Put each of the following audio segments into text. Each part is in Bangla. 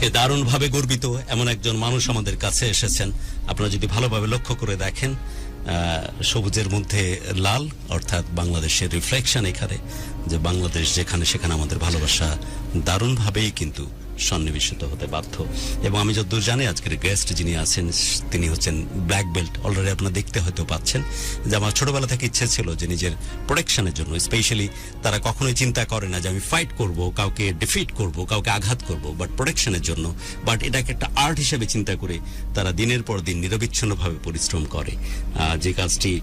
আজকে দারুণভাবে গর্বিত এমন একজন মানুষ আমাদের কাছে এসেছেন। আপনারা যদি ভালোভাবে লক্ষ্য করে দেখেন, সবুজের মধ্যে লাল, অর্থাৎ বাংলাদেশের রিফ্লেকশন এখানে, যে বাংলাদেশ যেখানে সেখানে আমাদের ভালোবাসা দারুণভাবেই কিন্তু সন্নিবেশিত হতে বাধ্য। এবং আমি যতদূর জানি আজকের গেস্ট যিনি আছেন তিনি হচ্ছেন ব্ল্যাক বেল্ট। অলরেডি আপনারা দেখতে হয়তো পাচ্ছেন যে আমার ছোটবেলা থেকে ইচ্ছে ছিল যে নিজের প্রোটেকশনের জন্য, স্পেশালি তারা কখনোই চিন্তা করে না যে আমি ফাইট করব, কাউকে ডিফিট করব, কাউকে আঘাত করব, বাট প্রোটেকশনের জন্য, বাট এটাকে একটা আর্ট হিসেবে চিন্তা করে তারা দিনের পর দিন নিরবিচ্ছিন্নভাবে পরিশ্রম করে। যে কাজটি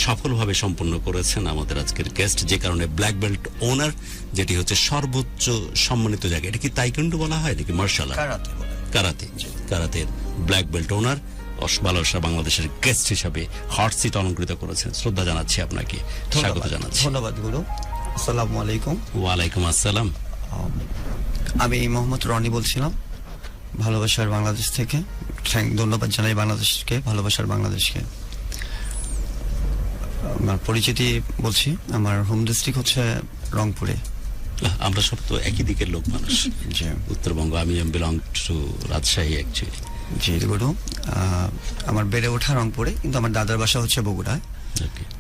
সফলভাবে সম্পন্ন করেছেন আমাদের আজকের গেস্ট, যে কারণে ব্ল্যাক বেল্ট ওনার, যেটি হচ্ছে সর্বোচ্চ সম্মানিত জায়গা। এটা কি তাইকোন্ডো বলা হয় নাকি মার্শাল আর্ট? কারাতের ব্ল্যাক বেল্ট ওনার ভালোবাসা বাংলাদেশের গেস্ট হিসাবে হট সিট অলঙ্কৃত করেছেন। শ্রদ্ধা জানাচ্ছি আপনাকে, স্বাগত জানাচ্ছি। ধন্যবাদ গুরু। আসসালামু আলাইকুম। ওয়ালাইকুম আসসালাম। আমি মোহাম্মদ রনি বলছিলাম ভালোবাসার বাংলাদেশ থেকে। ধন্যবাদ জানাই বাংলাদেশকে, ভালোবাসার বাংলাদেশকে। আমার পরিচিতি বলছি, আমার হোম ডিস্ট্রিক্ট হচ্ছে রংপুরে। আমরা সব তো একই দিকের লোক মানুষ, উত্তরবঙ্গ। আমি বিলং টু রাজশাহী অ্যাকচুয়ালি। জি গুরু, আমার বেড়ে ওঠা রংপুরে, কিন্তু আমার দাদার বাসা হচ্ছে বগুড়ায়।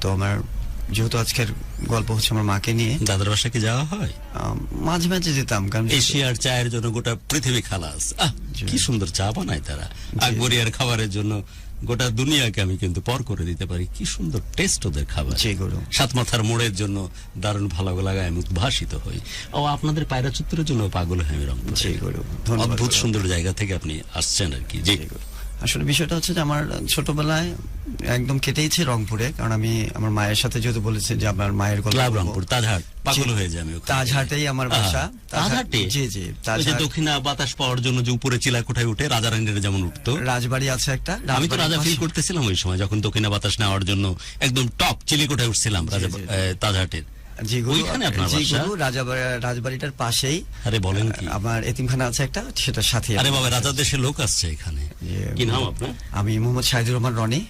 তো আমার যেহেতু আজকের গল্প হচ্ছে আমার মাকে নিয়ে। দাদার বাসা কি যাওয়া হয়? মাঝে মাঝে যেতাম, কারণ এশিয়ার চায়ের জন্য গোটা পৃথিবী খালাস। কি সুন্দর চা বানায় তারা। আকবরিয়ার খাবারের জন্য গোটা দুনিয়াকে আমি কিন্তু পর করে দিতে পারি। কি সুন্দর টেস্ট ওদের খাবার। সাত মাথার মোড়ের জন্য দারুণ ভালো লাগায় আমি উদ্ভাসিত হই। ও আপনাদের পায়রা চত্বরের জন্য পাগল হয় আমি রংপুর। অদ্ভুত সুন্দর জায়গা থেকে আপনি আসছেন আর কি। জি, আসলে বিষয়টা হচ্ছে যে আমার ছোটবেলায় একদম কেটেইছে রংপুরে, কারণ আমি আমার মায়ের সাথে যেহেতু বলেছি যে আমার মায়ের গল্প রংপুর তাজহাট, পাগল হয়ে যায় আমি। তাজহাটেই আমার বাসা। তাজহাটে? জি জি। দক্ষিণা বাতাস পাওয়ার জন্য যে উপরে চিলাকোঠায় উঠে রাজা রানীরা যেমন উঠতো, রাজবাড়ি আছে একটা। আমি তো রাজা ফিল করতেছিলাম ওই সময় যখন দক্ষিণা বাতাস নেওয়ার জন্য একদম টপ চিলিকোঠায় উঠছিলাম তাজহাটের। জি গুরু, রাজবাড়িটার পাশেই। আরে বলেন কি? আমার এতিমখানা আছে একটা, সেটার সাথে। আরে বাবা, রাজার দেশের লোক আসছে এখানে। কি নাম আপনার? আমি মোহাম্মদ শাহিদুর রহমান রনি।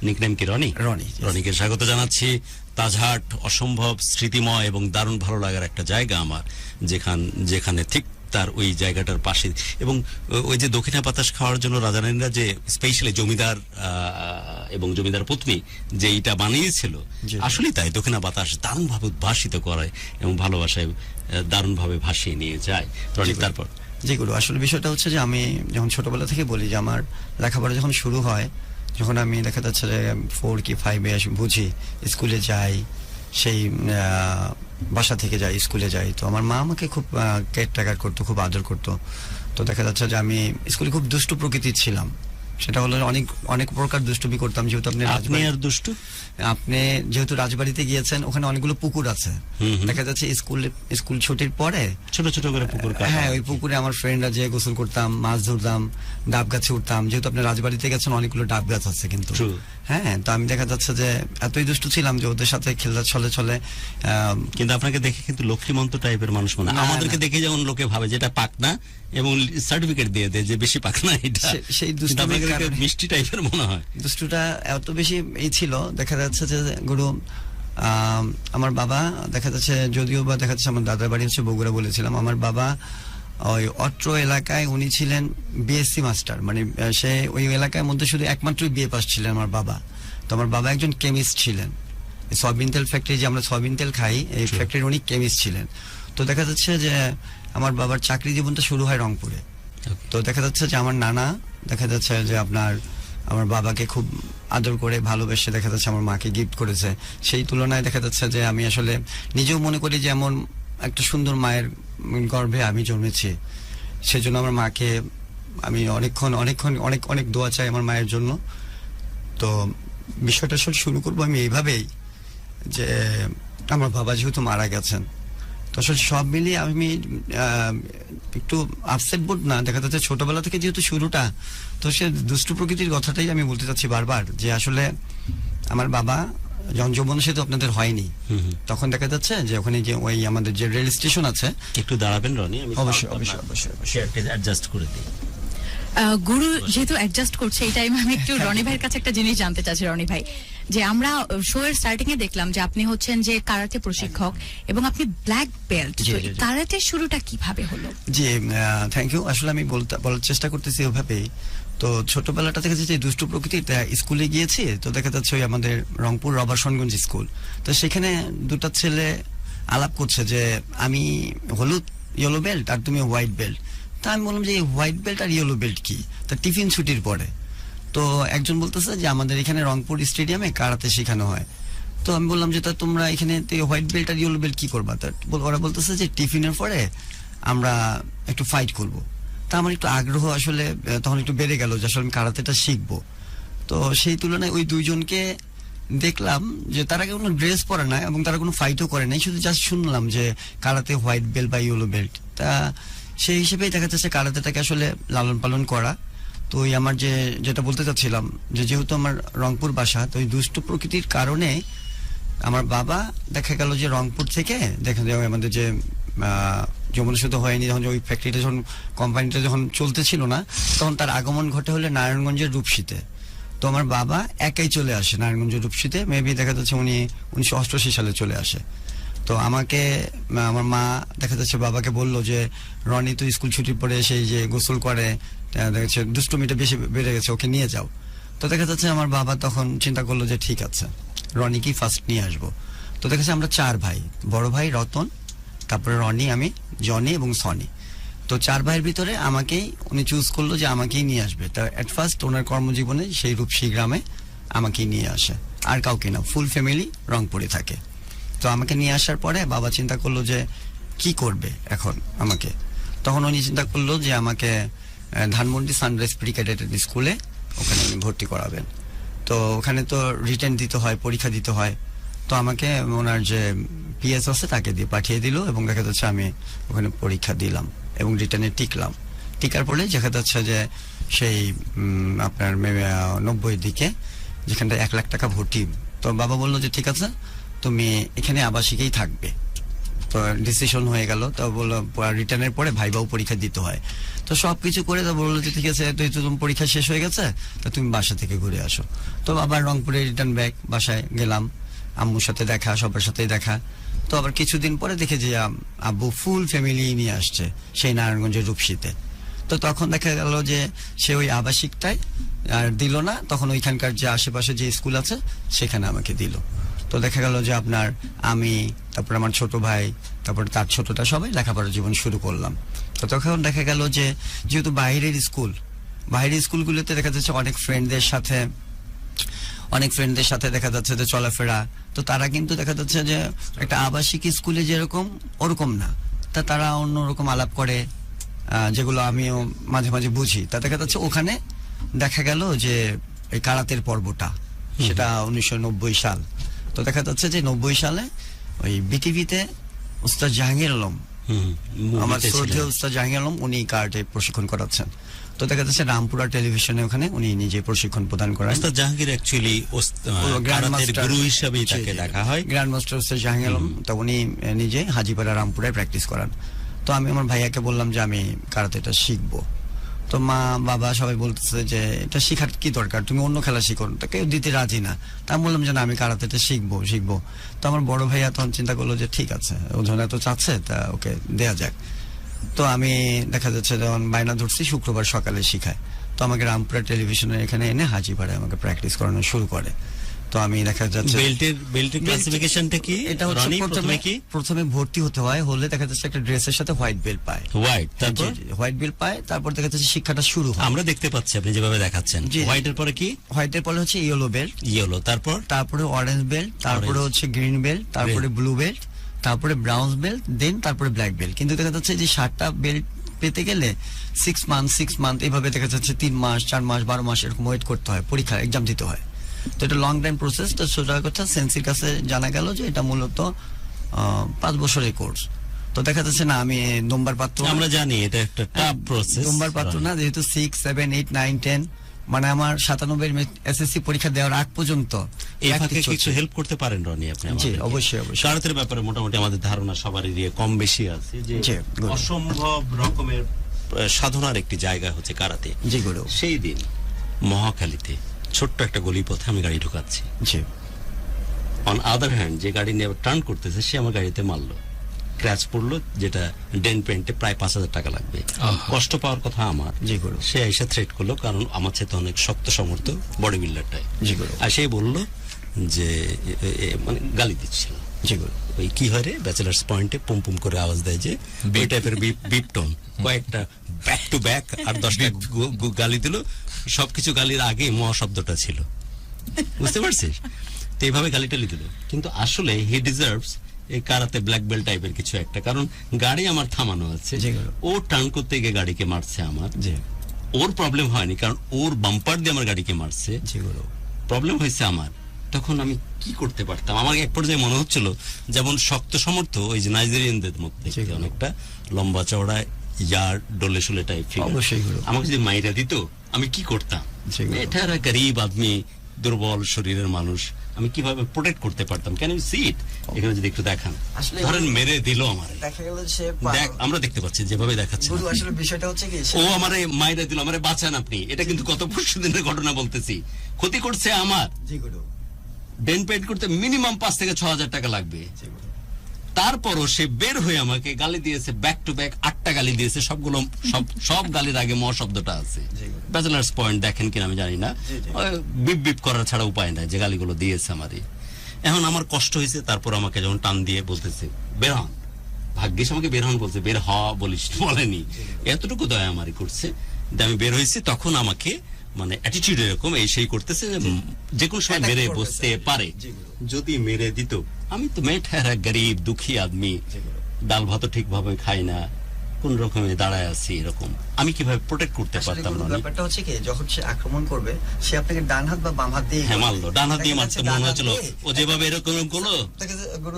নিকনেম কি রনি? রনি। রনিকে স্বাগত জানাচ্ছি। তাজহাট অসম্ভব স্মৃতিময় এবং দারুণ ভালো লাগার একটা জায়গা আমার, যেখানে ঠিক তার ওই জায়গাটার পাশে। এবং ওই যে দক্ষিণা বাতাস খাওয়ার জন্য রাজারানীরা যে স্পেশালি জমিদার এবং জমিদার পত্নী যে এইটা বানিয়েছিল, আসলেই তাই। দক্ষিণা বাতাস দারুণভাবে উদ্ভাসিত করায় এবং ভালোবাসায় দারুণভাবে ভাসিয়ে নিয়ে যায়। তারপর যেগুলো আসলে বিষয়টা হচ্ছে যে আমি যখন ছোটবেলা থেকে বলি যে আমার লেখাপড়া যখন শুরু হয়, যখন আমি দেখা যাচ্ছে যে 4 কি 5-এ বুঝি, স্কুলে যাই, সেই বাসা থেকে যাই, স্কুলে যাই, তো আমার মা আমাকে খুব কেয়ারটেকার করতো, খুব আদর করতো। তো দেখা যাচ্ছে যে আমি স্কুলে খুব দুষ্টু প্রকৃতির ছিলাম। সেটা হলো অনেক প্রকার দুষ্টুমি করতাম। যেহেতু আপনি যেহেতু রাজবাড়িতে গিয়েছেন, ওখানে অনেকগুলো পুকুর আছে। দেখা যাচ্ছে স্কুল ছুটির পরে ছোট ছোট করে পুকুর, হ্যাঁ, ওই পুকুরে আমার ফ্রেন্ডরা যে গোসল করতাম, মাছ ধরতাম, ডাব গাছে উঠতাম। যেহেতু আপনি রাজবাড়িতে গেছেন, অনেকগুলো ডাব গাছ আছে কিন্তু। হ্যাঁ, তো আমি দেখা যাচ্ছে যে এতই দুষ্টু ছিলাম যে ওদের সাথে খেলতে চলে। কিন্তু আপনাকে দেখে কিন্তু লক্ষ্মীমন্ত টাইপের মানুষ মনে হয়। আমাদেরকে দেখে যেমন লোকে ভাবে যেটা পাকনা, এবং সার্টিফিকেট দিয়ে দেয় যে বেশি পাকনা, এটা সেই দুষ্টু মিষ্টি টাইপের মনে হয়। দুষ্টুটা এত বেশি এই ছিল। দেখা যাচ্ছে যে গুরু, আমার বাবা দেখা যাচ্ছে, যদিও বা দেখা যাচ্ছে আমার দাদার বাড়ি হচ্ছে বগুড়া বলেছিলাম, আমার বাবা ওই অত্র এলাকায় উনি ছিলেন বিএসসি মাস্টার। মানে সে ওই এলাকার মধ্যে শুধু একমাত্রই বিএ পাস ছিলেন আমার বাবা। তো আমার বাবা একজন কেমিস্ট ছিলেন। সয়াবিন তেল ফ্যাক্টরি, যে আমরা সয়াবিন তেল খাই, এই ফ্যাক্টরির উনি কেমিস্ট ছিলেন। তো দেখা যাচ্ছে যে আমার বাবার চাকরি জীবনটা শুরু হয় রংপুরে। তো দেখা যাচ্ছে যে আমার নানা দেখা যাচ্ছে যে আমার বাবাকে খুব আদর করে ভালোবেসে দেখা যাচ্ছে আমার মাকে গিফট করেছে। সেই তুলনায় দেখা যাচ্ছে যে আমি আসলে নিজেও মনে করি যে এমন একটা সুন্দর মায়ের গর্ভে আমি জন্মেছি। সেজন্য আমার মাকে আমি অনেক দোয়া চাই আমার মায়ের জন্য। তো বিষয়টা শুরু করবো আমি এইভাবেই যে আমার বাবা যেহেতু মারা গেছেন, তো আসলে সব মিলিয়ে আমি একটু আপসেট বোধ না। দেখা যাচ্ছে ছোটবেলা থেকে যেহেতু শুরুটা, তো সে দুষ্টু প্রকৃতির কথাটাই আমি বলতে চাচ্ছি বারবার, যে আসলে আমার বাবা যখন যৌবন সেতু আপনাদের হয়নি, তখন দেখা যাচ্ছে যে ওখানে যে ওই আমাদের যে রেল স্টেশন আছে। একটু দাঁড়াবেন রনি, আমি অবশ্যই অ্যাডজাস্ট করে দিই। গুরু যেহেতু অ্যাডজাস্ট করছে, এই টাইমে আমি একটু রনি ভাইয়ের কাছে একটা জিনিস জানতে চাচ্ছি। রনি ভাই, যে আমরা শো এর স্টার্টিং এ দেখলাম যে আপনি হচ্ছেন যে কারাতে প্রশিক্ষক এবং আপনি ব্ল্যাক বেল্ট। জি, তো জি, জি। কারাতে শুরুটা কিভাবে হলো? জি, থ্যাংক ইউ। আসলে আমি বলার চেষ্টা করতেছি ওভাবেই। তো ছোটবেলাটা থেকে যে দুষ্টু প্রকৃতির স্কুলে গিয়েছি, তো দেখা যাচ্ছে ওই আমাদের রংপুর রবার্টসনগঞ্জ স্কুল, তো সেখানে দুটো ছেলে আলাপ করছে যে আমি হলুদ ইয়েলো বেল্ট আর তুমি হোয়াইট বেল্ট। তা আমি বললাম যে হোয়াইট বেল্ট আর ইয়েলো বেল্ট কি? তা টিফিন ছুটির পরে তো একজন বলতেছে যে আমাদের এখানে রংপুর স্টেডিয়ামে কারাতে শেখানো হয়। তো আমি বললাম যে তা তোমরা এখানে হোয়াইট বেল্ট আর ইয়েলো বেল্ট কি করবা? তা ওরা বলতেছে যে টিফিনের পরে আমরা একটু ফাইট করব। তা আমার একটু আগ্রহ আসলে তখন একটু বেড়ে গেল যে আসলে আমি কারাতেটা শিখবো। তো সেই তুলনায় ওই দুইজনকে দেখলাম যে তারা কোনো ড্রেস পরে না এবং তারা কোনো ফাইটও করে নাই, শুধু জাস্ট শুনলাম যে কারাতে হোয়াইট বেল্ট বা ইয়েলো বেল্ট। তা সেই হিসেবেই দেখা যাচ্ছে কারাতেটাকে আসলে লালন পালন করা। তো ওই আমার যেটা বলতে চাচ্ছিলাম যে যেহেতু আমার রংপুর বাসা, তো ওই দুষ্ট প্রকৃতির কারণে আমার বাবা দেখা গেল যে রংপুর থেকে দেখা যায় আমাদের যে যমুনা সেতু হয়নি, যখন ওই ফ্যাক্টরিটা যখন কোম্পানিটা যখন চলতেছিল না, তখন তার আগমন ঘটে হলে নারায়ণগঞ্জের রূপসীতে। তো আমার বাবা একাই চলে আসে নারায়ণগঞ্জের রূপসীতে, মেবি দেখা যাচ্ছে উনি 1988 সালে চলে আসে। তো আমাকে আমার মা দেখা যাচ্ছে বাবাকে বললো যে রনি তো স্কুল ছুটির পরে সেই যে গোসল করে, দেখা যাচ্ছে দুষ্টুমিটা বেশি বেড়ে গেছে, ওকে নিয়ে যাও। তো দেখা যাচ্ছে আমার বাবা তখন চিন্তা করলো যে ঠিক আছে রনিকেই ফার্স্ট নিয়ে আসবো। তো দেখা যাচ্ছে আমরা 4 ভাই, বড় ভাই রতন, তারপরে রনি, আমি, জনি এবং সনি। তো 4 ভাইয়ের ভিতরে আমাকেই উনি চুজ করলো যে আমাকেই নিয়ে আসবে। তা এট ফার্স্ট ওনার কর্মজীবনে সেই রূপসী গ্রামে আমাকেই নিয়ে আসে, আর কাউকে না, ফুল ফ্যামিলি রংপুরে থাকে। তো আমাকে নিয়ে আসার পরে বাবা চিন্তা করলো যে কি করবে এখন আমাকে। তখন উনি চিন্তা করলো যে আমাকে ধানমন্ডি সানরাইজ প্রি ক্যাডেটেড স্কুলে ওখানে উনি ভর্তি করাবেন। তো ওখানে তো রিটেন দিতে হয়, পরীক্ষা দিতে হয়। তো আমাকে ওনার যে পিএস আছে তাকে দিয়ে পাঠিয়ে দিল এবং দেখা যাচ্ছে আমি ওখানে পরীক্ষা দিলাম এবং রিটার্নে টিকলাম। টিকার পরে দেখা যাচ্ছে যে সেই আপনার 90 দিকে যেখানটা 1 লাখ টাকা ভর্তি। তো বাবা বললো যে ঠিক আছে তুমি এখানে আবাসিকেই থাকবে। তো ডিসিশন হয়ে গেল। তো বললো রিটার্নের পরে ভাইবাও পরীক্ষা দিতে হয়। তো সবকিছু করে তো বললো যে ঠিক আছে তো তোমার পরীক্ষা শেষ হয়ে গেছে, তা তুমি বাসা থেকে ঘুরে আসো। তো আবার রংপুরে রিটার্ন ব্যাক, বাসায় গেলাম, আম্মুর সাথে দেখা, সবার সাথেই দেখা। তো আবার কিছুদিন পরে দেখে যে আব্বু ফুল ফ্যামিলি নিয়ে আসছে সেই নারায়ণগঞ্জের রূপসীতে। তো তখন দেখা গেল যে সে ওই আবাসিকটাই আর দিল না, তখন ওইখানকার যে আশেপাশে যে স্কুল আছে সেখানে আমাকে দিল। তো দেখা গেল যে আপনার আমি, তারপর আমার ছোট ভাই, তারপর তার ছোটটা, সবাই লেখাপড়ার জীবন শুরু করলাম। তো তখন দেখা গেল যে যেহেতু বাইরের স্কুলগুলোতে দেখা যাচ্ছে অনেক ফ্রেন্ডদের সাথে দেখা যাচ্ছে যে চলাফেরা, তো তারা কিন্তু দেখা যাচ্ছে যে একটা আবাসিক স্কুলে যেরকম ওরকম না, তা তারা অন্যরকম আলাপ করে, যেগুলো আমিও মাঝে মাঝে বুঝি। তা দেখা যাচ্ছে ওখানে দেখা গেল যে এই কারাতের পর্বটা, সেটা 1990 সাল। তো দেখা যাচ্ছে যে 90 সালে ওই বিটিভিতে উস্তাদ জাহাঙ্গীর আলম, আমার শ্রদ্ধেয় উস্তাদ জাহাঙ্গীর আলম, উনি কারাটে প্রশিক্ষণ করাচ্ছেন। তো দেখা যাচ্ছে রামপুরা টেলিভিশনে ওখানে উনি নিজে প্রশিক্ষণ প্রদান করেন। উস্তাদ জাহাঙ্গীর অ্যাকচুয়ালি কারাতের গুরু হিসেবেই তাকে দেখা হয়, গ্র্যান্ড মাস্টার উস্তাদ জাহাঙ্গীর আলম। তো উনি নিজে হাজীপাড়া রামপুরায় প্র্যাকটিস করান। তো আমি আমার ভাইয়াকে বললাম যে আমি কারাতেটা শিখবো। তো মা বাবা সবাই বলতেছে যে এটা শিখার কি দরকার, তুমি অন্য খেলা শিখো। তো কেউ দিতে রাজি না। তা আমি বললাম যে না, আমি কারাতেটা শিখবো। তো আমার বড় ভাইয়া তখন চিন্তা করলো যে ঠিক আছে, ও যখন এত চাচ্ছে তা ওকে দেয়া যাক। তো আমি দেখা যাচ্ছে যখন বায়না ধরছি শুক্রবার সকালে শিখায়, তো আমাকে রামপুরা টেলিভিশনের এখানে এনে হাজীপাড়ায় আমাকে প্র্যাকটিস করানো শুরু করে। তো আমি দেখা যাচ্ছে বেল্টের ক্লাসিফিকেশনটা কি, এটা হচ্ছে প্রথমে ভর্তি হতে হয়, হলে দেখা যাচ্ছে একটা ড্রেসের সাথে হোয়াইট বেল্ট পায়, হোয়াইট বেল্ট পায়, তারপর দেখা যাচ্ছে শিক্ষাটা শুরু হয়। আমরা দেখতে পাচ্ছি আপনি যেভাবে দেখাচ্ছেন। হোয়াইটের পরে কি? হোয়াইটের পরে হচ্ছে ইয়েলো বেল্ট, তারপরে অরেঞ্জ বেল্ট, তারপরে হচ্ছে গ্রিন বেল্ট, তারপরে ব্লু বেল্ট, তারপরে ব্রাউন বেল্ট, দেন তারপরে ব্ল্যাক বেল্ট। কিন্তু দেখা যাচ্ছে যে 7টা বেল্ট পেতে গেলে 6 মান্থ এইভাবে দেখা যাচ্ছে 3 মাস 4 মাস 12 মাস এরকম ওয়েট করতে হয়, পরীক্ষা এক্সাম দিতে হয়। তো এটা লং টাইম প্রসেস। তো সোজা কথা সেন্সির কাছে জানা গেল যে এটা মূলত 5 বছরের কোর্স। তো দেখা যাচ্ছে না আমি নম্বর পাত্র, আমরা জানি এটা একটা টাফ প্রসেস, নম্বর পাত্র না, যেহেতু 6, 7, 8, 9, 10 মানে আমার 97 এসএসসি পরীক্ষা দেওয়ার আগ পর্যন্ত এই ফাঁকে কিছু হেল্প করতে পারেন রনি আপনি? জি অবশ্যই। কারাতের ব্যাপারে মোটামুটি আমাদের ধারণা সবারই কম বেশি আছে যে অসম্ভব রকমের সাধনার একটি জায়গা হচ্ছে কারাতে। জি গুরু। সেই দিন মহাখালীতে ছোট্ট একটা গলিপথে আমি গাড়ি ঢুকাচ্ছি, অন আদার হ্যান্ড যে গাড়ি নিয়ে টার্ন করতেছে সে আমার গাড়িতে মারলো, ক্র্যাচ পড়লো, যেটা ডেন পেন্টে প্রায় 5,000 টাকা লাগবে। কষ্ট পাওয়ার কথা আমার, জি গুরু। সে এসে থ্রেট করলো, কারণ আমার সাথে অনেক শক্ত সমর্থ বডি বিল্ডারটাই। জি গুরু। আর সে বললো যে মানে গালি দিচ্ছিল। জি গুরু। ওই কি হয় রে ব্যাচেলার্স পয়েন্টে পুম পুম করে আওয়াজ দেয় যে ওই টাইপের বিপ টোন, কয়েকটা ব্যাক টু ব্যাক আর 10টা গালি দিল। সবকিছু গালির আগে ম শব্দটা ছিল, বুঝতে পারছিস? তো এইভাবে গালি টালি দিল, কিন্তু আসলে হি ডিজার্ভস এই কারাতে ব্ল্যাক বেল্ট টাইপের কিছু একটা, কারণ গাড়ি আমার থামানো আছে, ও টার্ন করতে গিয়ে গাড়িকে মারছে আমার। ওর প্রবলেম হয়নি, কারণ ওর বাম্পার দিয়ে আমার গাড়িকে মারছে, প্রবলেম হয়েছে আমার। তখন আমি কি করতে পারতাম? আমার এক পর্যায়ে মনে হচ্ছিল যেমন শক্ত সমর্থ ওই যে নাইজেরিয়ানদের মধ্যে অনেকটা লম্বা চওড়া ইয়ার ডোলে শুলে টাইপ ফিগার, আমাকে যদি মাইরা দিত আমি কি করতাম? এটা গরিব আদমি, দুর্বল শরীরের মানুষ, আমি কিভাবে প্রোটেক্ট করতে পারতাম? ক্যান ইউ সি ইট? এখানে যদি একটু দেখান, ধরেন মেরে দিল আমার, দেখ আমরা দেখতে পাচ্ছি যেভাবে দেখাচ্ছে, আসলে বিষয়টা হচ্ছে কি ও আমারে মাইরা দিল, আমারে বাঁচান আপনি। এটা কিন্তু গত পরশু দিনের ঘটনা বলতেছি, ক্ষতি করছে আমার। ডেন পেড করতে মিনিমাম 5 থেকে 6,000 টাকা লাগবে। তারপরও সে বের হয়ে আমাকে গালি দিয়েছে, ব্যাক টু ব্যাক 8টা গালি দিয়েছে, সবগুলো সব গালির আগে ম শব্দটা আছে। ব্যাচেলার্স পয়েন্ট দেখেন কিনা আমি জানি না, বিপ বিপ করার ছাড়া উপায় নাই যে গালিগুলো দিয়েছে আমারই। এখন আমার কষ্ট হয়েছে, তারপর আমাকে যখন টান দিয়ে বলতেছে বের হন, ভাগ্যিস আমাকে বের হন বলছে, বের হ বলিস বলেনি, এতটুকু দয়া আমারই করছে। আমি বের হয়েছি, তখন আমাকে মানে অ্যাটিটিউড এরকম এই সেই করতেছে যে কোনো সময় মেরে বসতে পারে। যদি মেরে দিত, আমি তো মেয়েটা গরিব দুঃখী আদমি, ডাল ভাত ঠিক ভাবে খাই না, কোন রকমে দাঁড়ায় আছি, এরকম আমি কিভাবে প্রোটেক্ট করতে পারতাম না? ব্যাপারটা হচ্ছে কি, যখন সে আক্রমণ করবে সে আপনাকে ডান হাত বা বাম হাত দিয়ে মারলো, ডান হাত দিয়ে মারতে মনে হচ্ছিল, ও যেভাবে এরকম করলো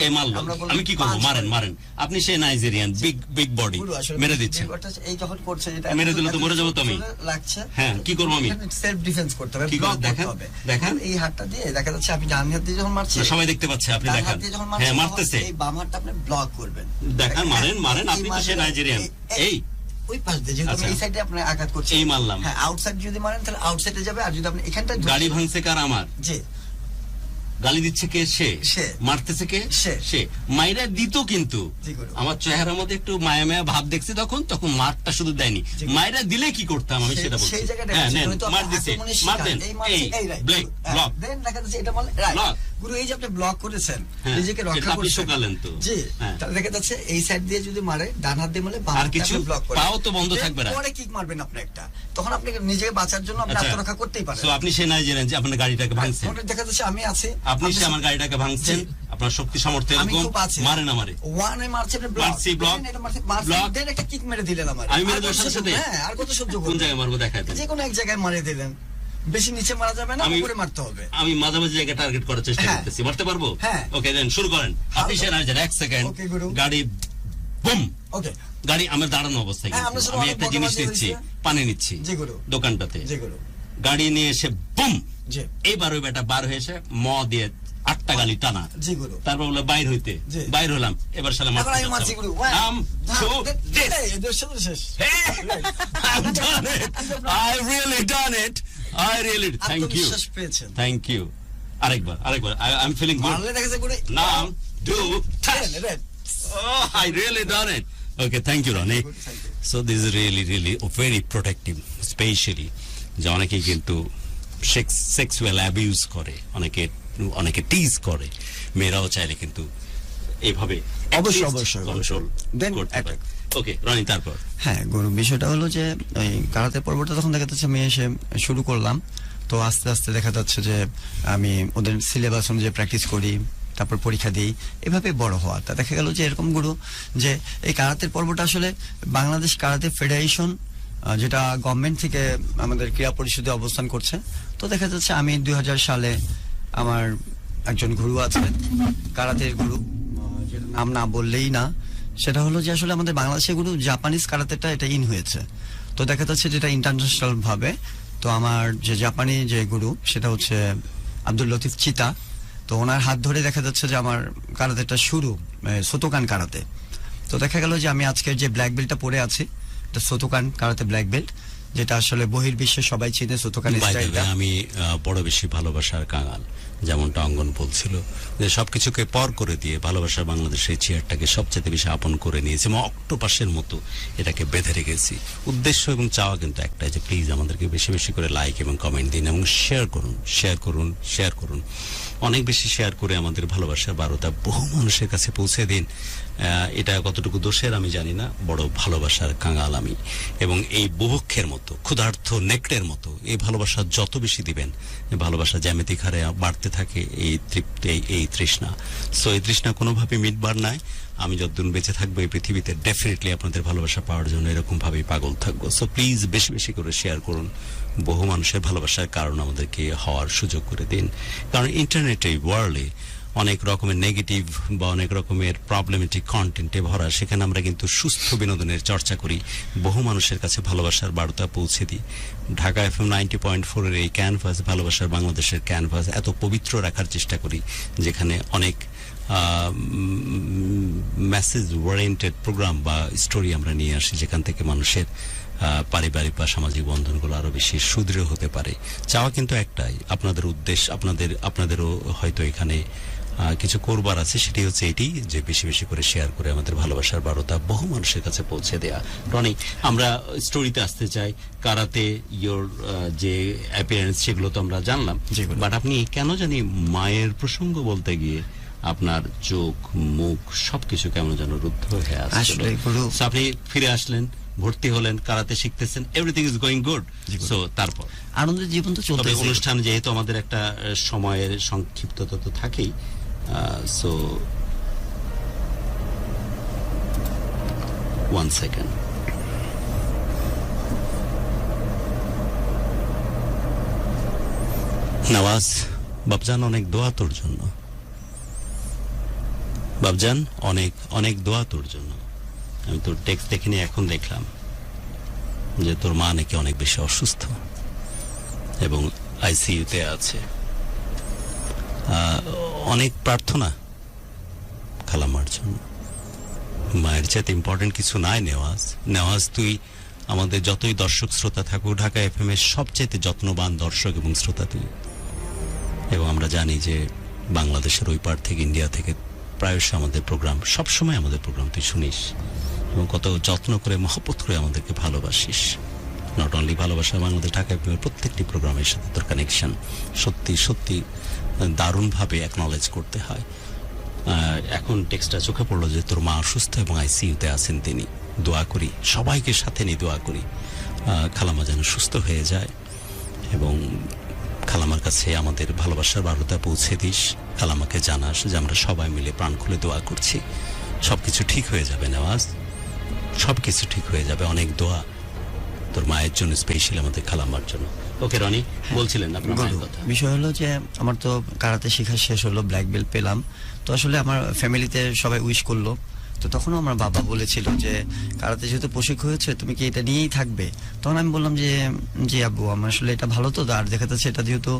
এ মারলো, আমি কি করবো? মারেন মারেন, আপনি সে নাইজেরিয়ান বিগ বিগ বডি, মেরে দিচ্ছেন, এই যখন করছে এটা মেরে দিলে তো মরে যাবো তো আমি, লাগছে। হ্যাঁ কি করবো আমি? সেলফ ডিফেন্স করতে হবে, ব্লক করতে হবে। দেখেন এই হাতটা দিয়ে দেখা যাচ্ছে আপনি ডান হাত দিয়ে যখন মারছেন, সবাই দেখতে পাচ্ছে, আপনি দেখেন, হ্যাঁ মারতেছে, এই বাম হাতটা আপনি ব্লক করবেন, দেখেন মারেন মারেন, আপনি তো সে নাইজেরিয়ান। এই ওই পাশ দিয়ে যেহেতু এই সাইডে আপনি আঘাত করছেন, এই মারলাম, হ্যাঁ আউটসাইড যদি মারেন তাহলে আউটসাইডে যাবে, আর যদি আপনি এখানটা গাড়ি ভাঙছে কার? আমার। জি। গালি দিচ্ছে কে? সে। মারতেছে কে? সে। মাইরা দিত, কিন্তু আমার চেহারার মধ্যে একটু মায়া মায়া ভাব দেখছি তখন মারটা শুধু দেয়নি, মাইরা দিলে কি করতাম আমি সেটা বলছি। হ্যাঁ নেন, মার দিছে, মার দেন, এই ব্লেক ব্লক দেন, দেখা যাচ্ছে এটা বলে রাইট। গুরু এই যে আপনি ব্লক করেছেন, নিজেকে রক্ষা করতে শুকালেন তো, জি। তাহলে দেখা যাচ্ছে এই সাইড দিয়ে যদি মারে, ডান হাত দিয়ে মারলে বাম হাত দিয়ে ব্লক করে, পাও তো বন্ধ থাকবে না, পরে কিক মারবেন আপনি একটা, তখন আপনি নিজেকে বাঁচার জন্য আপনি আত্মরক্ষা করতেই পারেন। সো আপনি সে নাইজেরিয়ান যে আপনার গাড়িটাকে ভাঙছেন, দেখা যাচ্ছে আমি আছি, আপনি সে আমার গাড়িটাকে ভাঙছেন, আপনার শক্তি সামর্থ্য এরকম, মারেন আমারে, ওয়ানে মারছে আপনি ব্লক, এটা মারছে, ব্লক দেন, একটা কিক মেরে দিলেন আমার, আমি মেরে দেওয়ার সাথে হ্যাঁ, আর কত সহ্য করব? কোন জায়গায় মারবো দেখায় দেন, যে কোনো এক জায়গায় মারে দিলেন, বেশি নিচে মারা যাবে না, উপরে মারতে হবে। আমি মাঝামাঝি জায়গায় টার্গেট করার চেষ্টা করতেছি, মারতে পারবো? ওকে দেন, শুরু করেন আপনি। সে নাইজের 1 সেকেন্ড, গাড়ি বুম, ওকে গাড়ি আমার দাঁড়ানো অবস্থায়, আমি একটা জিনিস নিচ্ছি, পানি নিচ্ছি দোকানটাতে, গাড়ি নিয়ে এসে বুম, এইবার ওই বেটা বার হয়ে এসে ম দিয়ে 8টা গালি টানা, তারপর বলে বাইর হইতে, বাইর হলাম, এবার সালা মারতে I really done it. Thank you. আরেকবার I'm feeling good. Now do touch. Oh, I really done it. Okay, thank you, Ronnie. So this is really very protective, especially যে অনেকে কিন্তু সেক্সুয়াল অ্যাবিউজ করে, অনেকে টিজ করে, মেয়েরাও চাইলে কিন্তু এইভাবে অবশ্যই কন্ট্রোল করতে পারে। ওকে রনি, তারপর? হ্যাঁ গুরু, বিষয়টা হলো যে ওই কারাতে পর্বটা তখন দেখা যাচ্ছে আমি এসে শুরু করলাম, তো আস্তে আস্তে দেখা যাচ্ছে যে আমি ওদের সিলেবাস অনুযায়ী প্র্যাকটিস করি, তারপর পরীক্ষা দিই, এভাবে বড় হওয়া। তা দেখা গেল যে এরকম গুরু যে এই কারাতের পর্বটা আসলে বাংলাদেশ কারাতে ফেডারেশন, যেটা গভর্নমেন্ট থেকে আমাদের ক্রীড়া পরিষদে অবস্থান করছে, তো দেখা যাচ্ছে আমি 2000 সালে আমার একজন গুরু আছে কারাতের গুরু, যেটা নাম না বললেই না, সেটা হলো যে আসলে আমাদের বাংলাদেশের গুরু জাপানিজ কারাতেটা এটা ইন হয়েছে, তো দেখা যাচ্ছে যেটা ইন্টারন্যাশনাল ভাবে, তো আমার যে জাপানি যে গুরু সেটা হচ্ছে আব্দুল লতিফ চিতা, তো ওনার হাত ধরে দেখা যাচ্ছে যে আমার কারাতেটা শুরু, সোতোকান কারাতে। তো দেখা গেল যে আমি আজকের যে ব্ল্যাক বেল্টটা পরে আছি এটা সোতোকান কারাতে ব্ল্যাক বেল্ট, যেটা আসলে বহির্বিশ্বে সবাই চিনে সুতোকান By the way, স্টাইলটা। আমি বড় বেশি ভালোবাসার কাঙাল, যেমনটা অঙ্গন বলছিল, যে সবকিছুকে পর করে দিয়ে ভালোবাসার বাংলাদেশের চেয়ারটাকে সবচেয়ে বেশি আপন করে নিয়েছি এবং অক্টোপাসের মতো এটাকে বেঁধে রেখেছি। উদ্দেশ্য এবং চাওয়া কিন্তু একটাই, যে প্লিজ আমাদেরকে বেশি বেশি করে লাইক এবং কমেন্ট দিন এবং শেয়ার করুন, শেয়ার করুন, শেয়ার করুন, অনেক বেশি শেয়ার করে আমাদের ভালোবাসার বার্তা বহু মানুষের কাছে পৌঁছে দিন। এটা কতটুকু দোষের আমি জানি না, বড় ভালোবাসার কাঙাল আমি। এবং এই বুভুক্ষের মতো, ক্ষুধার্থ নেকড়ের মতো এই ভালোবাসা যত বেশি দিবেন, এই ভালোবাসা জ্যামিতিক হারে বাড়তে থাকে, এই তৃপ্তি, এই তৃষ্ণা। সো এই তৃষ্ণা কোনোভাবে মিটবার নাই। আমি যতদিন বেঁচে থাকবো এই পৃথিবীতে, ডেফিনেটলি আপনাদের ভালোবাসা পাওয়ার জন্য এরকম ভাবেই পাগল থাকবো। সো প্লিজ বেশি বেশি করে শেয়ার করুন, বহু মানুষের ভালোবাসার কারণ আমাদেরকে হওয়ার সুযোগ করে দিন। কারণ ইন্টারনেট এই ওয়ার্ল্ডে অনেক রকমের নেগেটিভ বা অনেক রকমের প্রবলেমেটিক কন্টেন্টে ভরা, সেখানে আমরা কিন্তু সুস্থ বিনোদনের চর্চা করি, বহু মানুষের কাছে ভালোবাসার বার্তা পৌঁছে দিই। ঢাকা FM 90.4 এর এই ক্যানভাস, ভালোবাসার বাংলাদেশের ক্যানভাস এত পবিত্র রাখার চেষ্টা করি, যেখানে অনেক মেসেজ ওরিয়েন্টেড প্রোগ্রাম বা স্টোরি আমরা নিয়ে আসি, যেখান থেকে মানুষের পারিবারিক বা সামাজিক বন্ধনগুলো আরো বেশি সুদৃঢ় হতে পারে। চাওয়া কিন্তু একটাই, আপনাদের উদ্দেশ্য, আপনাদেরও হয়তো এখানে কিছু করবার আছে, সেটি হচ্ছে এটি, যে বেশি বেশি করে শেয়ার করে আমাদের ভালোবাসার বার্তা বহু মানুষের কাছে পৌঁছে দেয়া। রনি, আমরা স্টোরিতে আসতে চাই। কারাতে ইয়োর যে অ্যাপিয়ারেন্স, সেগুলো তো আমরা জানলাম, বাট আপনি কেন জানি মায়ের প্রসঙ্গ বলতে গিয়ে আপনার চোখ, মুখ সবকিছু কেমন যেন রুদ্ধ হয়ে আসছিল। So, আপনি ফিরে আসলেন, ভর্তি হলেন, কারাতে শিখতেছেন, everything is going good. So তারপর আনন্দের জীবন তো তবে চলতেছে। অনুষ্ঠান যেহেতু আমাদের একটা সময়ের সংক্ষিপ্ততা তো থাকেই, সো 1 সেকেন্ড। নওয়াজ, বাবজান অনেক দোয়া তোর জন্য, বাবজান অনেক অনেক দোয়া তোর জন্য। আমি তোর টেক্সট দেখিনি, এখন দেখলাম যে তোর মা নাকি অনেক বেশি অসুস্থ এবং আইসিইউতে আছে। অনেক প্রার্থনা খালাম্মার জন্য। মায়ের চাইতে ইম্পর্টেন্ট কিছু নাই নেওয়াজ। নেওয়াজ, তুই আমাদের যতই দর্শক শ্রোতা থাকুক, ঢাকা FM এর সবচেয়ে যত্নবান দর্শক এবং শ্রোতা তুই। এবং আমরা জানি যে বাংলাদেশের ওই পার থেকে, ইন্ডিয়া থেকে প্রায়শই আমাদের প্রোগ্রাম, সবসময় আমাদের প্রোগ্রাম তুই শুনিস এবং কত যত্ন করে, মহব্বত করে আমাদেরকে ভালোবাসিস। নট অনলি ভালোবাসা, বাংলাদেশ ঢাকা FM এর প্রত্যেকটি প্রোগ্রামের সাথে তোর কানেকশন সত্যি সত্যি দারুণভাবে অ্যাকনলেজ করতে হয়। এখন টেক্সটটা চোখে পড়লো যে তোর মা অসুস্থ এবং আইসিইউতে আছেন তিনি। দোয়া করি, সবাইকে সাথে নিয়ে দোয়া করি খালামা যেন সুস্থ হয়ে যায় এবং খালামার কাছে আমাদের ভালোবাসার বার্তা পৌঁছে দিস। খালামাকে জানাস যে আমরা সবাই মিলে প্রাণ খুলে দোয়া করছি, সবকিছু ঠিক হয়ে যাবে নেওয়াজ, সবকিছু ঠিক হয়ে যাবে। অনেক দোয়া তোর মায়ের জন্য, স্পেশালি আমাদের খালাম্মার জন্য। ওকে রনি, বলছিলেন আপনার মায়ের কথা। বিষয় হলো যে আমার তো কারাতে শেখা শেষ হলো, ব্ল্যাক বেল্ট পেলাম, তো আসলে আমার ফ্যামিলিতে সবাই উইশ করলো। তো তখনও আমার বাবা বলেছিল যে কারাতে যেহেতু প্রশিক্ষণ হয়েছে, তুমি কি এটা নিয়েই থাকবে? তখন আমি বললাম যে জি আব্বু, আমার আসলে এটা ভালো, তো আর দেখা যাচ্ছে এটা যেহেতু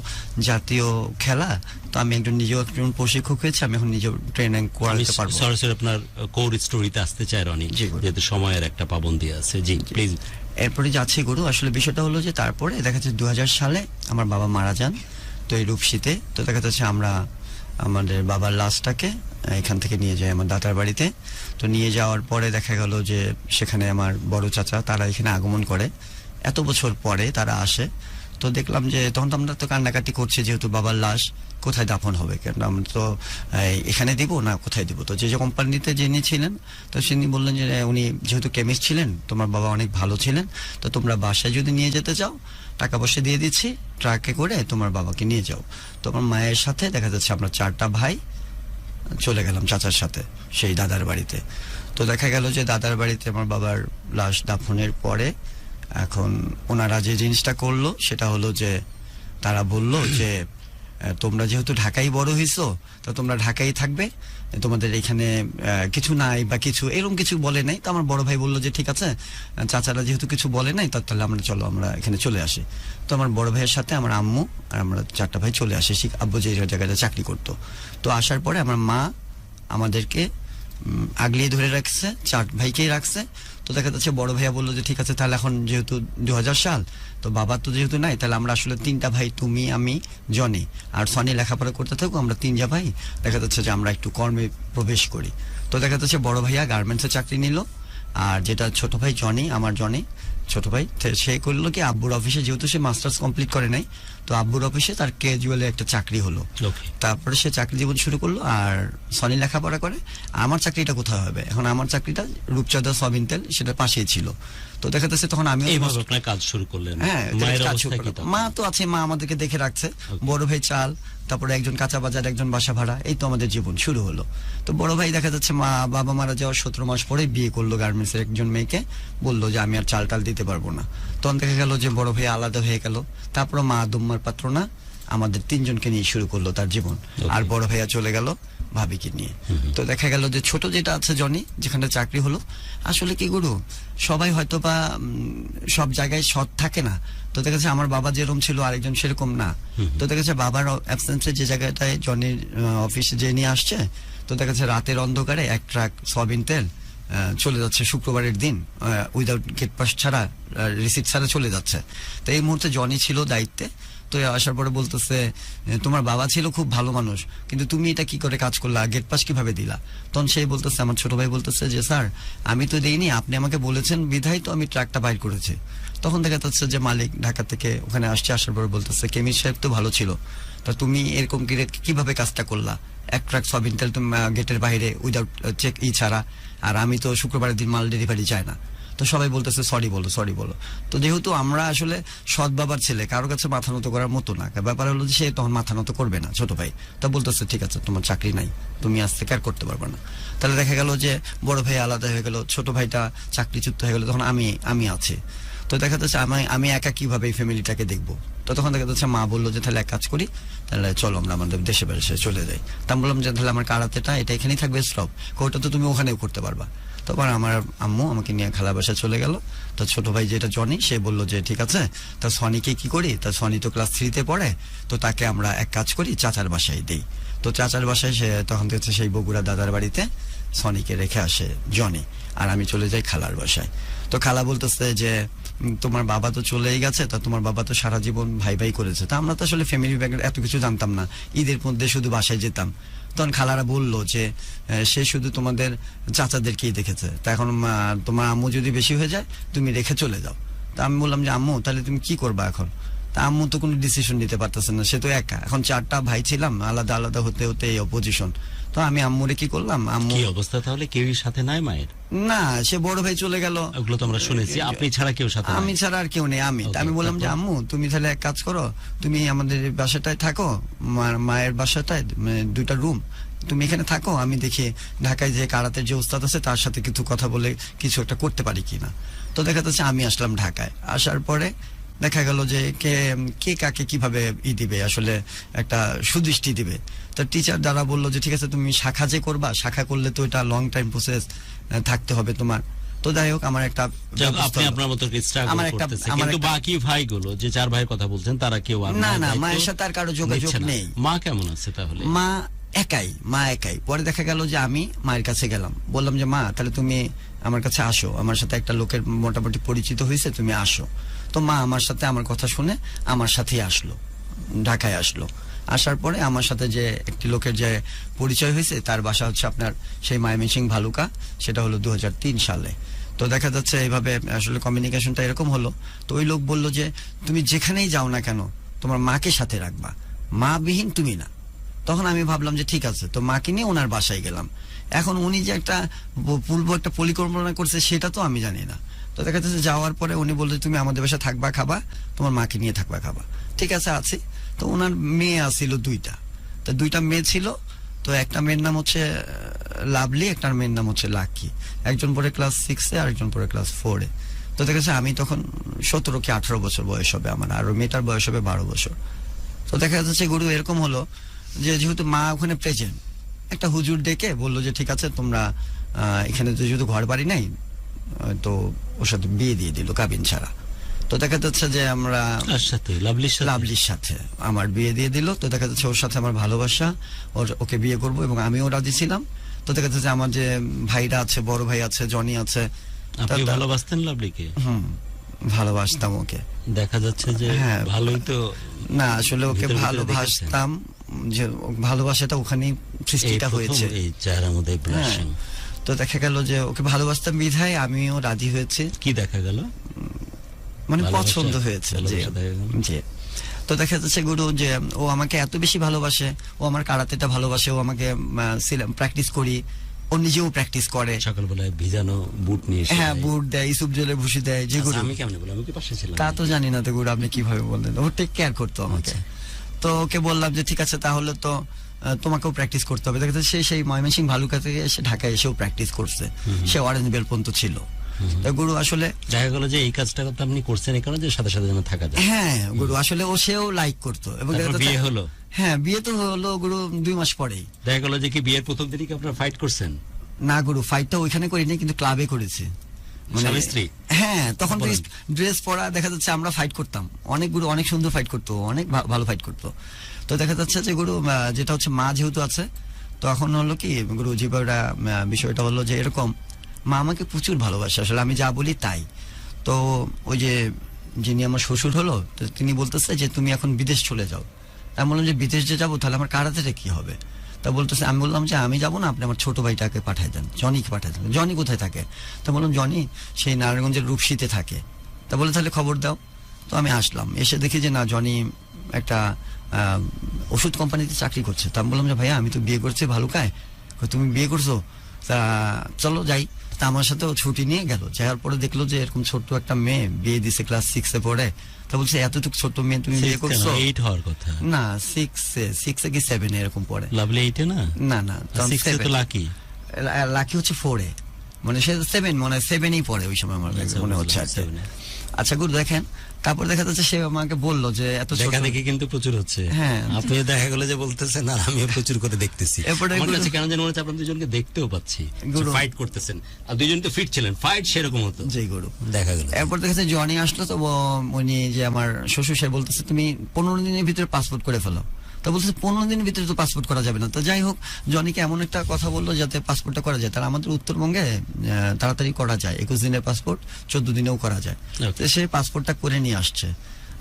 জাতীয় খেলা, তো আমি নিজেও একজন প্রশিক্ষক হয়েছে, আমি এখন নিজেও ট্রেনিং করাতে পারবো। সরাসরি আপনার কোর স্টোরিতে আসতে চাই রনি, যেহেতু সময়ের একটা পাবন্দি আছে। জি প্লিজ। এরপরে যাচ্ছি গুরু, আসলে বিষয়টা হলো যে তারপরে দেখা যাচ্ছে 2000 সালে আমার বাবা মারা যান, তো এই রূপসীতে। তো দেখা যাচ্ছে আমরা আমাদের বাবার লাশটাকে এখান থেকে নিয়ে যাই আমার দাদার বাড়িতে। তো নিয়ে যাওয়ার পরে দেখা গেল যে সেখানে আমার বড় চাচা তারা এখানে আগমন করে, এত বছর পরে তারা আসে। তো দেখলাম যে তখন তো আমরা তো কান্নাকাটি করছি, যেহেতু বাবার লাশ কোথায় দাফন হবে, কেন আমরা তো এখানে দিব না কোথায় দিব। তো যে কোম্পানিতে যিনি ছিলেন, তো তিনি বললেন যে উনি যেহেতু কেমিস্ট ছিলেন, তোমার বাবা অনেক ভালো ছিলেন, তো তোমরা বাসায় যদি নিয়ে যেতে চাও টাকা পয়সা দিয়ে দিচ্ছি, ট্রাকে করে তোমার বাবাকে নিয়ে যাও। তো আমার মায়ের সাথে দেখা যাচ্ছে আমরা 4টা ভাই চলে গেলাম চাচার সাথে সেই দাদার বাড়িতে। তো দেখা গেল যে দাদার বাড়িতে আমার বাবার লাশ দাফনের পরে এখন ওনারা যে জিনিসটা করলো সেটা হলো যে তারা বলল যে তোমরা যেহেতু ঢাকায় বড় হইছো, তো তোমরা ঢাকায় থাকবে, তোমাদের এখানে কিছু নাই বা কিছু এরকম কিছু বলে নাই। তো আমার বড় ভাই বললো যে ঠিক আছে, চাচারা যেহেতু কিছু বলে নাই, তাহলে আমরা চলো আমরা এখানে চলে আসি। তো আমার বড় ভাইয়ের সাথে আমার আম্মু আর আমরা 4টা ভাই চলে আসি, আব্বু যে জায়গাটা চাকরি করতো। তো আসার পরে আমার মা আমাদেরকে আগলিয়ে ধরে রাখছে, 4 ভাইকেই রাখছে। তো দেখা যাচ্ছে বড় ভাইয়া বললো যে ঠিক আছে তাহলে এখন যেহেতু 2000 সাল, তো বাবা তো যেহেতু নাই, তাহলে আমরা আসলে 3টা ভাই, তুমি, আমি, জনি আর সনি লেখাপড়া করতে থাকবো, আমরা 3 ভাই দেখা যাচ্ছে যে আমরা একটু কর্মে প্রবেশ করি। তো দেখা যাচ্ছে বড় ভাইয়া গার্মেন্টসে চাকরি নিল, আর যেটা ছোট ভাই জনি, আমার জনি ছোট ভাই, সে করলো কি আব্বুর অফিসে, যেহেতু সে মাস্টার্স কমপ্লিট করে নাই, তো আব্বুর অফিসে তার ক্যাজুয়ালে একটা চাকরি হলো। Okay. তারপরে সে চাকরি জীবন শুরু করলো, আর সনি লেখাপড়া করে। আমার চাকরিটা কোথায় হবে এখন? আমার চাকরিটা রূপচাঁদা সয়াবিন তেল, সেটা পাশেই ছিল। তো দেখা যাচ্ছে তখন আমি এইভাবে আপনার কাজ শুরু করলেন। হ্যাঁ, মায়ের কাজ অবস্থা শুরু কি করলাম। তখন? মা তো আছে, মা আমাদেরকে দেখে রাখছে। বড় ভাই চাল, তারপরে একজন কাঁচা বাজার, একজন বাসা ভাড়া, এই তো আমাদের জীবন শুরু হলো। তো বড় ভাই দেখা যাচ্ছে বাবা মারা যাওয়ার 17 মাস পরে বিয়ে করলো গার্মেন্টস এর একজন মেয়েকে, বললো যে আমি আর চাল টাল দিতে পারবো না। তখন দেখা গেল যে বড় ভাই আলাদা হয়ে গেল। তারপর মা দুম্মার পাত্র না, আমাদের 3 জনকে নিয়ে শুরু করলো তার জীবন। আর বড় ভাইয়া চলে গেল ভাবিকে নিয়ে। তো দেখা গেল যে ছোট যেটা আছে জনি, যেখানে চাকরি হলো, আসলে কি গুরু, সবাই হয়তো বা সব জায়গায় সৎ থাকে না। তো দেখা যাচ্ছে আমার বাবা যেরকম ছিল আরেকজন সেরকম না। তো দেখা যাচ্ছে বাবার অ্যাবসেন্সে যে জায়গাটায় জনির অফিসে যে নিয়ে আসছে, তো দেখা যাচ্ছে রাতের অন্ধকারে 1 ট্রাক সয়াবিন তেল চলে যাচ্ছে শুক্রবারের দিন, উইদাউট গেট পাস ছাড়া, রিসিপ্ট ছাড়া চলে যাচ্ছে। তো এই মুহূর্তে জনি ছিল দায়িত্বে। তো আসার পরে বলতেছে, তোমার বাবা ছিল খুব ভালো মানুষ, কিন্তু তুমি এটা কি করে কাজ করলা, গেট পাস কিভাবে দিলা? তখন সেই বলতেছে, আমার ছোট ভাই বলতেছে যে স্যার আমি তো দেইনি, আপনি আমাকে বলেছেন বিধায় তো আমি ট্রাকটা বাইর করেছি। তখন দেখা যাচ্ছে যে মালিক ঢাকা থেকে ওখানে আসছে, আসার পরে বলতেছে কেমিস্ট সাহেব তো ভালো ছিল, তা তুমি এরকম কিভাবে কাজটা করলা? 1 ট্রাক সয়াবিন তেল তুমি গেটের বাইরে উইদাউট চেক ছাড়া, আর আমি তো শুক্রবারের দিন মাল ডেলিভারি চাই না। তো সবাই বলতেছে সরি বলো। তো যেহেতু আমরা আসলে সৎ বাবার ছেলে, কারোর কাছে মাথা নত করার মতো না, ব্যাপার হলো যে সে তখন মাথা নত করবে না ছোট ভাই। তো বলতেছে ঠিক আছে তোমার চাকরি নাই, তুমি আজ থেকে আর করতে পারবে না। তাহলে দেখা গেল যে বড় ভাই আলাদা হয়ে গেল, ছোট ভাইটা চাকরিচ্যুত হয়ে গেল, তখন আমি আছি। তো দেখা যাচ্ছে আমি একা কিভাবে এই ফ্যামিলিটাকে দেখবো। তো তখন দেখা যাচ্ছে মা বললো যে তাহলে এক কাজ করি, তাহলে চলো আমরা আমাদের দেশে বেড়ে চলে যাই। তা আমি বললাম যে তাহলে আমার কারাতেটা এটা এখানেই থাকবে স্টপ, ওটা তো তুমি ওখানেও করতে পারবা। তখন আমার আম্মু আমাকে নিয়ে খালা বাসায় চলে গেল। তো ছোট ভাই যেটা জনি, সে বললো যে ঠিক আছে, তা সনিকে কি করি, তা সনি তো ক্লাস 3-তে পড়ে, তো তাকে আমরা এক কাজ করি চাচার বাসায় দেই। তো চাচার বাসায় সে তখন দেখছে সেই বগুড়া দাদার বাড়িতে সনিকে রেখে আসে জনি, আর আমি চলে যাই খালার বাসায়। তো খালা বলতেছে যে তোমার বাবা তো চলেই গেছে, তা তোমার বাবা তো সারা জীবন ভাই করেছে। তা আমরা তো আসলে ফ্যামিলি ব্যাকগ্রাউন্ড এত কিছু জানতাম না, ঈদের মধ্যে শুধু বাসায় যেতাম। তখন খালারা বললো যে সে শুধু তোমাদের চাচাদেরকেই দেখেছে, তা এখন তোমার আম্মু যদি বেশি হয়ে যায় তুমি রেখে চলে যাও। তা আমি বললাম যে আম্মু তাহলে তুমি কি করবা এখন? তা আম্মু তো কোনো ডিসিশন নিতে পারতেছে না, সে তো একা। এখন 4টা ভাই ছিলাম, আলাদা আলাদা হতে হতে এই অপোজিশন। তো আমি আম্মুরে কি করলাম, আম্মু কি অবস্থা তাহলে? কেউই সাথে নাই মায়ের? না, সে বড় ভাই চলে গেল, ওগুলো তো আমরা শুনেছি, আপনি ছাড়া কেউ সাথে নাই? আমি ছাড়া আর কেউ নেই। তা আমি বললাম যে আম্মু তুমি তাহলে এক কাজ করো, তুমি আমাদের বাসাটায় থাকো, মায়ের বাসাটায় 2টা রুম, তুমি এখানে থাকো, আমি দেখি ঢাকায় যে কারাতের যে উস্তাদ আছে তার সাথে কিছু কথা বলে কিছু একটা করতে পারি কিনা। তো দেখা যাচ্ছে আমি আসলাম ঢাকায়। আসার পরে দেখা গেল যে কে কাকে কিভাবে দিবে, আসলে একটা সুদৃষ্টি দিবে। তো টিচার দ্বারা বললো যে ঠিক আছে তুমি শাখা যে করবা, শাখা করলে তো এটা লং টাইম প্রসেস থাকতে হবে তোমার। তো যাই হোক আমার একটা আপনি আপনার মতো স্ট্রাগল করতেছেন, কিন্তু বাকি ভাইগুলো যে 4 ভাইয়ের কথা বলছেন তারা কেউ না মায়ের সাথে আর কারো যোগাযোগ নেই। মা কেমন আছে তাহলে? মা একাই। পরে দেখা গেল যে আমি মায়ের কাছে গেলাম, বললাম যে মা তাহলে তুমি আমার কাছে আসো, আমার সাথে একটা লোকের মোটামুটি পরিচিত হয়েছে, তুমি আসো। তো মা আমার সাথে আমার কথা শুনে আমার সাথেই আসলো, ঢাকায় আসলো। আসার পরে আমার সাথে যে একটি লোকের যে পরিচয় হয়েছে, তার বাসা হচ্ছে আপনার সেই ময়মনসিংহ ভালুকা, সেটা হলো 2003 সালে। তো দেখা যাচ্ছে এইভাবে আসলে কমিউনিকেশনটা এরকম হলো। তো ওই লোক বললো যে তুমি যেখানেই যাও না কেন তোমার মাকে সাথে রাখবা, মা বিহীন তুমি না। তখন আমি ভাবলাম যে ঠিক আছে, তো মাকে নিয়ে ওনার বাসায় গেলাম। এখন উনি যে একটা পূর্ব একটা পরিকল্পনা করছে সেটা তো আমি জানি না। তো দেখা যাচ্ছে যাওয়ার পরে উনি বললো তুমি আমাদের বাসায় থাকবা, খাবা, তোমার মাকে নিয়ে থাকবা, খাবা। ঠিক আছে আছি। তো ওনার মেয়ে আসছিল 2টা, তো 2টা মেয়ে ছিল। তো একটা মেয়ের নাম হচ্ছে লাভলি, একটা মেয়ের নাম হচ্ছে লাকি। একজন পরে ক্লাস 6-এ আর একজন পরে ক্লাস 4-এ। তো দেখা যাচ্ছে আমি তখন 17 কি 18 বছর বয়স হবে আমার, আর মেয়েটার বয়স হবে 12 বছর। তো দেখা যাচ্ছে গুরু এরকম হলো যে যেহেতু মা ওখানে প্রেজেন্ট, একটা হুজুর ডেকে বললো যে ঠিক আছে তোমরা এখানে তো যেহেতু ঘর বাড়ি নাই, তো ওর সাথে বিয়ে দিয়ে দিল কাবিন ছাড়া। তো দেখা যাচ্ছে যে আমরা লাভলির সাথে আমার বিয়ে দিয়ে দিল। তো দেখা যাচ্ছে ওর সাথে আমার ভালোবাসা, ওকে বিয়ে করব এবং আমিও রাজি ছিলাম। তো দেখা যাচ্ছে আমার যে ভাইরা আছে, বড় ভাই আছে, জনি আছে, আপনি ভালোবাসতেন লাভলিকে? ভালোবাসতাম ওকে। দেখা যাচ্ছে যে হ্যাঁ। ভালোই তো। না আসলে ওকে ভিতরে ভিতরে ভালোবাসতাম, যে ভালোবাসাটা ওখানেই সৃষ্টিটা হয়েছে। এই চেহারার মধ্যে হ্যাঁ। ব্লাশিং। তো দেখা গেল যে ওকে ভালোবাসতাম বিধায় আমিও রাজি হয়েছি, কি দেখা গেল? মানে ভালোবাসা- পছন্দ হয়েছে। জি ভালোবাসা দেখা গেল। জি। তো দেখা যাচ্ছে গুরু যে ও আমাকে এত বেশি ভালোবাসে, ও আমার কারাতেটা ভালোবাসে, ও আমাকে প্র্যাকটিস করি, ও নিজেও প্র্যাকটিস করে। সকালবেলায় ভিজানো বুট নিয়ে এসে হ্যাঁ দেয়। বুট দেয়, ইসুপ জলে ভুসি দেয়, আচ্ছা, যেগুলো আমি কেমনে বললাম? আমি কি পাশে ছিলাম? তা তো জানি না তো গুরু, আপনি কিভাবে বললেন। ও টেক কেয়ার করতো আমাকে। তো ওকে বললাম যে ঠিক আছে তাহলে তো তোমাকেও প্র্যাকটিস করতে হবে। দেখা যাচ্ছে সেই ময়মনসিংহ ভালুকা থেকে এসে ঢাকায় এসেও প্র্যাকটিস করছে, সে অরেঞ্জ বেল পর্যন্ত ছিল। তো গুরু আসলে দেখা গেল যে এই কাজটা তো আপনি করছেন এই কারণে যে সাথে সাথে যেন থাকা যায়। হ্যাঁ গুরু আসলে ও সেও লাইক করতো, এবং দেখা তারপর যাচ্ছে- বিয়ে হলো। হ্যাঁ বিয়ে তো হলো গুরু 2 মাস পরেই। দেখা গেল যে কি বিয়ের প্রথম দিনই কি আপনারা ফাইট করছেন? না গুরু, ফাইটটা ওইখানে করিনি, কিন্তু ক্লাবে করেছি। স্বামী স্ত্রী? হ্যাঁ তখন তো বলেন। ড্রেস পরা, দেখা যাচ্ছে আমরা ফাইট করতাম। অনেক গুরু অনেক সুন্দর ফাইট করতো, অনেক ভালো ফাইট করতো। তো দেখা যাচ্ছে যে গুরু যেটা হচ্ছে মা যেহেতু আছে, তখন হলো কি গুরু যেটা বিষয়টা হলো যে এরকম মা আমাকে প্রচুর ভালোবাসে, আসলে আমি যা বলি তাই। তো ওই যে যিনি আমার শ্বশুর হলো, তো তিনি বলতেছে যে তুমি এখন বিদেশ চলে যাও। আমি বললাম যে বিদেশ যে যাবো তাহলে আমার কারাতেটা কি হবে? তা বলতেছে, আমি বললাম যে আমি যাবো না, আপনি আমার ছোট ভাইটাকে পাঠাই দেন, জনিকে পাঠাই দেন। জনি কোথায় থাকে? তা বললাম জনি সেই নারায়ণগঞ্জের রূপসীতে থাকে। তা বলে তাহলে খবর দাও। তো আমি আসলাম, এসে দেখি যে না জনি একটা ওষুধ কোম্পানিতে চাকরি করছে। তা আমি বললাম যে ভাইয়া আমি তো বিয়ে করছি ভালুকায়। তুমি বিয়ে করছো? তা চলো যাই। তা আমার সাথে ও ছুটি নিয়ে গেল, যাওয়ার পরে দেখলো যে এরকম ছোট্ট একটা মেয়ে বিয়ে দিছে, ক্লাস 6-এ পড়ে। তা বলছে এতটুকু ছোট্ট মেয়ে তুমি বিয়ে করছো? 8 হওয়ার কথা। না 6-এ কি 7-এ এরকম পড়ে। লাভলি 8-এ না? না না 6-এ তো লাকি। লাকি হচ্ছে 4-এ, মানে সে 7 মানে 7-ই পড়ে ওই সময় আমার কাছে মনে হচ্ছে আর কি। 7-এ। আচ্ছা গুরু দেখেন, তারপর দেখা যাচ্ছে সে আমাকে বললো যে এত ছোট। দেখা দেখি কিন্তু প্রচুর হচ্ছে। হ্যাঁ। আপনি দেখা গেল যে বলতেছেন আর আমিও প্রচুর করে দেখতেছি। এরপরে আমার গুরু- কাছে কেন যেন মনে হচ্ছে আপনারা দুজনকে দেখতেও পাচ্ছি গুরু- ফাইট করতেছেন, আর দুইজন তো ফিট ছিলেন, ফাইট সেরকম হতো। জি গুরু। দেখা গেল এরপর দেখা যাচ্ছে জনি আসলো, তো উনি যে আমার শ্বশুর সে বলতেছে তুমি 15 দিনের ভিতরে পাসপোর্ট করে ফেলো। তো বলতেছে 15 দিনের ভিতরে তো পাসপোর্ট করা যাবে না। তো যাই হোক জনিকে এমন একটা কথা বললো যাতে পাসপোর্টটা করা যায়। তার আমাদের উত্তরবঙ্গে তাড়াতাড়ি করা যায়, 21 দিনের পাসপোর্ট 14 দিনেও করা যায়। Okay. তো সে পাসপোর্টটা করে নিয়ে আসছে।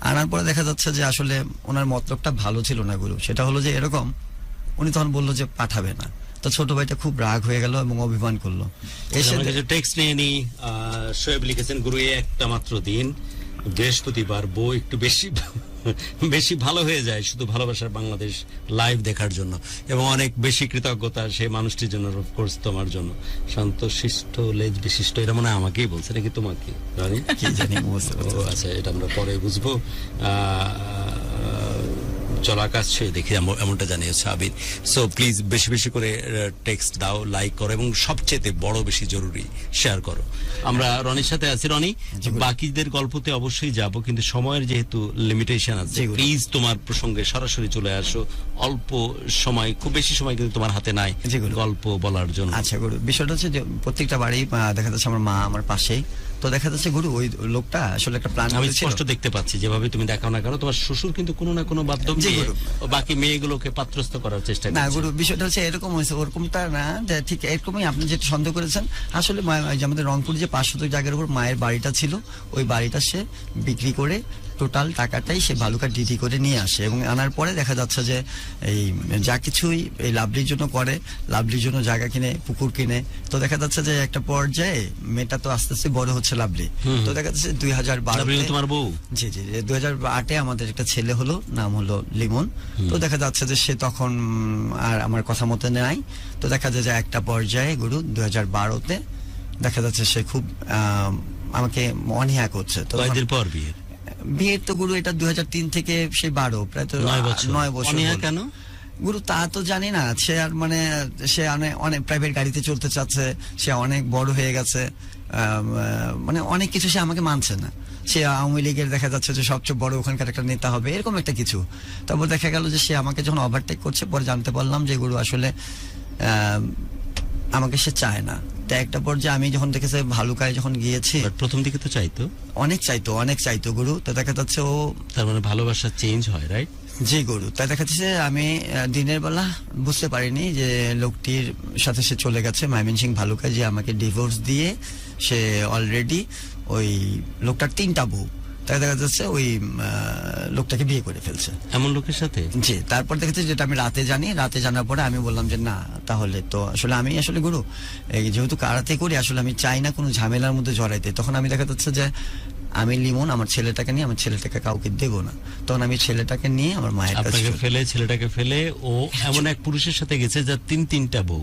আনার পরে দেখা যাচ্ছে যে আসলে ওনার মতলবটা ভালো ছিল না গুরু। সেটা হলো যে এরকম, উনি তখন বললো যে পাঠাবে না। তো ছোট ভাইটা খুব রাগ হয়ে গেল এবং অভিমান করলো। এসে আমার কিছু টেক্সট নিয়ে নি। শোয়েব লিখেছেন, গুরু এই একটা মাত্র দিন বৃহস্পতিবার বউ একটু বেশি ভালো হয়ে যায় শুধু ভালোবাসার বাংলাদেশ লাইভ দেখার জন্য, এবং অনেক বেশি কৃতজ্ঞতা সেই মানুষটির জন্য, অফকোর্স তোমার জন্য। শান্ত শিষ্ট লেজ বিশিষ্ট, এটা মনে হয় আমাকেই বলছে নাকি তোমাকে জানি কি জানি বুঝতে ও পারছি না। আচ্ছা, এটা আমরা পরে বুঝবো। চলো আকাশ ছুঁয়ে দেখি এমনটা জানিয়েছে আবির। সো প্লিজ বেশি বেশি করে টেক্সট দাও, লাইক করো, এবং সবচেয়ে বড় বেশি জরুরি শেয়ার করো। আমরা রনির সাথে আছি। রনি, বাকিদের গল্পতে অবশ্যই যাব, কিন্তু সময়ের যেহেতু লিমিটেশন আছে, জি, গুরু। প্লিজ তোমার প্রসঙ্গে সরাসরি চলে আসো। অল্প সময়, খুব বেশি সময় কিন্তু তোমার হাতে নাই জি, গুরু। গল্প বলার জন্য। আচ্ছা গুরু, বিষয়টা হচ্ছে যে প্রত্যেকটা বাড়ি দেখা যাচ্ছে আমার মা আমার পাশেই। তো দেখা যাচ্ছে গুরু ওই লোকটা আসলে একটা প্ল্যান আমি করেছিল। স্পষ্ট দেখতে পাচ্ছি যেভাবে তুমি দেখাও না কেন, তোমার শ্বশুর কিন্তু কোনো না কোনো মাধ্যম জি, দিয়ে গুরু। বাকি মেয়েগুলোকে পাত্রস্থ করার চেষ্টা না করছে। গুরু, বিষয়টা হচ্ছে এরকম হয়েছে, ওরকমটা না যে ঠিক এরকমই আপনি যেটা সন্দেহ করেছেন। আসলে ওই যে আমাদের রংপুর যে 500 জায়গার উপর মায়ের বাড়িটা ছিল, ওই বাড়িটা সে বিক্রি করে টোটাল টাকাটাই সে ভালুকা ডিডি করে নিয়ে আসে, এবং আনার পরে দেখা যাচ্ছে যে এই যা কিছুই এই লাভলির জন্য করে, লাভলির জন্য জায়গা কিনে, পুকুর কিনে। তো দেখা যাচ্ছে যে একটা পর্যায়ে মেয়েটা তো আস্তে আস্তে বড় হচ্ছে লাভলি। তো দেখা যাচ্ছে 2012 লাভলি তোমার বউ? জি জি 2008-এ আমাদের একটা ছেলে হলো, নাম হলো লিমন। তো দেখা যাচ্ছে যে সে তখন আর আমার কথা মতো নাই। তো দেখা যায় যে একটা পর্যায়ে গুরু 2012-তে দেখা যাচ্ছে সে খুব আমাকে অনীহা করছে। তো কয়েকদিন পর বিয়ে? বিয়ের তো গুরু এটা 2003 থেকে সে 12, প্রায় তো 9 বছর অনীহা হলো। কেন গুরু তা তো জানি না। সে আর মানে সে অনেক প্রাইভেট গাড়িতে চলতে চাচ্ছে, সে অনেক বড় হয়ে গেছে, মানে অনেক কিছু সে আমাকে মানছে না। সে আওয়ামী লীগের দেখা যাচ্ছে যে সবচেয়ে বড় ওখানকার একটা নেতা হবে, এরকম একটা কিছু। তারপর দেখা গেল যে সে আমাকে যখন ওভারটেক করছে, পরে জানতে পারলাম যে গুরু আসলে আমাকে সে চায় না। তো একটা পর্যায়ে আমি যখন দেখেছে ভালুকায় যখন গিয়েছি, But প্রথম দিকে তো চাইতো, অনেক চাইতো গুরু। তো দেখা যাচ্ছে ও, তার মানে ভালোবাসা চেঞ্জ হয়, রাইট? জি গুরু, তাই দেখা যাচ্ছে আমি দিনের বেলা বুঝতে পারিনি যে লোকটির সাথে সে চলে গেছে ময়মনসিং ভালুকায়, যে আমাকে ডিভোর্স দিয়ে সে অলরেডি ওই লোকটার 3টা বউ, তাই দেখা যাচ্ছে ওই লোকটাকে বিয়ে করে ফেলছে। এমন লোকের সাথে? জি, তারপর দেখেছি যেটা আমি রাতে জানার পরে আমি বললাম যে না, তাহলে তো আসলে আমি আসলে গুরু এই যেহেতু কারাতে করি, আসলে আমি চাই না কোনো ঝামেলার মধ্যে জড়াইতে। তখন আমি দেখা যাচ্ছে যে আমি লিমন আমার ছেলেটাকে নিয়ে, আমার ছেলেটাকে কাউকে দেবো না, তখন আমি ছেলেটাকে নিয়ে আমার মায়ের কাছে আপনাকে ফেলে, ছেলেটাকে ফেলে ও এমন এক পুরুষের সাথে গেছে যার 3টা বউ।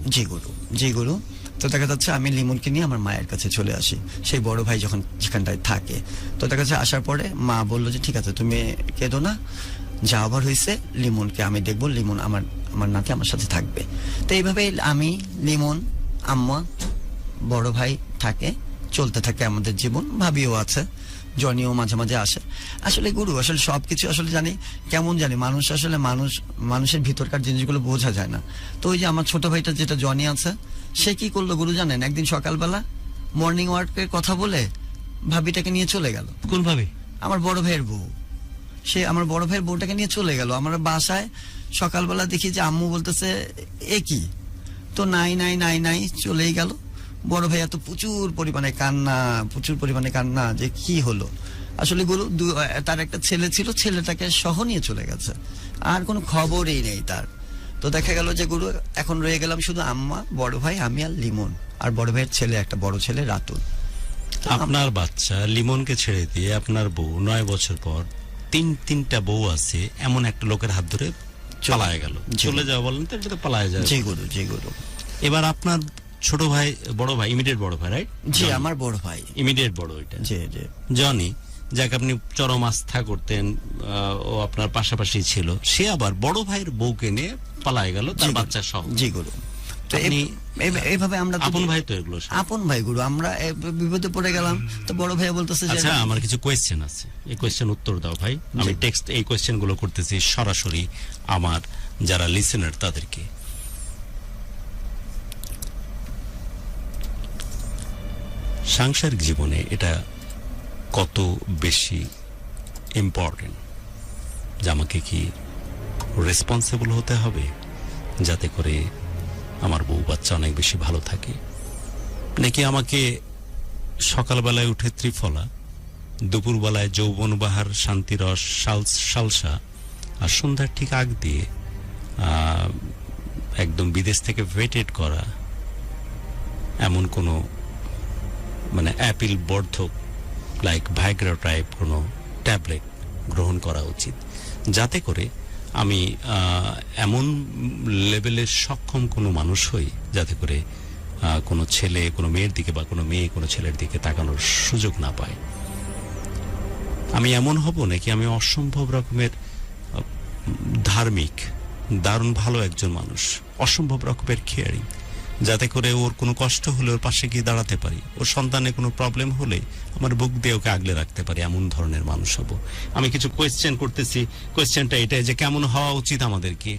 জি গুরু। তো দেখা যাচ্ছে আমি লিমনকে নিয়ে আমার মায়ের কাছে চলে আসি, সেই বড় ভাই যখন যেখানটায় থাকে। তো দেখা যাচ্ছে আসার পরে মা বললো যে ঠিক আছে তুমি কেঁদো না, যা আবার হয়েছে লিমনকে আমি দেখবো, লিমন আমার নাতি আমার সাথে থাকবে। তো এইভাবে আমি, লিমন, আম্মা, বড় ভাই থাকে, চলতে থাকে আমাদের জীবন। ভাবিও আছে, জনিও মাঝে মাঝে আসে। আসলে গুরু আসলে সবকিছু আসলে কেমন জানি মানুষ আসলে মানুষের ভিতরকার জিনিসগুলো বোঝা যায় না। তো ওই যে আমার ছোট ভাইটা যেটা জনি আছে, সে কি করলো গুরু জানেন? একদিন সকালবেলা মর্নিং ওয়ার্কের কথা বলে ভাবিটাকে নিয়ে চলে গেল। কোন ভাবে? আমার বড় ভাইয়ের বউ। সে আমার বড় ভাইয়ের বউটাকে নিয়ে চলে গেল। আমার বাসায় সকালবেলা দেখি যে আম্মু বলতেছে এ কি, তো নাই চলেই গেল। বড় ভাই এত প্রচুর পরিমাণে কান্না যে কি হলো। আসলে গুরু তার একটা ছেলে ছিল, ছেলেটাকে সহ নিয়ে চলে গেছে, আর কোনো খবরই নেই তার। তো দেখা গেল যে গুরু এখন রয়ে গেলাম শুধু আম্মা, বড় ভাই, আমি আর লিমন, আর বড় ভাইয়ের ছেলে, একটা বড় ছেলে রাতুল। আপনার বাচ্চা লিমনকে ছেড়ে দিয়ে আপনার বউ 9 বছর পর তিনটা বউ আছে এমন একটা লোকের হাত ধরে পালায় গেল। চলে যাওয়া বলেন তো, এটা তো পালায় যায়। জি গুরু। এবার আপনার ছোট ভাই, বড় ভাই, ইমিডিয়েট বড় ভাই, রাইট? জি, আমার বড় ভাই, ইমিডিয়েট বড়, এটা জি জনি, যাকে আপনি চরম আস্থা করতেন, ও আপনার পাশাপাশি ছিল, সে আবার বড় ভাইয়ের বউকে নিয়ে পালায় গেল তার বাচ্চা সহ। জি গুরু। তো এইভাবে আমরা আপন ভাই তো এগুলো আপন ভাই গুরু, আমরা বিপদে পড়ে গেলাম। তো বড় ভাই বলতেছে যে আচ্ছা আমার কিছু কোয়েশ্চেন আছে, এই কোয়েশ্চেন উত্তর দাও ভাই। আমি টেক্সট এই কোয়েশ্চেন গুলো করতেছি সরাসরি আমার যারা লিসেনার তাদেরকে। সাংসারিক জীবনে এটা কত বেশি ইম্পর্টেন্ট যে আমাকে কি রেসপন্সিবল হতে হবে যাতে করে আমার বউ বাচ্চা অনেক বেশি ভালো থাকে, নাকি আমাকে সকালবেলায় উঠে ত্রিফলা, দুপুরবেলায় যৌবনবাহার, শান্তিরস, সালসা, আর সন্ধ্যার ঠিক আগ দিয়ে একদম বিদেশ থেকে ভেটেড করা এমন কোনো মানে অ্যাপিল বর্ধক লাইক ভাইগ্রা টাইপ কোনো ট্যাবলেট গ্রহণ করা উচিত, যাতে করে আমি এমন লেভেলের সক্ষম কোনো মানুষ হই যাতে করে কোনো ছেলে কোনো মেয়ের দিকে বা কোনো মেয়ে কোনো ছেলের দিকে তাকানোর সুযোগ না পায়। আমি এমন হব নাকি আমি অসম্ভব রকমের ধার্মিক, দারুণ ভালো একজন মানুষ, অসম্ভব রকমের কেয়ারিং, যাতে করে ওর কোনো কষ্ট হলে ওর পাশে গিয়ে দাঁড়াতে পারি, ওর সন্তানের কোনো প্রবলেম হলে আমার বুক দিয়ে ওকে আগলে রাখতে পারি, এমন ধরনের মানুষ হব। আমি কিছু কোয়েশ্চেন করতেছি। কোয়েশ্চেনটা এটাই যে কেমন হওয়া উচিত আমাদেরকে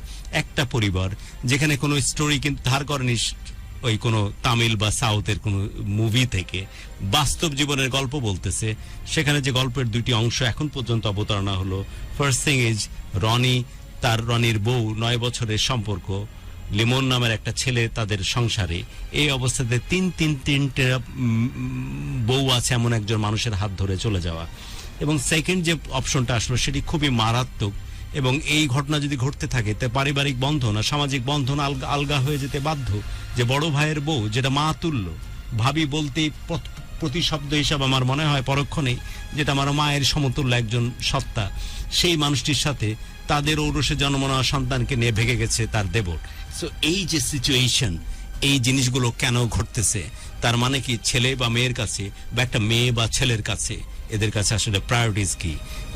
একটা পরিবার যেখানে কোনো স্টোরি কিন্তু ধার করেনি ওই কোনো তামিল বা সাউথের কোনো মুভি থেকে, বাস্তব জীবনের গল্প বলতেছে, সেখানে যে গল্পের 2টি অংশ এখন পর্যন্ত অবতারণা হলো। ফার্স্ট থিং ইজ রনির বউ 9 বছরের সম্পর্ক, লিমন নামের একটা ছেলে তাদের সংসারে, এই অবস্থাতে তিনটে বউ আছে এমন একজন মানুষের হাত ধরে চলে যাওয়া। এবং সেকেন্ড যে অপশনটা আসলো সেটি খুবই মারাত্মক, এবং এই ঘটনা যদি ঘটতে থাকে তে পারিবারিক বন্ধন আর সামাজিক বন্ধন আলগা হয়ে যেতে বাধ্য। যে বড় ভাইয়ের বউ যেটা মা তুল্য, ভাবি বলতেই প্রতিশব্দ হিসাবে আমার মনে হয় পরক্ষণেই যেটা আমার মায়ের সমতুল্য একজন সত্তা, সেই মানুষটির সাথে তাদের ঔরসে জন্ম নেওয়া সন্তানকে নিয়ে ভেগে গেছে তার দেবর। সো এই যে সিচুয়েশন, এই জিনিসগুলো কেন ঘটতেছে, তার মানে কি ছেলে বা মেয়ের কাছে বা একটা মেয়ে বা ছেলের কাছে এদের কাছে আসলে প্রায়োরিটিস কি?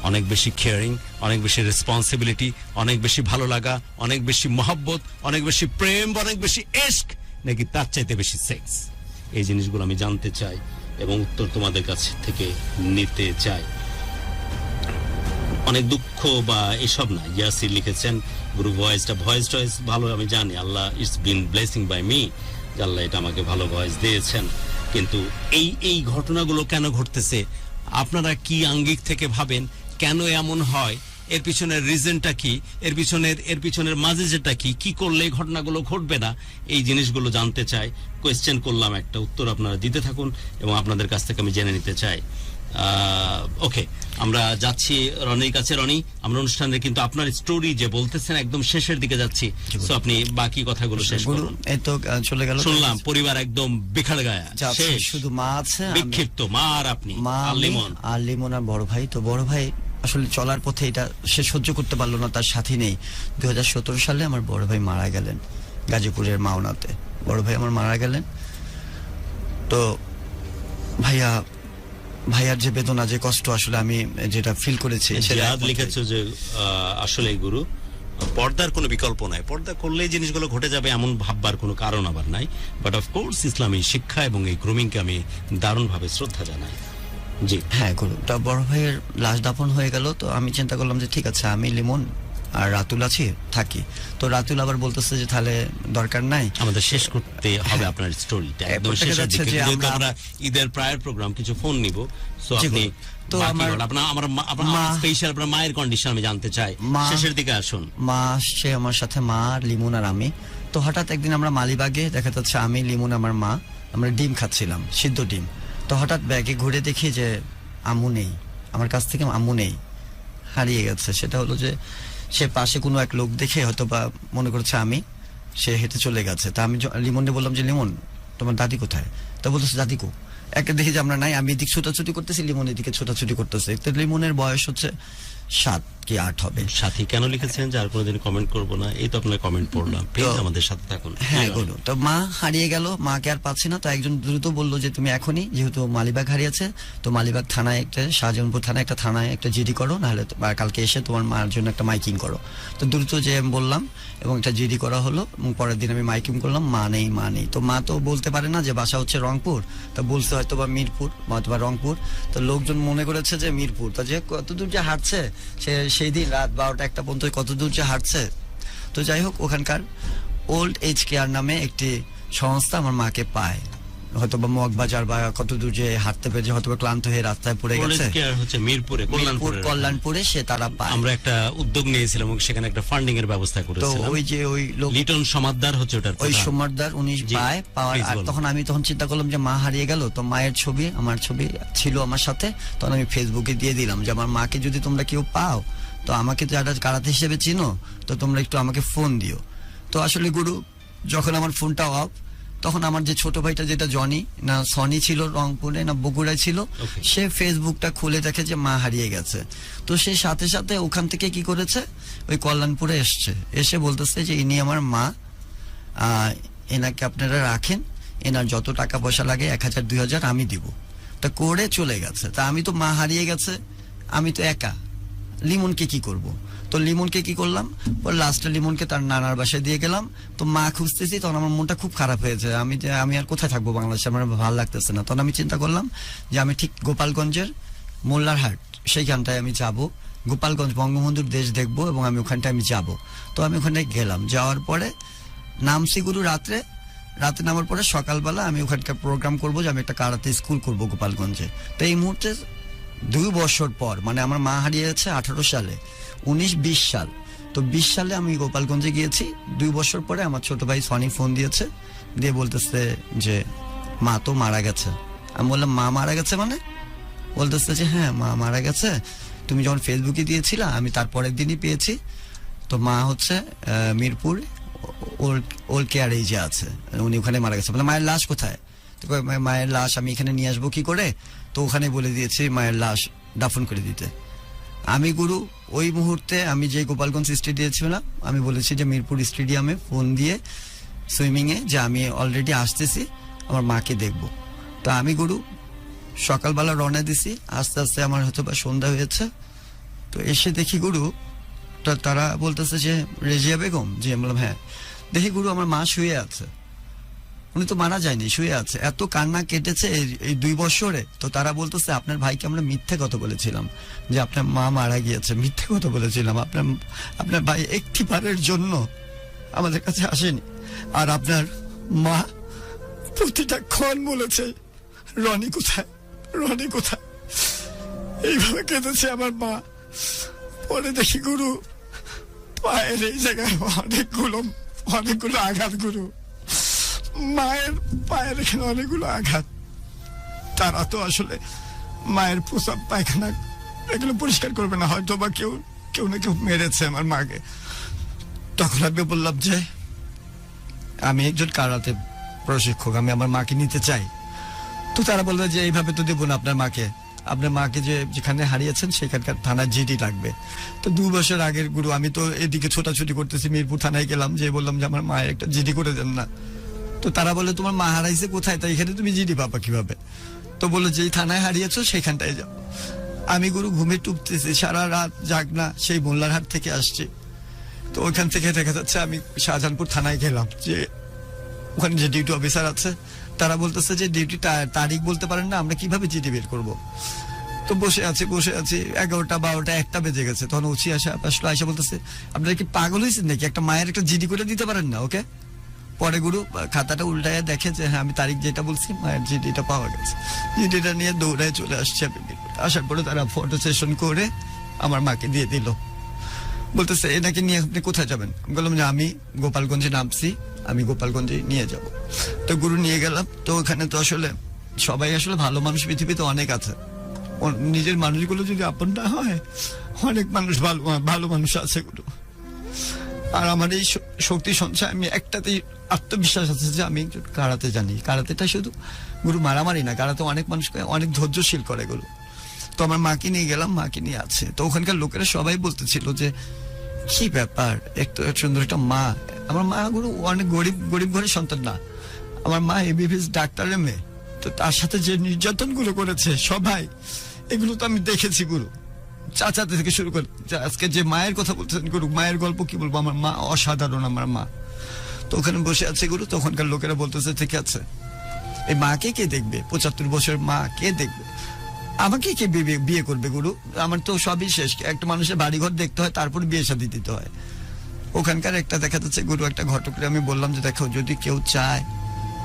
অনেক বেশি কেয়ারিং, অনেক বেশি রেসপন্সিবিলিটি, অনেক বেশি ভালো লাগা, অনেক বেশি মহব্বত, অনেক বেশি প্রেম, অনেক বেশি ইশক, নাকি তার চাইতে বেশি সেক্স? এই জিনিসগুলো আমি জানতে চাই এবং উত্তর তোমাদের কাছ থেকে নিতে চাই। অনেক দুঃখ বা এসব না, ইয়াসির লিখেছেন গুরু ভয়েস টয়েস ভালো, আমি জানি আল্লাহ it's been blessing by me. যে আল্লাহ এটা আমাকে ভালো ভয়েস দিয়েছেন। কিন্তু এই ঘটনাগুলো কেন ঘটতেছে, আপনারা কি আঙ্গিক থেকে ভাবেন, কেন এমন হয়, এর পিছনের রিজনটা কি, এর পিছনের মাঝে যেটা কি করলে এই ঘটনাগুলো ঘটবে না, এই জিনিসগুলো জানতে চাই। কোয়েশ্চেন করলাম, একটা উত্তর আপনারা দিতে থাকুন এবং আপনাদের কাছ থেকে আমি জেনে নিতে চাই। ওকে, আমরা যাচ্ছি রনির কাছে। রনি, আমরা অনুষ্ঠানে কিন্তু আপনার স্টোরি যে বলতেছেন একদম শেষের দিকে যাচ্ছি, তো আপনি বাকি কথাগুলো শেষ করুন। এই তো চলে গেল, শুনলাম পরিবার একদম বিখাড় গায়া, শেষ, শুধু মা আছে, বিক্ষিপ্ত, মা আর আপনি, মা আর লিমন আর বড় ভাই। তো বড় ভাই আসলে চলার পথে এটা সে সহ্য করতে পারলো না, তার সাথী নেই। 2017 সালে আমার বড় ভাই মারা গেলেন গাজীপুরের মাওনাতে। বড় ভাই আমার মারা গেলেন। তো ভাইয়ার যে বেদনা, যে কষ্ট আসলে আমি যেটা ফিল করেছি। জিয়াদ লিখেছে যে আসলে গুরু, পর্দার কোনো বিকল্প নাই, পর্দা করলেই জিনিসগুলো ঘটে যাবে এমন ভাববার কোনো কারণ আবার নাই। বাট অফ কোর্স ইসলামী শিক্ষা এবং এই গ্রুমিংকে আমি দারুণভাবে শ্রদ্ধা জানাই। জি হ্যাঁ গুরু, তা বড় ভাইয়ের লাশ দাফন হয়ে গেল। তো আমি চিন্তা করলাম যে ঠিক আছে, আমি লিমন আর রাতুল আছি, থাকি। তো রাতুল আবার বলতেছে যে তাহলে দরকার নাই, আমাদের শেষ করতে হবে আপনার স্টোরিটা একদম শেষের দিকে, যেহেতু আমরা ঈদের প্রায়ের প্রোগ্রাম কিছু ফোন নিব। সো আপনি তো আমার স্পেশাল আপনার মায়ের কন্ডিশন আমি জানতে চাই, শেষের দিকে আসুন। মা আসছে আমার সাথে, মা, লিমন আর আমি। তো হঠাৎ একদিন আমরা মালিবাগে, দেখা যাচ্ছে আমি, লিমন, আমার মা, আমরা ডিম খাচ্ছিলাম, সিদ্ধ ডিম। তো হঠাৎ ব্যাগে ঘুরে দেখি যে আম্মু নেই, আমার কাছ থেকে আম্মু নেই, হারিয়ে গেছে। সেটা হলো যে সে পাশে কোনো এক লোক দেখে হয়তো বা মনে করছে আমি, সে হেঁটে চলে গেছে। তা আমি লিমনকে বললাম যে লিমন, তোমার দাদি কোথায়? তা বলতেছে দাদি কো? একটা দেখি যে আমরা নাই, আমি এদিকে ছোটাছুটি করতেছি, লিমন এদিকে ছোটাছুটি করতেছে। তো লিমনের বয়স হচ্ছে 7 কি 8 হবে। সাথী কেন লিখেছেন যে আর কোনোদিন কমেন্ট করবো না, এই তো আপনার কমেন্ট পড়লাম, প্লিজ আমাদের সাথে থাকুন। হ্যাঁ বলুন। তো মা হারিয়ে গেল, মাকে আর পাচ্ছি না। তো একজন দ্রুত বললো যে তুমি এখনই, যেহেতু মালিবাগ হারিয়েছে, তো মালিবাগ থানায় একটা, শাহজাহানপুর থানায় একটা, থানায় একটা জিডি করো, নাহলে কালকে এসে তোমার মার জন্য একটা মাইকিং করো। তো দ্রুত যে বললাম এবং একটা জিডি করা হলো, এবং পরের দিন আমি মাইকিং করলাম, মা নেই, মা নেই। তো মা তো বলতে পারে না যে বাসা হচ্ছে রংপুর, তা বলছে হয়তো বা মিরপুর অথবা রংপুর। তো লোকজন মনে করেছে যে মিরপুর। তো যে কতদূর যে হাঁটছে, সেই দিন রাত 12টা-1টা পর্যন্ত কতদূর যে হাঁটছে। তো যাই হোক, ওখানকার ওল্ড এজ কেয়ার নামে একটি সংস্থা আমার মাকে পায়, হয়তো বা মগবাজার বা কত দূর যে হাঁটতে পেরেছে, হয়তো বা ক্লান্ত হয়ে রাস্তায় পড়ে গেছে, হচ্ছে মিরপুরে, কল্যাণপুরে সে তারা পায়। আমরা একটা উদ্যোগ নিয়েছিলাম এবং সেখানে একটা ফান্ডিং এর ব্যবস্থা তো করেছিলাম। ওই যে ওই লোক লিটন সমাদদার হচ্ছে ওটার, ওই সমাদদার, উনি পাওয়ার। আর তখন আমি চিন্তা করলাম যে মা হারিয়ে গেল, তো মায়ের ছবি, আমার ছবি ছিল আমার সাথে। তখন আমি ফেসবুকে দিয়ে দিলাম যে আমার মাকে যদি তোমরা কেউ পাও, তো আমাকে তো একটা কারাতে হিসেবে চিনো, তো তোমরা একটু আমাকে ফোন দিও। তো আসলে গুরু, যখন আমার ফোনটা অফ, তখন আমার যে ছোট ভাইটা, যেটা জনি না সনি ছিল, রংপুরে না বগুড়ায় ছিল, সে ফেসবুকটা খুলে দেখে যে মা হারিয়ে গেছে। তো সে সাথে সাথে ওখান থেকে কি করেছে, ওই কল্যাণপুরে এসে বলতেছে যে ইনি আমার মা, এনাকে আপনারা রাখেন, এনার যত টাকা পয়সা লাগে 1000-2000 আমি দিব। তা করে চলে গেছে। তা আমি তো, মা হারিয়ে গেছে, আমি তো একা, লিমনকে কি করব? তো লিমনকে কি করলাম, লাস্টে লিমনকে তার নানার বাসায় দিয়ে গেলাম। তো মা খুঁজতেছি, তখন আমার মনটা খুব খারাপ হয়েছে, আমি আর কোথায় থাকবো বাংলাদেশে, আমার ভালো লাগতেছে না। তখন আমি চিন্তা করলাম যে আমি ঠিক গোপালগঞ্জের মোল্লারহাট, সেইখানটায় আমি যাব, গোপালগঞ্জ বঙ্গবন্ধুর দেশ দেখবো এবং আমি ওখানটায় আমি যাব। তো আমি ওখানে গেলাম, যাওয়ার পরে নামছি গুরু রাতে নামার পরে সকালবেলা আমি ওখানকার প্রোগ্রাম করবো যে আমি একটা কারাতে স্কুল করবো গোপালগঞ্জে। তো এই মুহূর্তে 2 বছর পর, মানে আমার মা হারিয়েছে 18 সালে, 19-20 সাল। তো 20 সালে আমি গোপালগঞ্জে গিয়েছি। 2 বছর পরে আমার ছোট ভাই সনি ফোন দিয়েছে, দিয়ে বলতেছে যে মা তো মারা গেছে। আমি বললাম মা মারা গেছে মানে? বলতেছে যে হ্যাঁ মা মারা গেছে, তুমি যখন ফেসবুকে দিয়েছিলা আমি তার পরের দিনই পেয়েছি। তো মা হচ্ছে মিরপুর ওল্ড কেয়ার এই যে আছে, উনি ওখানে মারা গেছে। বলে মায়ের লাশ কোথায়? তো মায়ের লাশ আমি এখানে নিয়ে আসবো কি করে? তো ওখানে বলে দিয়েছি মায়ের লাশ দাফন করে দিতে। আমি গুরু ওই মুহূর্তে, আমি যে গোপালগঞ্জ স্টেডিয়ামে ছিলাম, আমি বলেছি যে মিরপুর স্টেডিয়ামে ফোন দিয়ে সুইমিংয়ে যে আমি অলরেডি আসতেছি, আমার মাকে দেখবো। তো আমি গুরু সকালবেলা রওনা দিছি, আস্তে আস্তে আমার হয়তো বা সন্ধ্যা হয়েছে। তো এসে দেখি গুরু, তারা বলতেছে যে রেজিয়া বেগম, যে আমি বললাম হ্যাঁ। দেখি গুরু আমার মা শুয়ে আছে, উনি তো মারা যায়নি, শুয়ে আছে। এত কান্না কেটেছে এই 2 বছরে। তো তারা বলতেছে আপনার ভাইকে আমরা মিথ্যে কথা বলেছিলাম যে আপনার মা মারা গিয়েছে, মিথ্যে কথা বলেছিলাম। আপনার ভাই একটিবারের জন্য আমাদের কাছে আসেনি, আর আপনার মা প্রতিটা ক্ষণ বলেছে রনি কোথায়, রনি কোথায়, এইভাবে কেঁদেছে আমার মা। পরে দেখি গুরু পায়ের এই জায়গায় অনেকগুলো আঘাত, গুরু মায়ের পায়ের এখানে অনেকগুলো আঘাত। তারা তো আসলে মায়ের প্রসাব পায়খানা এগুলো পরিষ্কার করবে না, হয়তো বা কেউ না কেউ মেরেছে আমার মাকে। তখন আমি বললাম যে আমি একজন কারাতে প্রশিক্ষক, আমি আমার মাকে নিতে চাই। তো তারা বললো যে এইভাবে তো দেবো না আপনার মাকে, আপনার মাকে যেখানে হারিয়েছেন সেখানকার থানার জিডি লাগবে। তো 2 বছর আগের গুরু আমি তো এদিকে ছোটাছুটি করতেছি, মিরপুর থানায় গেলাম, যে বললাম যে আমার মায়ের একটা জিডি করে দেন না। তো তারা বলে তোমার মা হারাইছে কোথায়, তাই এখানে তুমি জিডি পাবা কিভাবে? তো বললো যেই থানায় হারিয়েছো সেখানটায় যাও। আমি গুরু ঘুমে টুপতেছি, সারা রাত জাগনা, সেই মোল্লারহাট থেকে আসছি। তো ওইখান থেকে দেখা যাচ্ছে আমি শাহজাহানপুর থানায় গেলাম, যে ওখানে যে ডিউটি অফিসার আছে তারা বলতেছে যে ডিউটি তারিখ বলতে পারেন না, আমরা কিভাবে জিডি বের করবো? তো বসে আছি 11টা 12টা 1টা বেজে গেছে। তখন ওসি আসলো, আয়সা বলতেছে আপনারা কি পাগল হয়েছেন নাকি, একটা মায়ের একটা জিডি করে দিতে পারেন না ওকে? পরে গুরু খাতাটা উল্টায় দেখে যে হ্যাঁ আমি তারিখ যেটা বলছি মায়ের জিডিটা পাওয়া গেছে। জিডিটা নিয়ে দৌড়ায় চলে আসছে আমি। আসার পরে তারা ফটো সেশন করে আমার মাকে দিয়ে দিল। বলতেছে এনাকে নিয়ে আপনি কোথায় যাবেন? আমি বললাম যে আমি গোপালগঞ্জে নামছি, আমি গোপালগঞ্জে নিয়ে যাব। তো গুরু নিয়ে গেলাম। তো ওখানে তো আসলে সবাই আসলে ভালো মানুষ পৃথিবীতে অনেক আছে, নিজের মানুষগুলো যদি আপন না হয়, অনেক মানুষ ভালো মানুষ আছে গুরু। আর আমার এই শক্তি সঞ্চয় আমি একটাতেই আত্মবিশ্বাস আছে যে আমি কারাতে জানি। কারাতেটা শুধু গুরু মারামারি না, কারাতে অনেক মানুষকে অনেক ধৈর্যশীল করে গুরু। তো আমার মাকে নিয়ে গেলাম, মাকে নিয়ে আছে। তো ওখানকার লোকেরা সবাই বলতেছিল যে কি ব্যাপার, একটু সুন্দর একটা মা। আমার মা গুরু অনেক গরিব ঘরের সন্তান না, আমার মা এমবিবিএস ডাক্তারের মেয়ে। তো তার সাথে যে নির্যাতন গুলো করেছে সবাই, এগুলো তো আমি দেখেছি গুরু, চাচাতে থেকে শুরু করে আজকে যে মায়ের কথা বলতেছেন গুরু, মায়ের গল্প কি বলবো, আমার মা অসাধারণ আমার মা। তো ওখানে বসে আছে গুরু, তখনকার লোকেরা বলতেছে ঠিক আছে এই মাকে কে দেখবে, 75 বছর মা কে দেখবে, আমাকে কে বিয়ে করবে গুরু? আমার তো সবই শেষ, একটা মানুষের বাড়িঘর দেখতে হয়, তারপর বিয়ে শাদী দিতে হয়। ওখানকার একটা দেখা যাচ্ছে গুরু একটা ঘটকরে আমি বললাম যে দেখো যদি কেউ চায়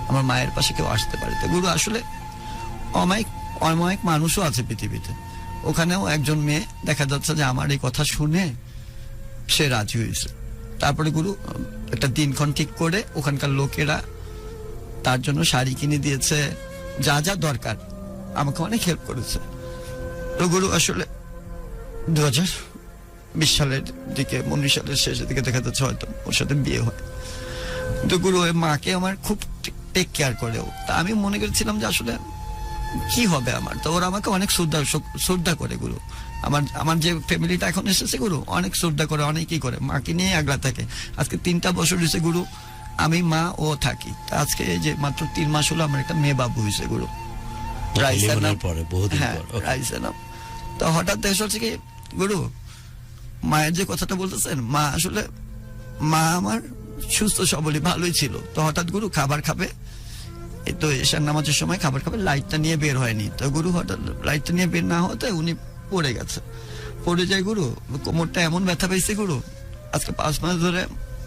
আমার মায়ের পাশে কেউ আসতে পারে। তো গুরু আসলে অমায়িক মানুষও আছে পৃথিবীতে। ওখানেও একজন মেয়ে দেখা যাচ্ছে যে আমার এই কথা শুনে সে রাজি হয়েছে। তারপরে গুরু একটা দিনক্ষণ ঠিক করে ওখানকার লোকেরা তার জন্য শাড়ি কিনে দিয়েছে, যা যা দরকার আমাকে অনেক হেল্প করেছে। তো গুরু আসলে 2020 সালের দিকে 19 সালের শেষের দিকে দেখা যাচ্ছে হয়তো ওর সাথে বিয়ে হয়। তো গুরু ওই মাকে আমার খুব টেক কেয়ার করেও। তা আমি মনে করেছিলাম যে আসলে কি হবে আমার, তো ওরা আমাকে অনেক শ্রদ্ধা করে গুরু। আমার যে ফ্যামিলিটা এখন এসেছে গুরু অনেক শ্রদ্ধা করে, অনেকই করে, মাকে নিয়ে আগলা থাকে। আজকে 3টা বছর হয়েছে গুরু আমি মা ও থাকি। আজকে এই যে মাত্র 3 মাস হলো আমার একটা মেয়ে বাবু হয়েছে গুরু, রাইসের নাম। হ্যাঁ রাইসের নাম। তো হঠাৎ দেখা যাচ্ছে কি গুরু মায়ের যে কথাটা বলতেছেন, মা আসলে মা আমার সুস্থ সবলই ভালোই ছিল। তো হঠাৎ গুরু খাবার খাবে, এই তো এশার নামাজের সময় খাবার খাবে, লাইটটা নিয়ে বের হয়নি। তো গুরু হঠাৎ লাইটটা নিয়ে বের না হতে উনি পড়ে গেছে। পড়ে যায় গুরু, কোমরটা এমন ব্যথা পাইছে গুরু, আজকে 5 মাস ধরে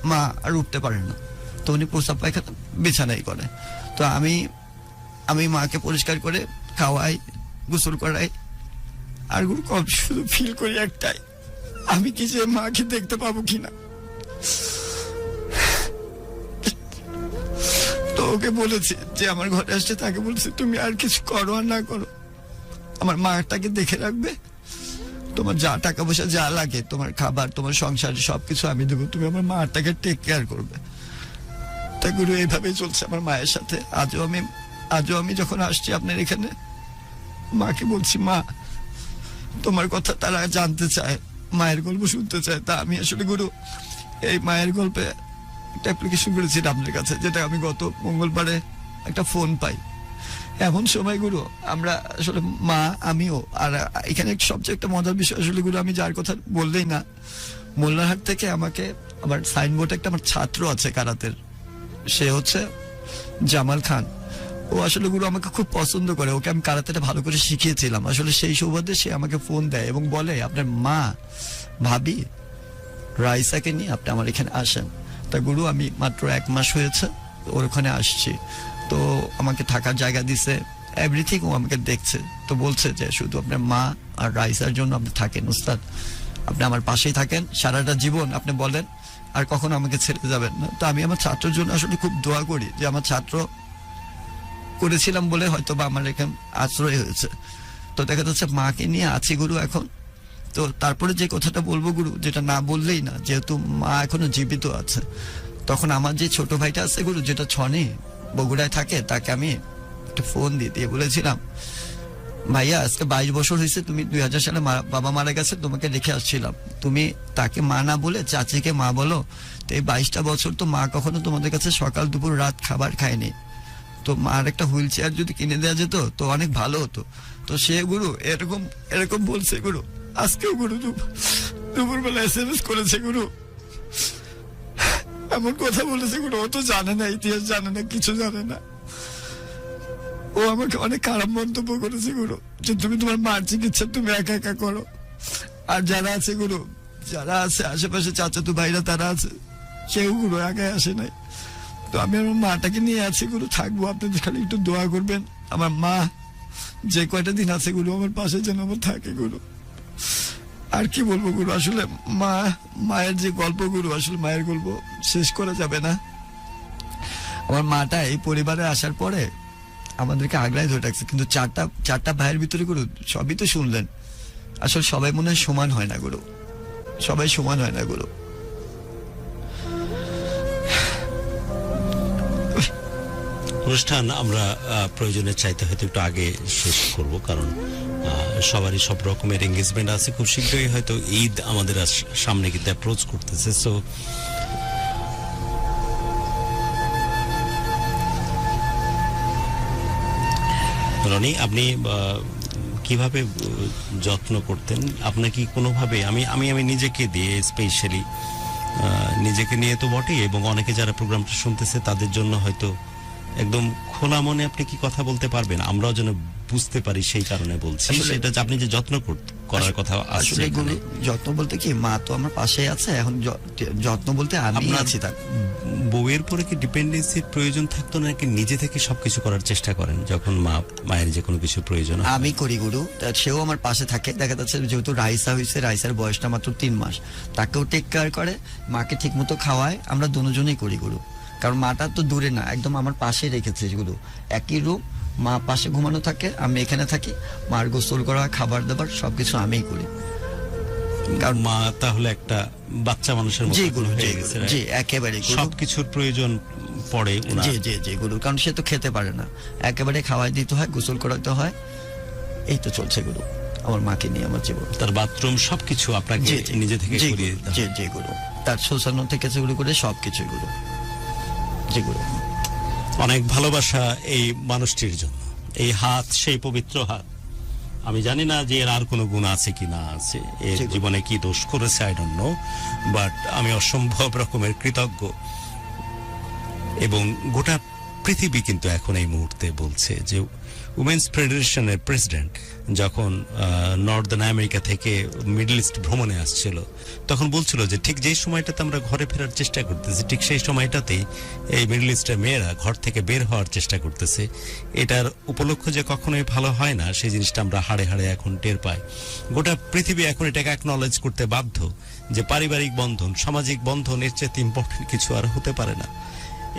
মা আর উঠতে পারে না। তো উনি প্রস্রাব পায়খানা বিছানাই করে। তো আমি মাকে পরিষ্কার করে খাওয়াই, গোসল করাই। আর গুরু শুধু ফিল করি একটাই, আমি কি যে মাকে দেখতে পাবো কিনা। তো ওকে বলেছি যে আমার ঘরে আসছে, তাকে বলছি তুমি আর কিছু করো আর না করো, আমার মাটাকে দেখে রাখবে, তোমার যা টাকা পয়সা যা লাগে, তোমার খাবার, তোমার সংসার সবকিছু আমি দেবো, তুমি আমার মাটাকে টেক কেয়ার করবে। তা গুরু এইভাবেই চলছে আমার মায়ের সাথে। আজও আমি যখন আসছি আপনার এখানে মাকে বলছি মা তোমার কথা তারা জানতে চায়, মায়ের গল্প শুনতে চায়। তা আমি আসলে গুরু এই মায়ের গল্পে একটা অ্যাপ্লিকেশন করেছিলাম আপনার কাছে, যেটা আমি গত মঙ্গলবারে একটা ফোন পাই। এমন সময় গুরু আমরা আসলে মা আমিও, আর এখানে সবচেয়ে একটা মজার বিষয় আসলে গুরু আমি যার কথা বললেই না, মোল্লারহাট থেকে আমাকে আমার সাইনবোর্ডে একটা আমার ছাত্র আছে কারাতের, সে হচ্ছে জামাল খান। ও আসলে গুরু আমাকে খুব পছন্দ করে, ওকে আমি কারাতেটা ভালো করে শিখিয়েছিলাম। আসলে সেই সৌভাগ্যে সে আমাকে ফোন দেয় এবং বলে আপনার মা ভাবি রাইসাকে নিয়ে আপনি আমার এখানে আসেন। তা গুরু আমি মাত্র 1 মাস হয়েছে ওর ওখানে আসছি। তো আমাকে থাকার জায়গা দিছে, এভরিথিং ও আমাকে দেখছে। তো বলছে যে শুধু আপনার মা আর রাইসার জন্য আপনি থাকেন উস্তাদ, আপনি আমার পাশেই থাকেন সারাটা জীবন, আপনি বলেন আর কখনো আমাকে ছেড়ে যাবেন না। তো আমি আমার ছাত্রের জন্য আসলে খুব দোয়া করি যে আমার ছাত্র করেছিলাম বলে হয়তো বা আমার এখানে আশ্রয় হয়েছে। তো দেখা যাচ্ছে মাকে নিয়ে আছি গুরু এখন। তো তারপরে যে কথাটা বলবো গুরু, যেটা না বললেই না, যেহেতু মা এখনো জীবিত আছে, তখন আমার যে ছোট ভাইটা আছে গুরু, যেটা ছনে বগুড়ায় থাকে, তাকে আমি একটা ফোন দিয়ে বলেছিলাম, ভাইয়া আজকে 22 বছর হয়েছে, তুমি 2000 সালে বাবা মারা গেছে, তোমাকে রেখে আসছিলাম, তুমি তাকে মা না বলে চাচিকে মা বলো। তো এই 22টা বছর তো মা কখনো তোমাদের কাছে সকাল দুপুর রাত খাবার খায়নি, তো মার একটা হুইল চেয়ার যদি কিনে দেওয়া যেত তো অনেক ভালো হতো। তো সে গুরু এরকম বলছে গুরু। আজকেও গুরু দুপুরবেলা SMS করেছে গুরু, এমন কথা বলেছে গুরু, ও তো জানে না, ইতিহাস জানে না, কিছু জানে না। ও আমাকে অনেক খারাপ মন্তব্য করেছে গুরু, যে তুমি তোমার মার চিকিৎসা তুমি একা একা করো, আর যারা আছে গুরু, যারা আছে আশেপাশে চাচাতো ভাইরা তারা আছে, কেউ গুরু একাই আসে নাই। তো আমি আমার মাটাকে নিয়ে আছি গুরু, থাকবো, আপনাদের খালি একটু দোয়া করবেন আমার মা যে কয়টা দিন আছে গুরু আমার পাশে যেন আমার থাকে গুরু। আর কি বলবো গুরু, আসলে মায়ের যে গল্প গুরু, আসলে মায়ের গল্প শেষ করা যাবে না। আমার মাটা এই পরিবারে আসার পরে আমাদেরকে আগলায় ধরে রাখছে, কিন্তু চারটা ভাইয়ের ভিতরে গুরু সবই তো শুনলেন, আসলে সবাই মনে হয় সমান হয় না গুরু, সবাই সমান হয় না গুরু। অনুষ্ঠান আমরা প্রয়োজনের চাইতে হয়তো একটু আগে শেষ করব, কারণ সবারই সব রকমের এঙ্গেজমেন্ট আছে। খুব শীঘ্রই হয়তো ঈদ আমাদের সামনে কিন্তু অ্যাপ্রোচ করতেছে। সো রনি, আপনি কিভাবে যত্ন করতেন? আপনার কি কোনোভাবে আমি নিজেকে দিয়ে স্পেশালি নিজেকে নিয়ে তো বটেই, এবং অনেকে যারা প্রোগ্রামটা শুনতেছে তাদের জন্য হয়তো একদম খোলা মনে আপনি কি কথা বলতে পারবেন, আমরাও যেন বুঝতে পারি, সেই কারণে বলছি। সেটা আপনি যে যত্ন করার কথা আসলে গুরু, যত্ন বলতে কি, মা তো আমার পাশেই আছে, এখন যত্ন বলতে আমি আছি। তার বউয়ের পরে কি ডিপেন্ডেন্সির প্রয়োজন থাকতো নাকি নিজে থেকে সবকিছু করার চেষ্টা করেন যখন মায়ের যে কোনো কিছু প্রয়োজন? আমি করি গুরু, সেও আমার পাশে থাকে। দেখা যাচ্ছে যেহেতু রাইসা হয়েছে, রাইসার বয়সটা মাত্র 3 মাস, তাকেও টেক কেয়ার করে, মাকে ঠিক মতো খাওয়ায়, আমরা দুজনেই করি গুরু। কারণ মাটা তো দূরে না, একদম আমার পাশে রেখেছে গুরু, একই রুম, মা পাশে ঘুমানো থাকে, আমি এখানে থাকি, মার গোসল করা, খাবার দাবার সবকিছু আমিই করি। কারণ মা তাহলে একটা বাচ্চা মানুষের মতো জি একেবারে সবকিছুর প্রয়োজন পড়ে। জি গুরু, কারণ সে তো খেতে পারে না, একেবারে খাওয়াই দিতে হয়, গোসল করাতে হয়, এই তো চলছে গুরু আমার মাকে নিয়ে আমার জীবন। তার বাথরুম সবকিছু আপনাকে নিজে থেকে করিয়ে দিতে হয়? জি গুরু, তার শোষানো থেকে শুরু করে সবকিছু গুরু। জি গুরু, অনেক ভালোবাসা এই মানুষটির জন্য। এই হাত সেই পবিত্র হাত, আমি জানি না যে এর আর কোনো গুণ আছে কি না আছে, এর জীবনে কি দোষ করেছে আই ডোন্ট নো, বাট আমি অসম্ভব রকমের কৃতজ্ঞ। এবং গোটা পৃথিবী কিন্তু এখন এই মুহূর্তে বলছে যে উমেন্স ফেডারেশনের প্রেসিডেন্ট যখন নর্দার্ন আমেরিকা থেকে মিডল ইস্ট ভ্রমণে আসছিল, তখন বলছিল যে ঠিক যেই সময়টাতে আমরা ঘরে ফেরার চেষ্টা করতেছি, ঠিক সেই সময়টাতেই এই মিডল ইস্টের মেয়েরা ঘর থেকে বের হওয়ার চেষ্টা করতেছে। এটার উপলক্ষ যে কখনোই ভালো হয় না, সেই জিনিসটা আমরা হাড়ে হাড়ে এখন টের পাই। গোটা পৃথিবী এখন এটাকে অ্যাকনলেজ করতে বাধ্য যে পারিবারিক বন্ধন, সামাজিক বন্ধন, এর চেয়ে ইম্পর্টেন্ট কিছু আর হতে পারে না।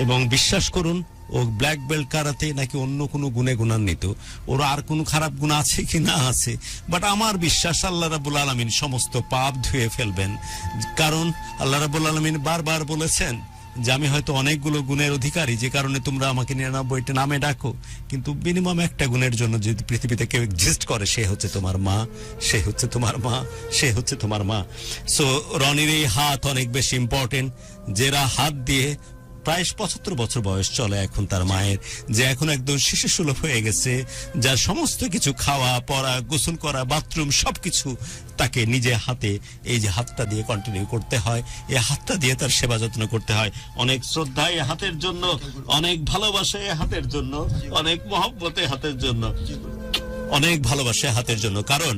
এবং বিশ্বাস করুন, ও ব্ল্যাক বেল্ট কারাতে নাকি অন্য কোনো গুণে গুণান্বিত, ওর আর কোনো খারাপ গুণ আছে কি না আছে, বাট আমার বিশ্বাস আল্লাহ রাব্বুল আলামিন সমস্ত পাপ ধুয়ে ফেলবেন। কারণ আল্লাহ রাব্বুল আলামিন বারবার বলেছেন যে আমি হয়তো অনেকগুলো গুণের অধিকারী, যে কারণে তোমরা আমাকে 99টা নামে ডাকো, কিন্তু মিনিমাম একটা গুণের জন্য যদি পৃথিবীতে কেউ এক্সিস্ট করে, সে হচ্ছে তোমার মা, সে হচ্ছে তোমার মা, সে হচ্ছে তোমার মা। সো রনির এই হাত অনেক বেশি ইম্পর্টেন্ট, যেরা হাত দিয়ে প্রায় 75 বছর বয়স চলে এখন তার মায়ের, যে এখন একদম শিশু সুলভ হয়ে গেছে, যার সমস্ত কিছু খাওয়া, পড়া, গোসল করা, বাথরুম সবকিছু তাকে নিজে হাতে, এই যে হাতটা দিয়ে কন্টিনিউ করতে হয়, এই হাতটা দিয়ে তার সেবা যত্ন করতে হয়। অনেক শ্রদ্ধা এই হাতের জন্য, অনেক ভালোবাসা এই হাতের জন্য, অনেক মহব্বত এই হাতের জন্য, অনেক ভালোবাসে হাতের জন্য। কারণ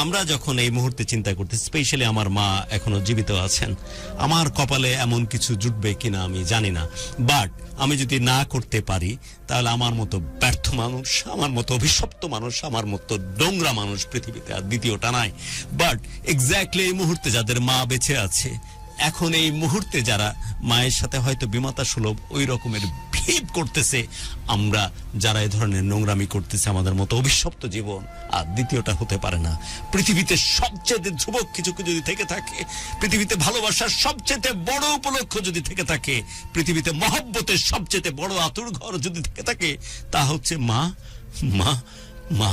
আমরা যখন এই মুহূর্তে চিন্তা করতে, স্পেশালি আমার মা এখনো জীবিত আছেন, আমার কপালে এমন কিছু জুটবে কিনা আমি জানি না, বাট আমি যদি না করতে পারি তাহলে আমার মতো ব্যর্থ মানুষ, আমার মতো অভিশপ্ত মানুষ, আমার মতো নোংরা মানুষ পৃথিবীতে আর দ্বিতীয়টা নাই। বাট এক্স্যাক্টলি এই মুহূর্তে যাদের মা বেঁচে আছে, এখন এই মুহূর্তে যারা মায়ের সাথে হয়তো বিমাতা সুলভ ওই রকমের ভিড় করতেছে, আমরা যারা এই ধরনের নোংরামি করতেছে, আমাদের মতো অভিশপ্ত জীবন আর দ্বিতীয়টা হতে পারে না। পৃথিবীতে সবচেয়ে ধ্রুবক কিছু যদি থেকে থাকে, পৃথিবীতে ভালোবাসার সবচেয়ে বড় উপলক্ষ যদি থেকে থাকে, পৃথিবীতে মহব্বতের সবচেয়ে বড় আতুর ঘর যদি থেকে থাকে, তা হচ্ছে মা। মা মা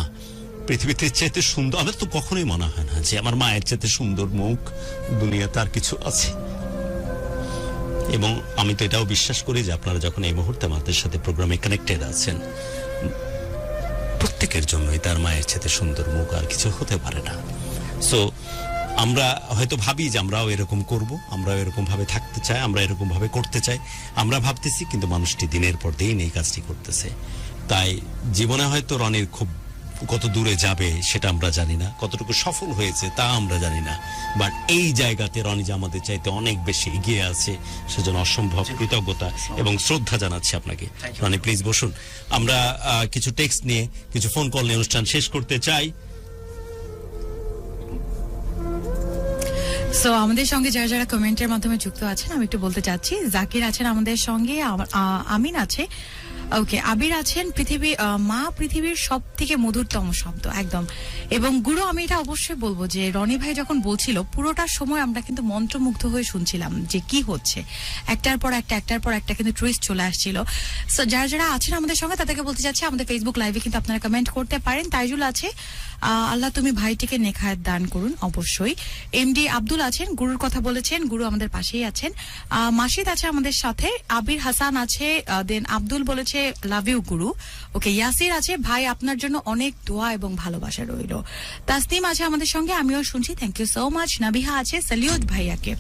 পৃথিবীতে চেয়ে সুন্দর, আমার তো কখনোই মনে হয় না যে আমার মায়ের চেয়ে সুন্দর মুখ দুনিয়াতে আর কিছু আছে। এবং আমি তো এটাও বিশ্বাস করি যে আপনারা যখন এই মুহূর্তে আমাদের সাথে প্রোগ্রামে কানেক্টেড আছেন, প্রত্যেকের জন্যই তার মায়ের চেয়ে সুন্দর মুখ আর কিছু হতে পারে না। সো আমরা হয়তো ভাবি যে আমরাও এরকম করব, আমরাও এরকম ভাবে থাকতে চাই, আমরা এরকম ভাবে করতে চাই, আমরা ভাবতেছি, কিন্তু মানুষটি দিনের পর দিন এই কাজটি করতেছে। তাই জীবনে হয়তো রনির খুব কত দূরে যাবে সেটা আমরা জানি না, কতটুকু সফল হয়েছে তা আমরা জানি না, বাট এই জায়গাতে রনি যে আমাদের চাইতে অনেক বেশি এগিয়ে আছে, সেজন্য অসম্ভব কৃতজ্ঞতা এবং শ্রদ্ধা জানাচ্ছি আপনাকে। রনি প্লিজ বসুন। আমরা কিছু টেক্সট নিয়ে, কিছু ফোন কল নিয়ে অনুষ্ঠান শেষ করতে চাই। সো আমাদের সঙ্গে যারা যারা কমেন্টের মাধ্যমে যুক্ত আছেন, আমি একটু বলতে চাচ্ছি, জাকির আছেন আমাদের সঙ্গে, আমিন আছে, ওকে, আবির আছেন, মা পৃথিবীর সব থেকে মধুরতম শব্দ, একদম। এবং গুরু, আমি এটা অবশ্যই বলবো যে রনি ভাই যখন বলছিল পুরোটা সময় আমরা কিন্তু মন্ত্রমুগ্ধ হয়ে শুনছিলাম যে কি হচ্ছে, একটার পর একটা কিন্তু টুইস্ট চলে আসছিল। সো যারা যারা আছেন আমাদের সঙ্গে তাদেরকে বলতে চাচ্ছি, আমাদের ফেসবুক লাইভে কিন্তু আপনারা কমেন্ট করতে পারেন। তাইজুল আছে, আল্লাহ তুমি ভাইটিকে নেখায়াত দান করুন, অবশ্যই। এমডি আব্দুল আছেন, গুরুর কথা বলেছেন, গুরু আমাদের পাশেই আছেন। মাসিদ আছে আমাদের সাথে, আবির হাসান আছে, দেন আব্দুল বলেছে লাভ ইউ গুরু, ওকে। ইয়াসির আছে, ভাই আপনার জন্য অনেক দোয়া এবং ভালোবাসা রইল। তাসনিম আছে আমাদের সঙ্গে, আমিও শুনছি, thank you so much. Nabiha আছে, সালিউদ ভাইয়াকে,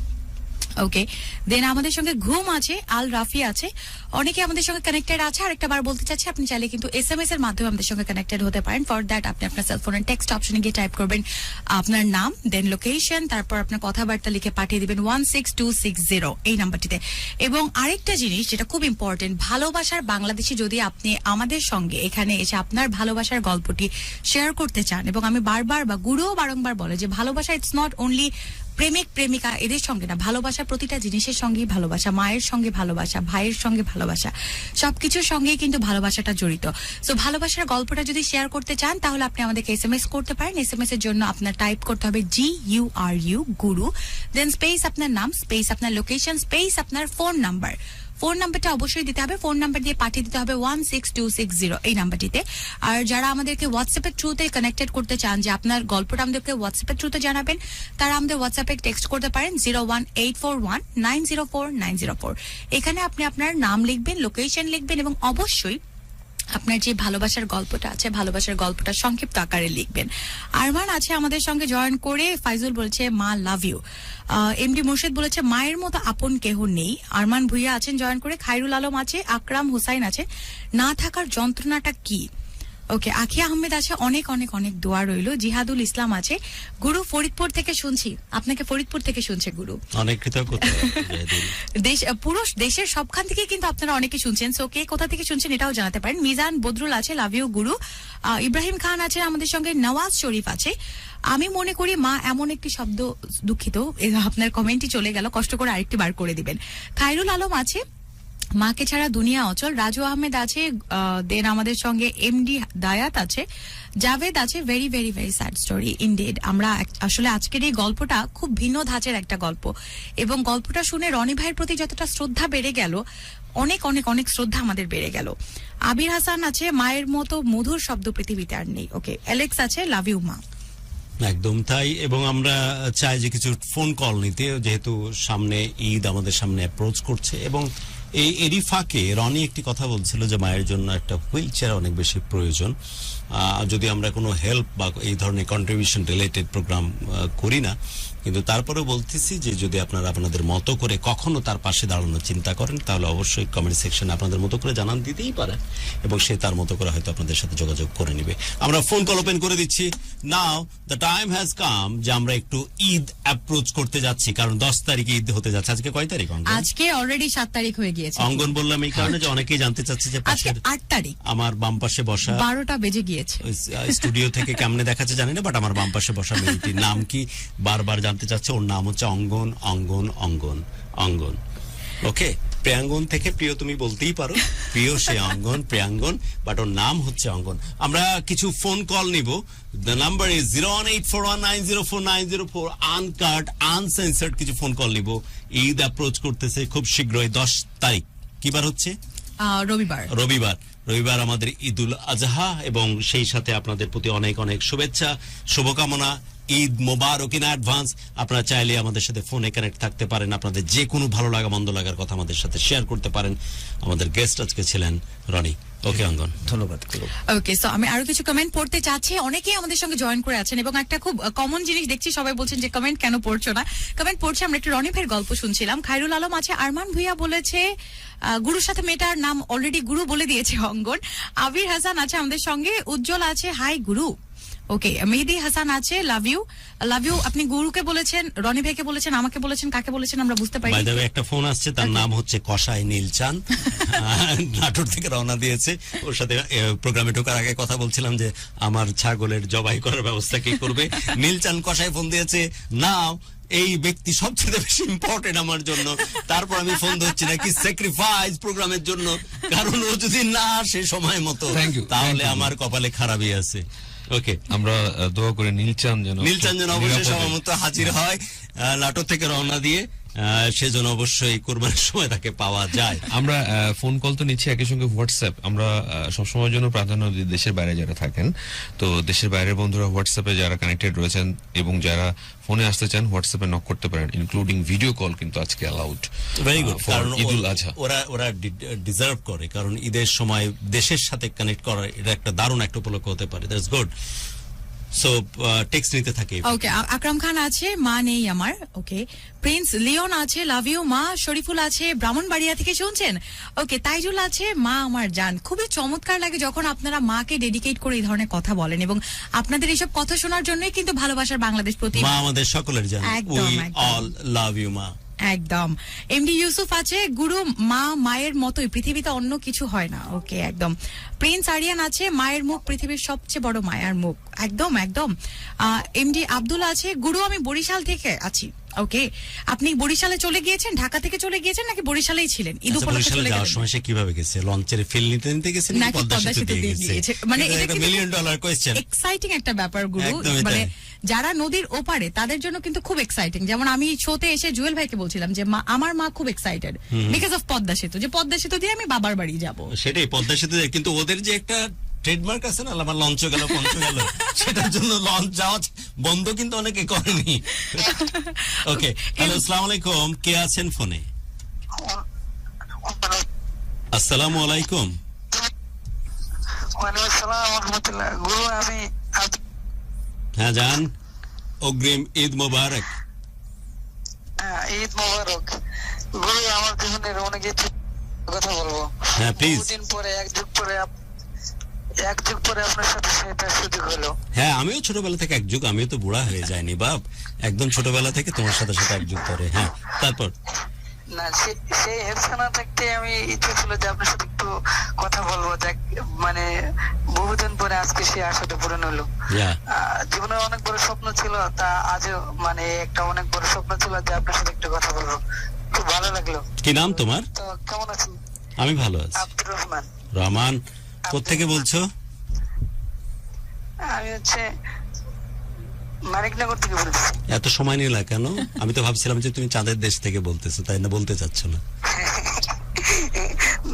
ওকে। দেন আমাদের সঙ্গে ঘুম আছে, আল রাফি আছে, অনেকে আমাদের সঙ্গে কানেক্টেড আছে। আর একটা বার বলতে চাচ্ছি, আপনি চাইলে কিন্তু SMS এর মাধ্যমে আমাদের সঙ্গে কানেক্টেড হতে পারেন। ফর দ্যাট আপনি আপনার সেলফোনের টেক্সট অপশনে গিয়ে টাইপ করবেন আপনার নাম, দেন লোকেশন, তারপর আপনার কথাবার্তা লিখে পাঠিয়ে দিবেন 16260 এই নাম্বারটিতে। এবং আরেকটা জিনিস যেটা খুব ইম্পর্টেন্ট, ভালোবাসার বাংলাদেশি যদি আপনি আমাদের সঙ্গে এখানে এসে আপনার ভালোবাসার গল্পটি শেয়ার করতে চান, এবং আমি বারবার বা গুরুও বারংবার বলে যে ভালোবাসা ইটস নট অনলি প্রেমিক প্রেমিকা এদের সঙ্গে না, ভালোবাসা প্রতিটা জিনিসের সঙ্গেই ভালোবাসা, মায়ের সঙ্গে ভালোবাসা, ভাইয়ের সঙ্গে ভালোবাসা, সবকিছুর সঙ্গেই কিন্তু ভালোবাসাটা জড়িত। সো ভালোবাসার গল্পটা যদি শেয়ার করতে চান তাহলে আপনি আমাদেরকে SMS করতে পারেন। SMS এর জন্য আপনার টাইপ করতে হবে GURU গুরু, দেন স্পেস আপনার নাম, স্পেস আপনার লোকেশন, স্পেস আপনার ফোন নাম্বার। ফোন নাম্বারটা অবশ্যই দিতে হবে, ফোন নাম্বার দিয়ে পাঠিয়ে দিতে হবে 16260 এই নাম্বারটিতে। আর যারা আমাদেরকে হোয়াটসঅ্যাপের থ্রুতে কানেক্টেড করতে চান, যে আপনার গল্পটা আমাদেরকে হোয়াটসঅ্যাপের থ্রুতে জানাবেন, তারা আমাদের হোয়াটসঅ্যাপে টেক্সট করতে পারেন 01841904904। এখানে আপনি আপনার নাম লিখবেন, লোকেশন লিখবেন, এবং অবশ্যই আপনার যে ভালোবাসার গল্পটা আছে, ভালোবাসার গল্পটা সংক্ষিপ্ত আকারে লিখবেন। আরমান আছে আমাদের সঙ্গে জয়েন করে, ফাইজুল বলেছে মা লাভ ইউ, এমডি মুর্শিদ বলেছে মায়ের মতো আপন কেহ নেই। আরমান ভুইয়া আছেন জয়েন করে, খায়রুল আলম আছে, আকরাম হুসাইন আছে, না থাকার যন্ত্রণাটা কি, ওকে। আখিয়া আহমেদ আছে, অনেক অনেক অনেক দোয়া রইল। জিহাদুল ইসলাম আছে, গুরু ফরিদপুর থেকে শুনছি, আপনাকে ফরিদপুর থেকে শুনছে গুরু, অনেক কৃতজ্ঞতা। পুরো দেশের সবখান থেকে কিন্তু আপনারা অনেকে শুনছেন, সো কে কোথা থেকে শুনছেন এটাও জানাতে পারেন। মিজান বদরুল আছে, লাভ ইউ গুরু। ইব্রাহিম খান আছে আমাদের সঙ্গে, নওয়াজ শরীফ আছে। আমি মনে করি মা এমন একটি শব্দ, দুঃখিত আপনার কমেন্টই চলে গেল, কষ্ট করে আরেকটি বার করে দিবেন। খায়রুল আলম আছে, মাকে ছাড়া দুনিয়া অচল। রাজু আহমেদ আছে, দেন আমাদের সঙ্গে এমডি দায়াত আছে, জাভেদ আছে। Very very very sad story indeed. আমরা আসলে আজকের এই গল্পটা খুব ভিন্ন ধাঁচের একটা গল্প, এবং গল্পটা শুনে রনি ভাইয়ের প্রতি যতটা শ্রদ্ধা বেড়ে গেল, অনেক অনেক অনেক শ্রদ্ধা আমাদের বেড়ে গেল। আবির হাসান আছে, মায়ের মতো মধুর শব্দ পৃথিবীতে আর নেই, ওকে। অ্যালেক্স আছে, লাভ ইউ মা। একদম তাই। এবং আমরা চাই যে কিছু ফোন কল নিতে, যেহেতু সামনে ঈদ আমাদের সামনে অ্যাপ্রোচ করছে, এবং এরই ফাঁকে রনি একটি কথা বলছিল যে মায়ের জন্য একটা হুইল চেয়ার অনেক বেশি প্রয়োজন। যদি আমরা কোনো হেল্প বা এই ধরনের কন্ট্রিবিউশন রিলেটেড প্রোগ্রাম করি না, কিন্তু তারপরেও বলতেছি যে যদি আপনারা আপনাদের মতো করে কখনো তার পাশে দাঁড়ানোর চিন্তা করেন তাহলে অবশ্যই কমেন্ট সেকশনে আপনাদের মতো করে জানান দিতেই পারেন এবং সে তার মতো করে হয়তো আপনাদের সাথে যোগাযোগ করে নেবে। আমরা ফোন কল ওপেন করে দিচ্ছি। নাও দ্য টাইম হ্যাজ কাম যে আমরা একটু ঈদ অ্যাপ্রোচ করতে যাচ্ছি, কারণ 10 তারিখে ঈদ হতে যাচ্ছে। আজকে কয় তারিখ অঙ্গন? আজকে অলরেডি 7 তারিখ হয়ে গিয়েছে। অঙ্গন বললাম এই কারণে যে অনেকেই জানতে চাচ্ছে যে আজকে পাশের 8 তারিখ, আমার বাম পাশে বসা 12টা বেজে গিয়েছে। স্টুডিও থেকে কেমনে দেখাচ্ছে জানি না, বাট আমার বাম পাশে বসা মেয়েটির নাম কি বারবার জানতে চাচ্ছে। ওর নাম হচ্ছে অঙ্গন অঙ্গন অঙ্গন অঙ্গন। ওকে, প্রিয়াঙ্গন থেকে প্রিয় তুমি বলতেই পারো, প্রিয় সে অঙ্গন প্রিয়াঙ্গন, বাট ওর নাম হচ্ছে অঙ্গন। আমরা কিছু ফোন কল নিব। The number is 01841904904। আনকাট আনসেন্সার্ড কিছু ফোন কল নিব। ঈদ অ্যাপ্রোচ করতেছে খুব শীঘ্রই। 10 তারিখ কি বার হচ্ছে? রবিবার। রবিবার আমাদের ঈদুল আজহা, এবং সেই সাথে আপনাদের প্রতি অনেক অনেক শুভেচ্ছা শুভকামনা। ঈদ মোবারক ইন অ্যাডভান্স। আপনারা চাইলে আমাদের সাথে ফোনে কানেক্ট থাকতে পারেন, আপনাদের যে কোনো ভালো লাগা মন্দ লাগার কথা আমাদের সাথে শেয়ার করতে পারেন। আমাদের গেস্ট আজকে ছিলেন রনি। ওকে অঙ্গন, ধন্যবাদ। ওকে, সো আমি আরো কিছু কমেন্ট পড়তে চাচ্ছি। অনেকেই আমাদের সঙ্গে জয়েন করে আছেন এবং একটা খুব কমন জিনিস দেখছি, সবাই বলছেন যে কমেন্ট কেন পড়ছো না। কমেন্ট পড়ছে, আমরা একটু রনি ভাইয়ের গল্প শুনছিলাম। খায়রুল আলম আছে, আরমান ভুইয়া বলেছে গুরুর সাথে মেয়েটার নাম অলরেডি গুরু বলে দিয়েছে অঙ্গন। আবির হাসান আছে আমাদের সঙ্গে, উজ্জ্বল আছে হাই গুরু। ওকে, মেহেদি হাসান আছে লাভ ইউ। আপনি গুরুকে বলেছেন, রনি ভাইকে বলেছেন, আমাকে বলেছেন, কাকে বলেছেন আমরা বুঝতে পারি। বাই দ্য ওয়ে একটা ফোন আসছে, তার নাম হচ্ছে কসাই নীলচান, নাটোর থেকে রওনা দিয়েছে। ওর সাথে প্রোগ্রামে ঢোকার আগে কথা বলছিলাম যে আমার ছাগলের জবাই করার ব্যবস্থা কি করবে। নীলচান কসাই ফোন দিয়েছে। নাও এই ব্যক্তি সবচেয়ে বেশি ইম্পর্টেন্ট আমার জন্য। তারপর আমি ফোন ধরছি নাকি স্যাক্রিফাইস প্রোগ্রামের জন্য, কারণ ও যদি না আসে সময় মতো তাহলে আমার কপালে খারাপই আছে। ওকে, আমরা দোয়া করে নীলচান যেন অবশ্যই সময় মতো হাজির হয়, নাটোর থেকে রওনা দিয়ে। সেজন্য অবশ্যই কোরবানির সময় তাকে পাওয়া যায়। আমরা ফোন কল তো নিচ্ছি, একই সঙ্গে হোয়াটসঅ্যাপ আমরা সবসময়ের জন্য প্রাধান্য দিই দেশের বাইরে যারা থাকেন। তো দেশের বাইরের বন্ধুরা হোয়াটসঅ্যাপে যারা কানেক্টেড রয়েছেন এবং যারা ফোনে আসতে চান হোয়াটসঅ্যাপে নক করতে পারেন, ইনক্লুডিং ভিডিও কল কিন্তু আজকে অ্যালাউড। ভেরি গুড, কারণ ঈদুল আজহা ওরা ডিজার্ভ করে, কারণ ঈদের সময় দেশের সাথে কানেক্ট করা এটা একটা দারুণ একটা উপলক্ষ হতে পারে। That's good. সো টেক্সট নিতে থাকে। ওকে, আকরাম খান আছে, মা নেই আমার। ওকে, প্রিন্স লিওন আছে, লাভ ইউ মা। শরীফুল আছে, ব্রাহ্মণবাড়িয়া থেকে শুনছেন। ওকে, তাইজুল আছে, মা আমার জান। খুবই চমৎকার লাগে যখন আপনারা মাকে ডেডিকেট করে এই ধরনের কথা বলেন, এবং আপনাদের এইসব কথা শোনার জন্যই কিন্তু ভালোবাসার বাংলাদেশ প্রতি মা আমাদের সকলের জান। উই অল লাভ ইউ মা। একদম। এমডি ইউসুফ আছে, গুরু মা মায়ের মতোই, পৃথিবীতে অন্য কিছু হয় না। ওকে, একদম। প্রিন্স আরিয়ান আছে, মায়ের মুখ পৃথিবীর সবচেয়ে বড় মায়ের মুখ। একদম একদম। এমডি আব্দুল আছে, গুরু আমি বরিশাল থেকে আছি। ওকে, আপনি বরিশালে চলে গিয়েছেন, ঢাকা থেকে চলে গিয়েছেন নাকি বরিশালেই ছিলেন? ঈদ উপলক্ষে চলে যাওয়ার সময় সে কিভাবে গেছে? লঞ্চের ফিল নিতে গেছে নাকি পদ্মা সেতু দিয়ে গেছে? মানে এটা একটা মিলিয়ন ডলার কোশ্চেন। এক্সাইটিং একটা ব্যাপার গুরু, মানে যারা নদীর ওপারে তাদের জন্য কিন্তু খুব এক্সাইটিং। যেমন আমি শোতে এসে জুয়েল ভাইকে বলছিলাম যে আমার মা খুব এক্সাইটেড বিকজ অফ পদ্মা সেতু, যে পদ্মা সেতু দিয়ে আমি বাবার বাড়ি যাব। সেটাই পদ্মা সেতু, কিন্তু ওদের যে একটা ট্রেডমার্ক আছে না, আমার লঞ্চ গেল পঞ্চ গেল, সেটার জন্য লঞ্চ যাওয়া বন্ধ কিন্তু অনেকে করেনি। ওকে, হ্যালো, আসসালামু আলাইকুম, কে আছেন ফোনে? আসসালামু আলাইকুম। ওয়ালাইকুম আসসালাম ওয়া রাহমাতুল্লাহ। গুরু আমি হ্যাঁ জান, অগ্রিম ঈদ মোবারক। ঈদ মোবারক। গুরু আমার জীবনের অনেক কিছু কথা বলবো। হ্যাঁ প্লিজ। দিন পরে এক যুগ পরে আপনার সাথে সেটা সুযোগ হলো। হ্যাঁ, আমিও ছোটবেলা থেকে এক যুগ, আমিও তো বুড়া হয়ে যায়নি বাপ, একদম ছোটবেলা থেকে তোমার সাথে এক যুগ পরে। হ্যাঁ, তারপর না সেই হেফসানা থাকতে আমি ইচ্ছে ছিল যে আপনার সাথে একটু কথা বলবো, মানে বহুদিন পরে আজকে সেই আশাটা পূরণ হলো। জীবনে অনেক বড় স্বপ্ন ছিল, তা আজও মানে একটা অনেক বড় স্বপ্ন ছিল যে আপনার সাথে একটু কথা বলবো। খুব ভালো লাগলো। কি নাম তোমার? তো কেমন আছেন? আমি ভালো আছি। আব্দুর রহমান। রহমান, কোত্থেকে বলছো? আমি হচ্ছে মানিকনগর থেকে বলছি। এত সময় নিলা কেন? আমি তো ভাবছিলাম যে তুমি চাঁদের দেশ থেকে বলতেছো, তাই না? বলতে চাচ্ছ না?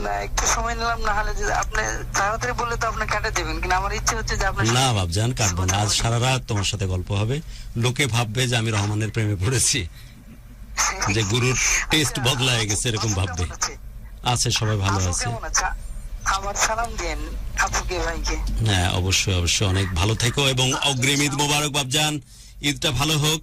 না, একটু সময় নিলাম, না হলে যদি আপনি তাড়াতাড়ি বললে তো আপনি কাটে দেবেন, কিন্তু আমার ইচ্ছে হচ্ছে যে আপনার না বাবজান, কাটবো না। আজ সারা রাত তোমার সাথে গল্প হবে, লোকে ভাববে যে আমি রহমানের প্রেমে পড়েছি, যে গুরুর টেস্ট বদলায় গেছে এরকম ভাববে। আছে, সবাই ভালো আছে। আমার সালাম দেন আপুকে, ভাইকে। হ্যাঁ, অবশ্যই অবশ্যই, অনেক ভালো থেকো এবং অগ্রিম ঈদ মোবারক বাবজান। ঈদটা ভালো হোক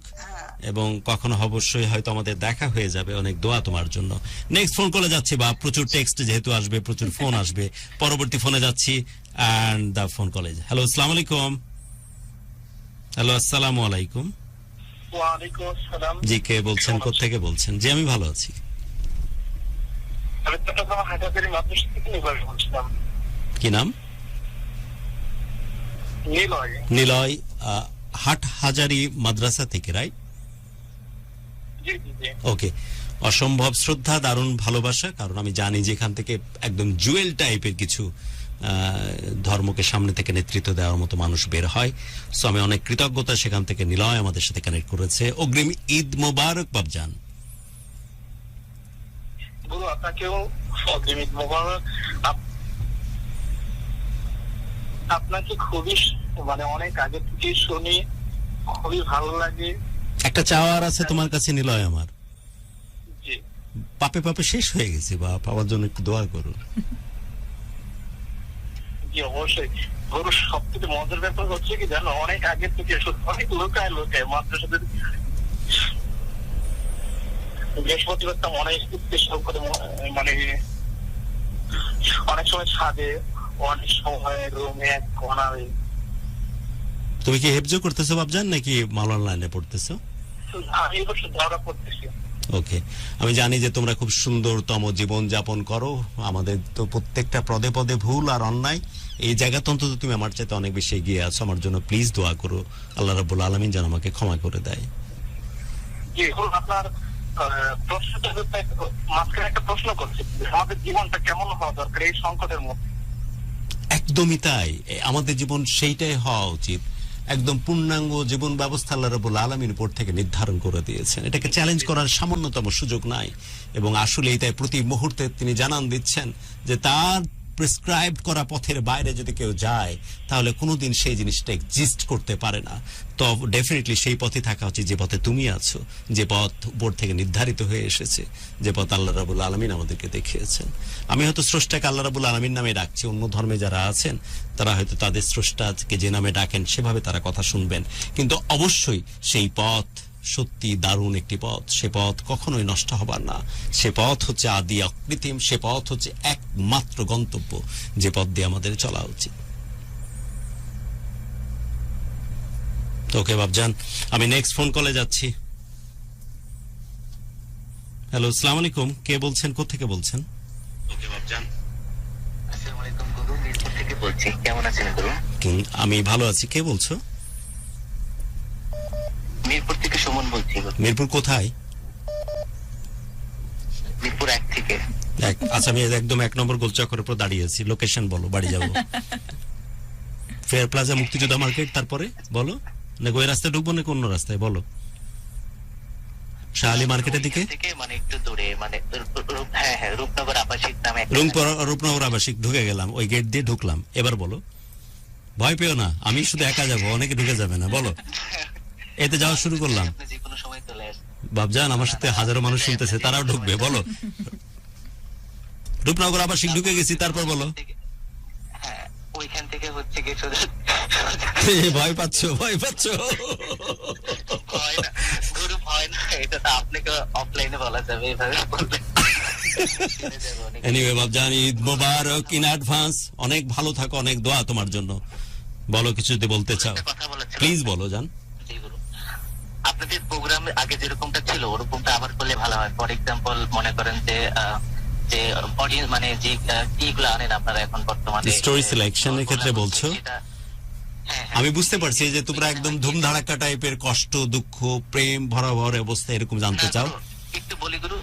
এবং কখনো অবশ্যই হয়তো আমাদের দেখা হয়ে যাবে। অনেক দোয়া তোমার জন্য। নেক্সট ফোন কলে যাচ্ছি, বা প্রচুর টেক্সট যেহেতু আসবে, প্রচুর ফোন আসবে, পরবর্তী ফোনে যাচ্ছি। And the phone college. Hello, আসসালামু আলাইকুম। হ্যালো, আসসালামু আলাইকুম। ওয়ালাইকুম আসসালাম। জি, কে বলছেন, কোত্থেকে বলছেন? জি, আমি ভালো আছি। আমি চট্টগ্রাম হাটাজারি মাদ্রাসা থেকে নিলয় বলছিলাম। কি নাম? নিলয়। নিলয়, হাট হাজারি মাদ্রাসা থেকে, রাইট? জি জি জি। ওকে, অসম্ভব শ্রদ্ধা, দারুণ ভালোবাসা। কারণ আমি জানি যে এখান থেকে একদম জুয়েল টাইপের কিছু ধর্মকে সামনে থেকে নেতৃত্ব দেওয়ার মতো মানুষ বের হয়। সো আমি অনেক কৃতজ্ঞতা সেখান থেকে নিলয় আমাদের সাথে কানেক্ট করেছে। অগ্রিম ঈদ মোবারক বাবজান। গুরু আপনাকেও অগ্রিম ঈদ মোবারক। আপনাকে খুবই মানে অনেক আগে থেকে শুনি, খুবই ভালো লাগে। একটা চাওয়ার আছে তোমার কাছে নিলয় আমার। জি পাপে পাপে শেষ হয়ে গেছে, বা পাওয়ার জন্য একটু দোয়া করুন। জি অবশ্যই। গুরু সবথেকে মজার ব্যাপার হচ্ছে কি জানো, অনেক আগে থেকে অনেক লোকায় মাদ্রাসাতে বৃহস্পতি করতাম, অনেক স্পেশাল করে, মানে অনেক সময় ছাদে, অনেক সময় রুমে এক কোনারে। তুমি কি হেফজো করতেছো বাবজান, নাকি মাওলানা লাইনে পড়তেছো? আমি এবার ধারা করতেছি। ওকে, আমি জানি যে তোমরা খুব সুন্দরতম জীবন যাপন করো। আমাদের তো প্রত্যেকটা পদে পদে ভুল আর অন্যায়। এই জায়গাতে অন্তত তুমি আমার চাইতে অনেক বেশি এগিয়ে আছো। আমার জন্য প্লিজ দোয়া করো, আল্লাহ রাব্বুল আলামিন যেন আমাকে ক্ষমা করে দেয়। জি, আপনার প্রশ্নটা মাঝখানে একটা প্রশ্ন করছি, আমাদের জীবনটা কেমন হওয়া দরকার এই সংকটের মধ্যে? একদমই তাই, আমাদের জীবন সেইটাই হওয়া উচিত। একদম পূর্ণাঙ্গ জীবন ব্যবস্থা আল্লাহ রাব্বুল আলামিন উপর থেকে নির্ধারণ করে দিয়েছেন। এটাকে চ্যালেঞ্জ করার সামান্যতম সুযোগ নাই। এবং আসলেই তাই প্রতি মুহূর্তে তিনি জানান দিচ্ছেন যে তার প্রেসক্রাইব করা পথের বাইরে যদি কেউ যায়, তাহলে কোনোদিন সেই জিনিসটা এক্সিস্ট করতে পারে না। তো ডেফিনেটলি সেই পথে থাকা উচিত যে পথে তুমি আছো, যে পথ উপর থেকে নির্ধারিত হয়ে এসেছে, যে পথ আল্লাহ রাব্বুল আলামিন আমাদেরকে দেখিয়েছেন। আমি হয়তো স্রষ্টাকে আল্লাহ রাব্বুল আলামিন নামে ডাকছি, অন্য ধর্মে যারা আছেন তারা হয়তো তাদের স্রষ্টাকে যে নামে ডাকেন সেভাবে তারা কথা শুনবেন। কিন্তু অবশ্যই সেই পথ সত্যি দারুণ একটি পথ। সে পথ কখনোই নষ্ট হবার না। সে পথ হচ্ছে আদি অকৃত্রিম। সে পথ হচ্ছে একমাত্র গন্তব্য, যে পথ দিয়ে আমাদের চলা উচিত। ওকে বাবজান, আমি নেক্সট ফোন কলে যাচ্ছি। হ্যালো, আসসালামু আলাইকুম। কে বলছেন, কোত্থেকে বলছেন? ওকে বাবজান। আসসালামু আলাইকুম গুরু, মিরপুর থেকে বলছি। কেমন আছেন গুরু? আমি ভালো আছি। কে বলছো? মিরপুর থেকে সুমন বলছি। মিরপুর কোথায়? মিরপুর 1 থেকে। আচ্ছা, আমি একদম 1 নম্বর গোলচক্করের উপর দাঁড়িয়ে আছি। লোকেশন বলো, বাড়ি যাবো। ফেয়ার প্লাজা, মুক্তিযোদ্ধা মার্কেট, তারপরে বলো। না ওই রাস্তায় ঢুকবো নাকি অন্য রাস্তায় বলো? শাহালি মার্কেটের দিকে, মানে একটু দূরে, মানে হ্যাঁ হ্যাঁ, রূপনগর আবাসিক নামে। রূপনগর আবাসিক ঢুকে গেলাম, ওই গেট দিয়ে ঢুকলাম। এবার বলো। ভয় পেও না, আমি শুধু একা যাবো, অনেকে ঢুকে যাবে না। বলো। এতে যাওয়া শুরু করলাম। যে কোনো সময় চলে আসবে বাবজান, আমার সাথে হাজারো মানুষ শুনতেছে, তারাও ঢুকবে। বলো। রূপনগর আবাসিক ঢুকে গেছি, তারপর বলো। হ্যাঁ, ওইখান থেকে হচ্ছে কি শুধু ভয় পাচ্ছ, ভয় পাচ্ছ? ভয় না গুরু, ভয় না, এটা তো আপনাকে অফলাইনে বলা যাবে, এভাবে বললে। এনিওয়ে বাবজান, ঈদ মোবারক ইন অ্যাডভান্স। অনেক ভালো থাকো, অনেক দোয়া তোমার জন্য। বলো, কিছু যদি বলতে চাও কথা বলা ছিল। প্লিজ বলো জান। জি গুরু, আপনাদের প্রোগ্রাম আগে যেরকমটা ছিল ওরকমটা আবার করলে ভালো হয়। ফর এক্সাম্পল মনে করেন যে যে অডিয়েন্স, মানে যে কিগুলো আনেন আপনারা এখন বর্তমানে স্টোরি সিলেকশনের ক্ষেত্রে বলছো? আমি বুঝতে পারছি যে তোমরা একদম ধুমধাড়াক্কা টাইপের কষ্ট, দুঃখ, প্রেম ভরাভর অবস্থা এরকম জানতে চাও। একটু বলি গুরু,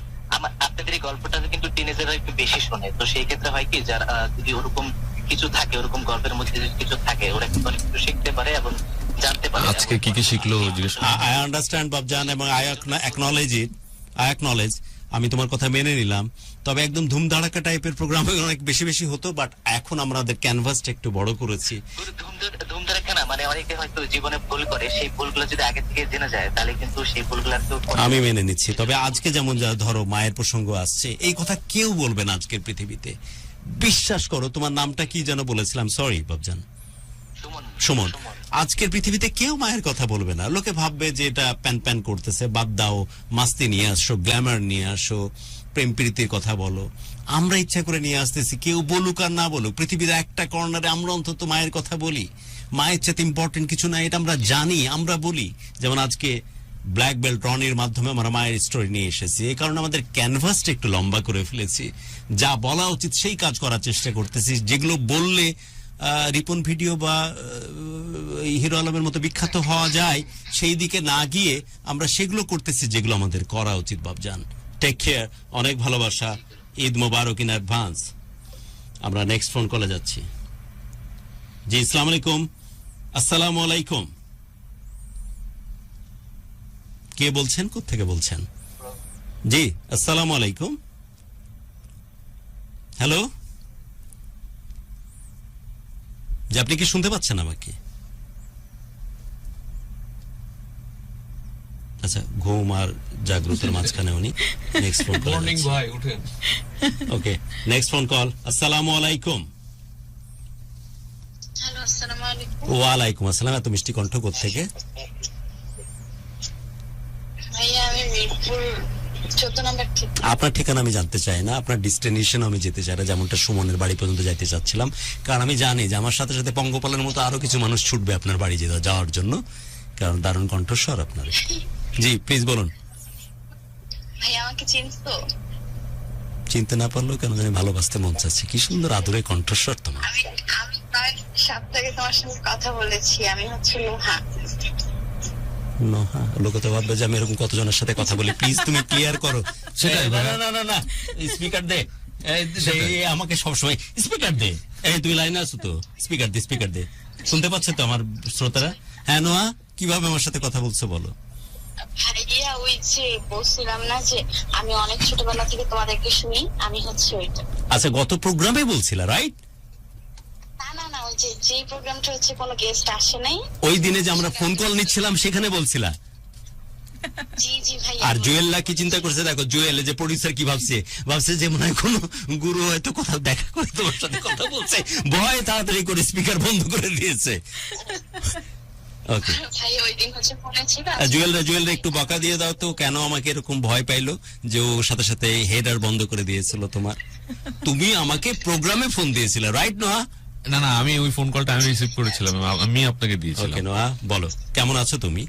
আপনাদের এই গল্পটা কিন্তু টিনেজাররা একটু বেশি শোনে, তো সেই ক্ষেত্রে হয় কি, যারা যদি ওরকম কিছু থাকে, ওরকম গল্পের মধ্যে যদি কিছু থাকে, ওরা কিন্তু অনেক কিছু শিখতে পারে এবং জানতে পারে। আজকে কি কি শিখলো জিজ্ঞেস করুন। আই আন্ডারস্ট্যান্ড বাবজান, এবং আই অ্যাকনলেজ। আমি তোমার কথা মেনে নিলাম। তবে একদম ধুমধাড়াক্কা টাইপের প্রোগ্রাম অনেক বেশি বেশি হতো, বাট এখন আমাদের ক্যানভাসটা একটু বড় করেছি। ধুমধাড়াক্কা না, মানে অনেকে হয়তো জীবনে ভুল করে, সেই ভুলগুলো যদি আগে থেকে জেনে যায় তাহলে কিন্তু সেই ভুলগুলো আমি মেনে নিচ্ছি। তবে আজকে যেমন যা ধরো মায়ের প্রসঙ্গ আসছে, এই কথা কেউ বলবে না আজকের পৃথিবীতে। বিশ্বাস করো। তোমার নামটা কি যেন বলেছিলাম? সরি বাবজান। সুমন। সুমন, আজকের পৃথিবীতে কেউ মায়ের কথা বলবে না, লোকে ভাববে যে এটা প্যান প্যান করতেছে, বাদ দাও, মাস্তি নিয়ে আসো, গ্ল্যামার নিয়ে আসো, প্রেম প্রীতির কথা বলো। আমরা ইচ্ছা করে নিয়ে আসতেছি, কেউ বলুক আর না বলুক, পৃথিবীর একটা কর্নারে আমরা অন্তত মায়ের কথা বলি। মায়ের চেয়ে ইম্পর্টেন্ট কিছু না, এটা আমরা জানি, আমরা বলি। যেমন আজকে ব্ল্যাক বেল্ট রনির মাধ্যমে আমরা মায়ের স্টোরি নিয়ে এসেছি, এই কারণে আমাদের ক্যানভাসটা একটু লম্বা করে ফেলেছি। যা বলা উচিত সেই কাজ করার চেষ্টা করতেছি, যেগুলো বললে রিপন ভিডিও বা হিরো আলমের মতো বিখ্যাত হওয়া যায় সেই দিকে না গিয়ে আমরা সেগুলো করতেছি যেগুলো আমাদের করা উচিত। বাবজান, টেক কেয়ার, অনেক ভালোবাসা, ঈদ মোবারক ইন অ্যাডভান্স। আমরা নেক্সট ফোন কলে যাচ্ছি। জি, আসসালামু আলাইকুম। আসসালামু আলাইকুম, কে বলছেন, কোত্থেকে বলছেন? জি, আসসালামু আলাইকুম। হ্যালো, যে আপনি কি শুনতে পাচ্ছেন আমাকে? আচ্ছা, ঘুম আর জাগ্রতের মাঝখানে উনি নেক্সট ফোন কল। মর্নিং ভাই, উঠেন। ওকে, নেক্সট ফোন কল। আসসালামু আলাইকুম। হ্যালো, আসসালামু আলাইকুম। ওয়ালাইকুম আসসালাম। এত মিষ্টি কণ্ঠ কোত্থেকে? ভাইয়া, আমি মিরপুর 14 নম্বর থেকে। আপনার ঠিকানা আমি জানতে চাই না, আপনার ডেস্টিনেশন আমি যেতে চাই না, যেমনটা সুমনের বাড়ি পর্যন্ত যাইতে চাচ্ছিলাম, কারণ আমি জানি যে আমার সাথে সাথে পঙ্গপালের মতো আরো কিছু মানুষ ছুটবে আপনার বাড়ি যাওয়ার জন্য, কারণ দারুণ কণ্ঠস্বর আপনার। জি, প্লিজ বলুন। ভাইয়া, আমাকে চিনছো? চিনতে না পারলেও কেন জানি ভালোবাসতে মন চাচ্ছে। কি সুন্দর আদুরে কণ্ঠস্বর তোমার। আমি প্রায় 7 থেকে তোমার সঙ্গে কথা বলেছি। আমি হচ্ছে লোহা। নোহা, লোকে তো ভাববে যে আমি এরকম কতজনের সাথে কথা বলি। প্লিজ তুমি ক্লিয়ার করো। সেটাই, না না না না, স্পিকার দে, আমাকে সবসময় স্পিকার দে। এই তুই লাইনে আছো তো, স্পিকার দে, স্পিকার দে। শুনতে পাচ্ছে তো আমার শ্রোতারা? হ্যাঁ নোহা, কিভাবে আমার সাথে কথা বলছো বলো? ভাইয়া, ওই যে বলছিলাম না যে আমি অনেক ছোটবেলা থেকে তোমাদেরকে শুনি, আমি হচ্ছে ওইটা। আচ্ছা, গত প্রোগ্রামে বলছিলা, রাইট? না না না, ওই যে প্রোগ্রামটা হচ্ছে কোনো গেস্ট আসে নাই, ওই দিনে যে আমরা ফোন কল নিচ্ছিলাম সেখানে বলছিলা। জি জি ভাইয়া। আর জুয়েলরা কি চিন্তা করছে দেখো, জুয়েল যে প্রডিউসার কি ভাবছে যে মনে হয় কোনো গুরু হয়তো কোথাও দেখা করে তোমার সাথে কথা বলছে, ভয় তাড়াতাড়ি করে স্পিকার বন্ধ করে দিয়েছে। ওকে, ভাইয়া, ওই দিন হচ্ছে ফোনে ছিল। জুয়েলরা একটু বকা দিয়ে দাও তো, কেন আমাকে এরকম ভয় পাইলো যে ও সাথে সাথে হেডার বন্ধ করে দিয়েছিল তোমার? তুমি আমাকে প্রোগ্রামে ফোন দিয়েছিলে, রাইট নোহা? না না, আমি ওই ফোন কলটা আমি রিসিভ করেছিলাম, আমি আপনাকে দিয়েছিলাম। ওকে নোহা, বলো কেমন আছো তুমি?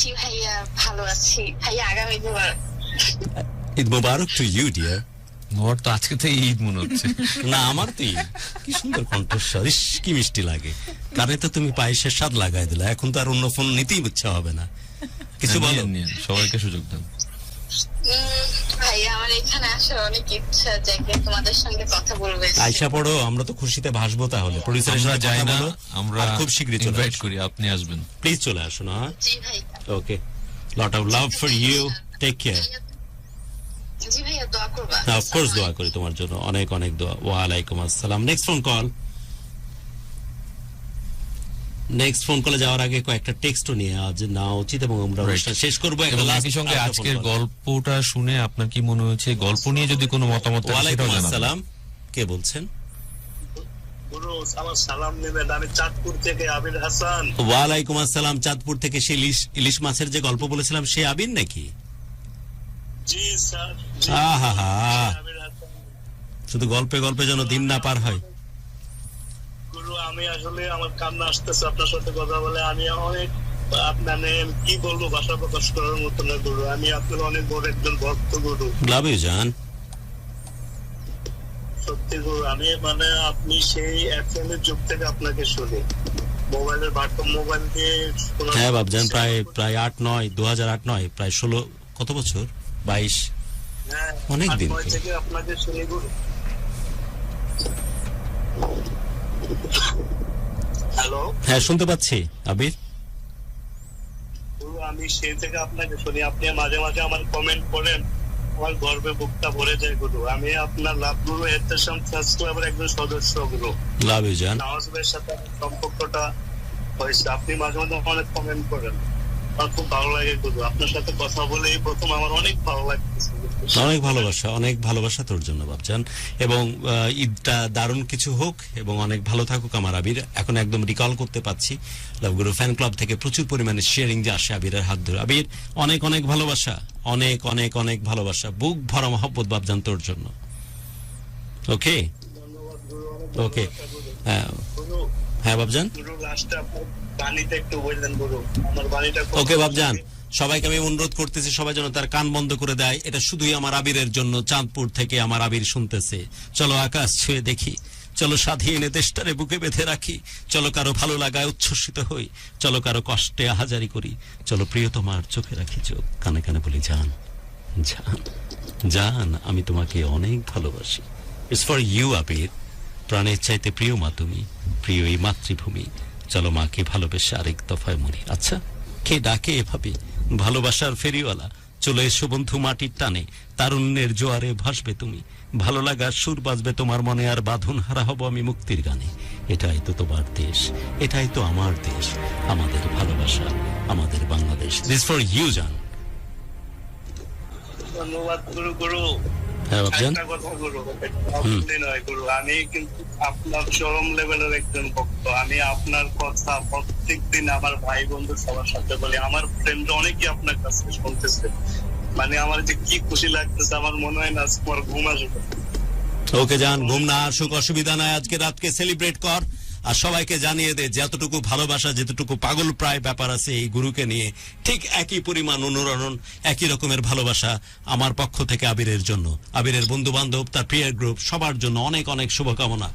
জি ভাইয়া, ভালো আছি। ভাইয়া, আগামী দিবার ঈদ মোবারক টু ইউ ডিয়ার। ওর তো আজকে থেকে ঈদ মনে হচ্ছে। না, আমার তো ঈদ। কি সুন্দর কণ্ঠস্বর, ইস কি মিষ্টি লাগে। কানে তো তুমি পায়েসের স্বাদ লাগাই দিলা, এখন তো আর অন্য ফোন নিতেই ইচ্ছা হবে না। কিছু বলো। সবাইকে সুযোগ দেন। ভাইয়া, আমার এখানে আসার অনেক ইচ্ছা, যে তোমাদের সঙ্গে কথা বলবে। আয়শা পড়ো, আমরা তো খুশিতে ভাসবো। তাহলে প্রডিউসারের আমরা সাথে যাই কথা না, বলো, আমরা খুব শীঘ্রই চলে ইনভাইট আসো। করি, আপনি আসবেন প্লিজ, চলে আসো না। জি ভাইয়া। Okay, lot of love for you, take care. জি ভাইয়া, দোয়া করবা। অফকোর্স দোয়া করি তোমার জন্য, অনেক অনেক দোয়া। ওয়ালাইকুম আসসালাম। Next phone call. Next phone কলে যাওয়ার আগে কয়েকটা টেক্সটও নিয়ে আজ নেওয়া উচিত এবং আমরা অনুষ্ঠান শেষ করবো। এবং একই সঙ্গে আজকের গল্পটা শুনে আপনার কি মনে হয়েছে, গল্প নিয়ে যদি কোনো মতামত থাকে ওয়ালাইকুম সেটাও জানাবেন। আসসালাম, কে বলছেন? গুরু, আমার সালাম নেবেন। আমি চাঁদপুর থেকে আবির হাসান। ওয়ালাইকুম আসসালাম। চাঁদপুর থেকে সে ইলিশ মাছের যে গল্প বলেছিলাম সে আবির নাকি? জি স্যার। আহা, আবির হাসান। শুধু গল্পে গল্পে যেন দিন না পার হয়। গুরু, আমি আসলে আমার কান্না আসতেছে আপনার সাথে কথা বলে। আমি অনেক মানে কি বলবো, ভাষা প্রকাশ করার মতো না গুরু। আমি আপনার অনেক বড় একজন ভক্ত গুরু। লাভ ইউ জান। সত্যি গুরু, আমি মানে আপনি সেই FM এর যুগ থেকে আপনাকে শুনি, মোবাইলের বাটন মোবাইল দিয়ে শোনা। হ্যাঁ বাবজান, প্রায় 8-9 2008-9 প্রায় 16 কত বছর, 22 হ্যাঁ, অনেক দিন 8-9 থেকে আপনাকে শুনি গুরু। হ্যালো, হ্যাঁ শুনতে পাচ্ছি আবির। গুরু, আমি সেই থেকে আপনাকে শুনি। আপনি মাঝে মাঝে আমার কমেন্ট করেন, আমার গর্বে বুকটা ভরে যায় গুরু। আমি আপনার লাভ গুরু হেডটেশন ফ্যান্স ক্লাবের একজন সদস্য গুরু। লাভ ইউ জান। নওয়াজ ভাইয়ের সাথে আমার সম্পর্কটা হয়েছে। আপনি মাঝে মাঝে অনেক কমেন্ট করেন। আমার খুব ভালো লাগে গুরু, আপনার সাথে কথা বলে এই প্রথম আমার অনেক ভালো লাগতেছে। অনেক ভালোবাসা তোর জন্য বাবজান, এবং ঈদটা দারুণ কিছু হোক এবং অনেক ভালো থাকুক আমার আবির। এখন একদম রিকল করতে পারছি লাভগুরু ফ্যান ক্লাব থেকে প্রচুর পরিমাণে শেয়ারিং যে আসে আবিরের হাত ধরে। আবির অনেক অনেক ভালোবাসা, অনেক অনেক অনেক ভালোবাসা, বুক ভরা মহব্বত বাবজান তোর জন্য। ওকে ওকে, হ্যাঁ বাবজান, গুরু লাস্টে আপনার বাণীটা একটু বললেন গুরু, আমার বাণীটা ওকে বাবজান। সবাইকে আমি অনুরোধ করতেছি সবাই যেন তার কান বন্ধ করে দেয়, এটা শুধুই আমার আবিরের জন্য। চাঁদপুর থেকে আমার আবির শুনতেছে। চলো আকাশ ছুঁয়ে দেখি, চলো স্বাধীন দেশটারে বুকে বেঁধে রাখি, চলো কারো ভালো লাগায় উচ্ছ্বসিত হই, চলো কারো কষ্টে আহাজারি করি, চলো প্রিয়তমার চোখে রাখি চোখ, কানে কানে বলি জান জান জান আমি তোমাকে অনেক ভালোবাসি। ইটস ফর ইউ আবির, প্রাণের চাইতে প্রিয় মা তুমি, প্রিয় এই মাতৃভূমি। চলো মাকে ভালোবেসে আরেক দফায় মরি। আচ্ছা, কে ডাকে এভাবে? ভালোবাসার ফেরিওয়ালা, চলে এসো বন্ধু মাটির টানে, তারুণ্যের জোয়ারে ভাসবে তুমি, ভালো লাগার সুর বাজবে তোমার মনে, আর বাঁধন হারা হব আমি মুক্তির গানে। এটাই তো তোমার দেশ, এটাই তো আমার দেশ, আমাদের ভালোবাসা, আমাদের বাংলাদেশ। দিস ফর ইউ জান। ধন্যবাদ গুরু। গুরু হ্যাঁ বাবজান, একটা কথা গুরু, আপনি নয় গুরু, আমি কিন্তু আপনার চরম লেভেলের একজন ভক্ত। আমি আপনার কথা প্রত্যেকদিন আমার ভাই বন্ধু সবার সাথে বলি, আমার ফ্রেন্ড অনেকেই আপনার কাছে শুনতেছে, মানে আমার যে কি খুশি লাগতেছে, আমার মনে হয় না আজকে আমার ঘুম আসবে। ওকে জান, ঘুম না আসুক অসুবিধা নাই, আজকে রাতকে সেলিব্রেট কর। আর সবাইকে জানিয়ে দে যতটুকু ভালোবাসা, যতটুকু পাগল প্রায় ব্যাপার আছে এই গুরুকে নিয়ে, ঠিক একই পরিমাণ অনুরণন, একই রকমের ভালোবাসা আমার পক্ষ থেকে আবিরের জন্য, আবিরের বন্ধু বান্ধব, তার পিয়ার গ্রুপ, সবার জন্য অনেক অনেক শুভকামনা।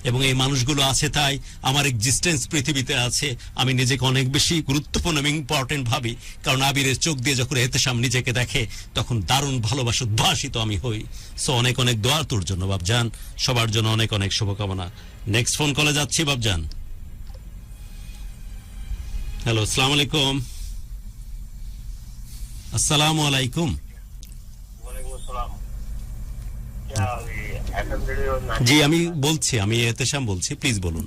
এবং এই মানুষগুলো আছে তাই আমার এক্সিস্টেন্স পৃথিবীতে আছে। আমি নিজেকে অনেক বেশি গুরুত্বপূর্ণ এবং ইম্পর্টেন্ট ভাবি, কারণ আবিরের চোখ দিয়ে যখন এহতেশাম নিজেকে দেখে তখন দারুণ ভালোবাসা উদ্ভাসিত আমি হই। সো অনেক অনেক দোয়া তোর জন্য বাবজান, সবার জন্য অনেক অনেক শুভকামনা। নেক্সট ফোন কলে যাচ্ছি বাবজান। হ্যালো, আসসালামু আলাইকুম। আসসালামু আলাইকুম। জি আমি বলছি, আমি এহতেশাম বলছি, প্লিজ বলুন।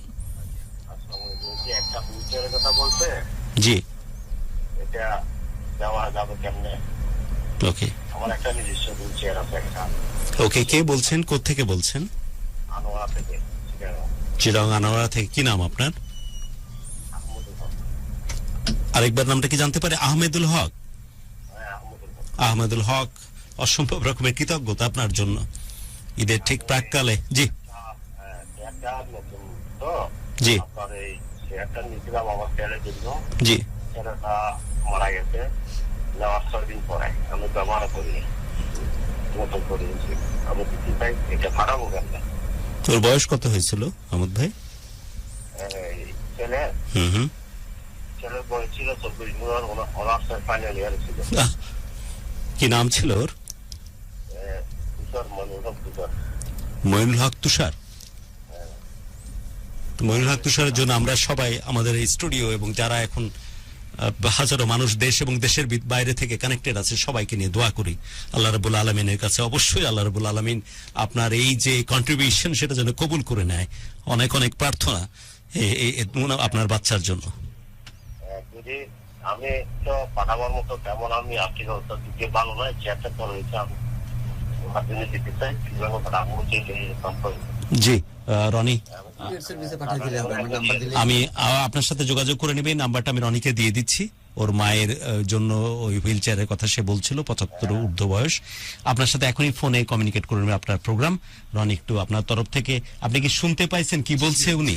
জি ওকে ওকে, কে বলছেন, কোত্থেকে বলছেন? চিরাং আনোয়ারা থেকে। কি নাম আপনার? আরেকবার নামটা কি জানতে পারে? আহমেদুল হক। আহমেদুল হক, অসম্ভব রকমের কৃতজ্ঞতা আপনার জন্য ঈদের ঠিক প্রাককালে। জি জি জি, মারা গেছে নেওয়ার 6 দিন পরে, আমি ব্যবহার করিনি, নতুন করিয়েছি, আমি দিতে চাই এটা ফাটাবো কেন? তোর বয়স কত হয়েছিল আহমদ ভাই? ছেলের বয়স ছিল 24, অনার্সের ফাইনাল ইয়ারে ছিল। কি নাম ছিল ওর? তুষার, মনিরুল হক তুষার। মইনুল হক তুষার। মইনুল হক তুষারের জন্য আমরা সবাই আমাদের এই স্টুডিও এবং যারা এখন হাজারো মানুষ দেশ এবং দেশের বাইরে থেকে কানেক্টেড আছে সবাইকে নিয়ে দোয়া করি আল্লাহ রাব্বুল আলামিনের কাছে। অবশ্যই আল্লাহ রাব্বুল আলামিন আপনার এই যে কন্ট্রিবিউশন সেটা যেন কবুল করে নেয়। অনেক অনেক প্রার্থনা আপনার বাচ্চার জন্য। যদি আমি তো পাঠাবার মতো তেমন আমি আর্থিক অবস্থা দিকে ভালো নয়, চেষ্টা করে দিতে চাই। জি রনি, আমি আপনার সাথে যোগাযোগ করে নেবেন, নাম্বারটা আমি রনিকে দিয়ে দিচ্ছি। ওর মায়ের জন্য ওই হুইল চেয়ারের কথা সে বলছিল, 75 ঊর্ধ্ব বয়স। আপনার সাথে এখনই ফোনে কমিউনিকেট করে নেবে আপনার প্রোগ্রাম। রনি, একটু আপনার তরফ থেকে আপনি কি শুনতে পাইছেন কি বলছে উনি?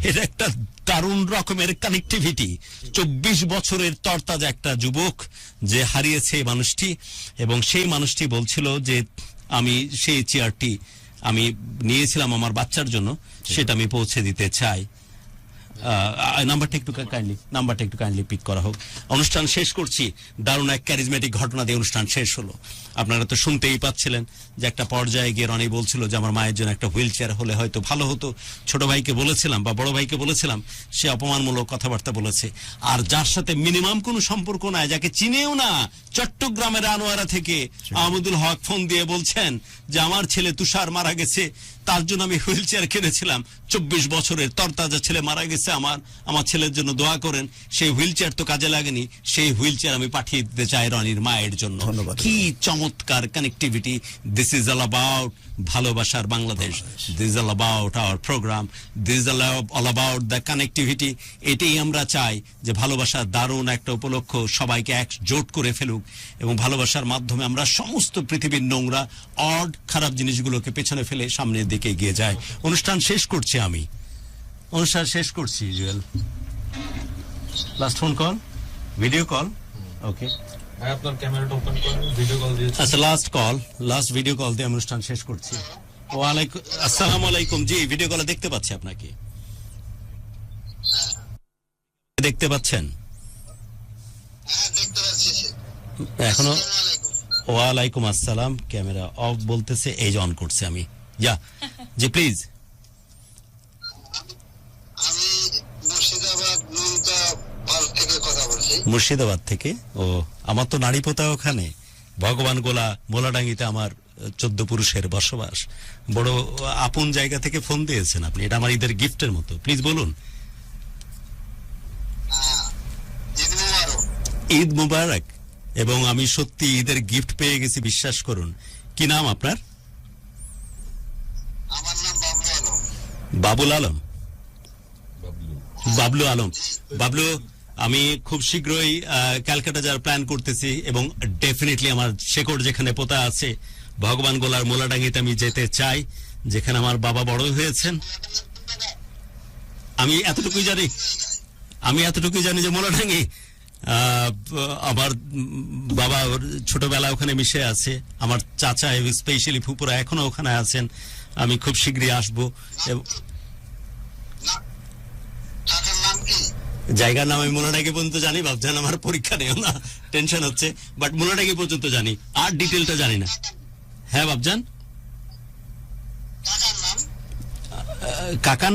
এটা একটা দারুণ রকমের কানেক্টিভিটি। 24 বছরের তরতাজা একটা যুবক যে হারিয়েছে মানুষটি, এবং সেই মানুষটি বলছিল যে আমি সেই চেয়ারটি আমি নিয়েছিলাম আমার বাচ্চার জন্য, সেটা আমি পৌঁছে দিতে চাই। নাম্বারটা একটু কাইন্ডলি পিক করা হোক। অনুষ্ঠান শেষ করছি, দারুণ এক ক্যারিজমেটিক ঘটনা দিয়ে অনুষ্ঠান শেষ হলো। আপনারা তো শুনতেই পাচ্ছিলেন যে একটা পর্যায়ে গিয়ে রনি বলছিল যে আমার মায়ের জন্য একটা হুইল চেয়ার হলে হয়তো ভালো হতো। ছোট ভাইকে বলেছিলাম বা বড় ভাইকে বলেছিলাম, সে অপমানমূলক কথাবার্তা বলেছে। আর যার সাথে মিনিমাম কোনো সম্পর্ক নাই, যাকে চিনেও না, চট্টগ্রামের আনোয়ারা থেকে আহমদুল হক ফোন দিয়ে বলছেন যে আমার ছেলে তুষার মারা গেছে, তার জন্য আমি হুইল চেয়ার কিনেছিলাম। 24 বছরের তরতাজা ছেলে মারা গেছে, বলছে আমার ছেলের জন্য দোয়া করেন, সেই হুইল চেয়ার তো কাজে লাগেনি, সেই হুইল চেয়ার আমি পাঠিয়ে দিতে চাই রনির মায়ের জন্য। ধন্যবাদ। কি চমৎকার connectivity! This is all about ভালোবাসার Bangladesh, this is all about our program, this is all about the connectivity. এটাই আমরা চাই যে ভালোবাসার দারুণ একটা উপলক্ষ সবাইকে একজোট করে ফেলুক, এবং ভালোবাসার মাধ্যমে আমরা সমস্ত পৃথিবীর নোংরা অড খারাপ জিনিসগুলোকে পেছনে ফেলে সামনের দিকে এগিয়ে যায়। অনুষ্ঠান শেষ করছি আমি, অনুষ্ঠান শেষ করছি। Jewel, last phone call, video call, okay আপনার ক্যামেরাটা ওপেন করেন, ভিডিও কল দিয়েছি। আচ্ছা, লাস্ট ভিডিও কল দিয়ে অনুষ্ঠান শেষ করছি। ওয়ালাইকুম আসসালামু আলাইকুম। জি, ভিডিও কলে দেখতে পাচ্ছি আপনাকে, দেখতে পাচ্ছেন এখনো? ওয়ালাইকুম আসসালাম। ক্যামেরা অফ বলতেছে, এই যে অন করছে আমি। যা জি প্লিজ। মুর্শিদাবাদ থেকে। ও, আমার তো নারী পোতা ওখানে, ভগবান গোলা মোলাডাঙ্গিতে আমার 14 পুরুষের বসবাস। বড় আপন জায়গা থেকে ফোন দিয়েছেন আপনি, এটা আমার ঈদের গিফটের মতো। প্লিজ বলুন। ঈদ মুবারক। এবং আমি সত্যি ঈদের গিফট পেয়ে গেছি, বিশ্বাস করুন। কি নাম আপনার? বাবুল আলম, বাবলু আলম। বাবলু, আমি খুব শীঘ্রই ক্যালকাটা যাওয়ার প্ল্যান করতেছি, এবং ডেফিনেটলি আমার শেকড় যেখানে পোতা আছে ভগবান গোলার মোলাডাঙ্গিতে আমি যেতে চাই, যেখানে আমার বাবা বড় হয়েছেন। আমি এতটুকুই জানি যে মোলাডাঙ্গি আমার বাবা ছোটবেলা ওখানে মিশে আছে, আমার চাচা এবং স্পেশালি ফুপুরা এখনো ওখানে আছেন। আমি খুব শীঘ্রই আসবো। জায়গার নাম আমি মোলাডাঙ্গি পর্যন্ত জানি, ভাবছেন আমার পরীক্ষা নেও না, টেনশন হচ্ছে, বাট মোলাডাঙ্গি পর্যন্ত জানি, আর ডিটেলটা জানি না। হ্যাঁ বাবজান, কাকার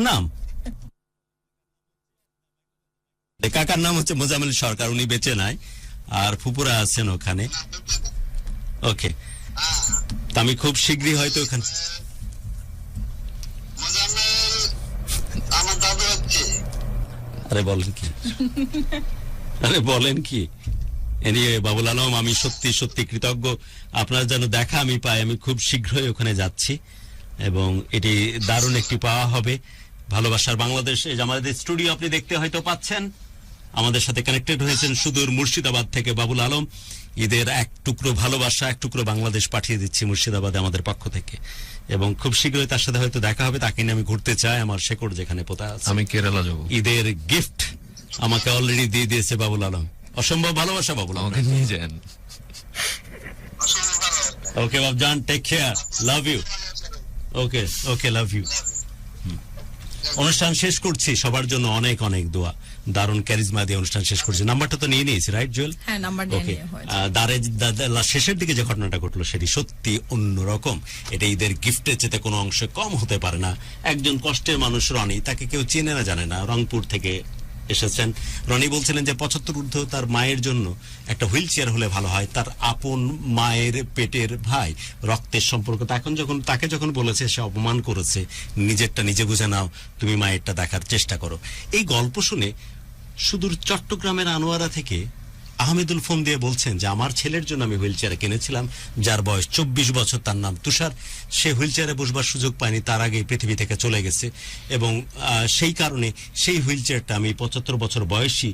নাম হচ্ছে মোজাম্মেল সরকার, উনি বেঁচে নাই, আর ফুপুরা আছেন ওখানে। ওকে, আমি খুব শীঘ্রই হয়তো ওখানে। আরে বলেন কি এনিওয়ে বাবুল আলম, আমি সত্যি কৃতজ্ঞ। আপনার যেন দেখা আমি পাই, আমি খুব শীঘ্রই ওখানে যাচ্ছি, এবং এটি দারুণ একটি পাওয়া হবে। ভালোবাসার বাংলাদেশ, এই যে আমাদের স্টুডিও আপনি দেখতে হয়তো পাচ্ছেন, আমাদের সাথে কানেক্টেড হয়েছেন সুদূর মুর্শিদাবাদ থেকে বাবুল আলম। ঈদের এক টুকরো ভালোবাসা, এক টুকরো বাংলাদেশ পাঠিয়ে দিচ্ছি মুর্শিদাবাদে আমাদের পক্ষ থেকে, এবং খুব শীঘ্রই তার সাথে হয়তো দেখা হবে। তাকে নিয়ে আমি ঘুরতে চাই, আমার শেকড় যেখানে পোতা আছে। আমি কেরালা যাব। ঈদের গিফট আমাকে অলরেডি দিয়ে দিয়েছে বাবুল আলম। অসম্ভব ভালোবাসা বাবুল, আমাকে নিয়ে যান। Okay Babjan, take care, love you. Okay love you. অনুষ্ঠান শেষ করছি, সবার জন্য অনেক অনেক দোয়া। দারুণ ক্যারিজমা দিয়ে অনুষ্ঠান শেষ করছি। নাম্বারটা তো নিয়ে নিয়েছি, রাইট জুয়েল? হ্যাঁ, নাম্বার ওকে। শেষের দিকে যে ঘটনাটা ঘটলো সেটি সত্যি অন্যরকম। এটা ঈদের গিফটের চেয়ে কোনো অংশে কম হতে পারে না। একজন কষ্টের মানুষ রনি, তাকে কেউ চেনে না জানে না, রংপুর থেকে এসেছেন। রনি বলছিলেন যে 75 ঊর্ধ্ব তার মায়ের জন্য একটা হুইল চেয়ার হলে ভালো হয়। তার আপন মায়ের পেটের ভাই, রক্তের সম্পর্ক। তাকে যখন বলেছে, সে অপমান করেছে, নিজেরটা নিজে বুঝে নাও, তুমি মায়েরটা দেখার চেষ্টা করো। এই গল্প শুনে সুদূর চট্টগ্রামের আনোয়ারা থেকে আহমেদুল ফোন দিয়ে বলছেন যে আমার ছেলের জন্য আমি হুইল চেয়ার কিনেছিলাম, যার বয়স 24 বছর, তার নাম তুষার। সে হুইল চেয়ারে বসবার সুযোগ পায়নি, তার আগে পৃথিবী থেকে চলে গেছে, এবং সেই কারণে সেই হুইল চেয়ারটা আমি 75 বছর বয়সী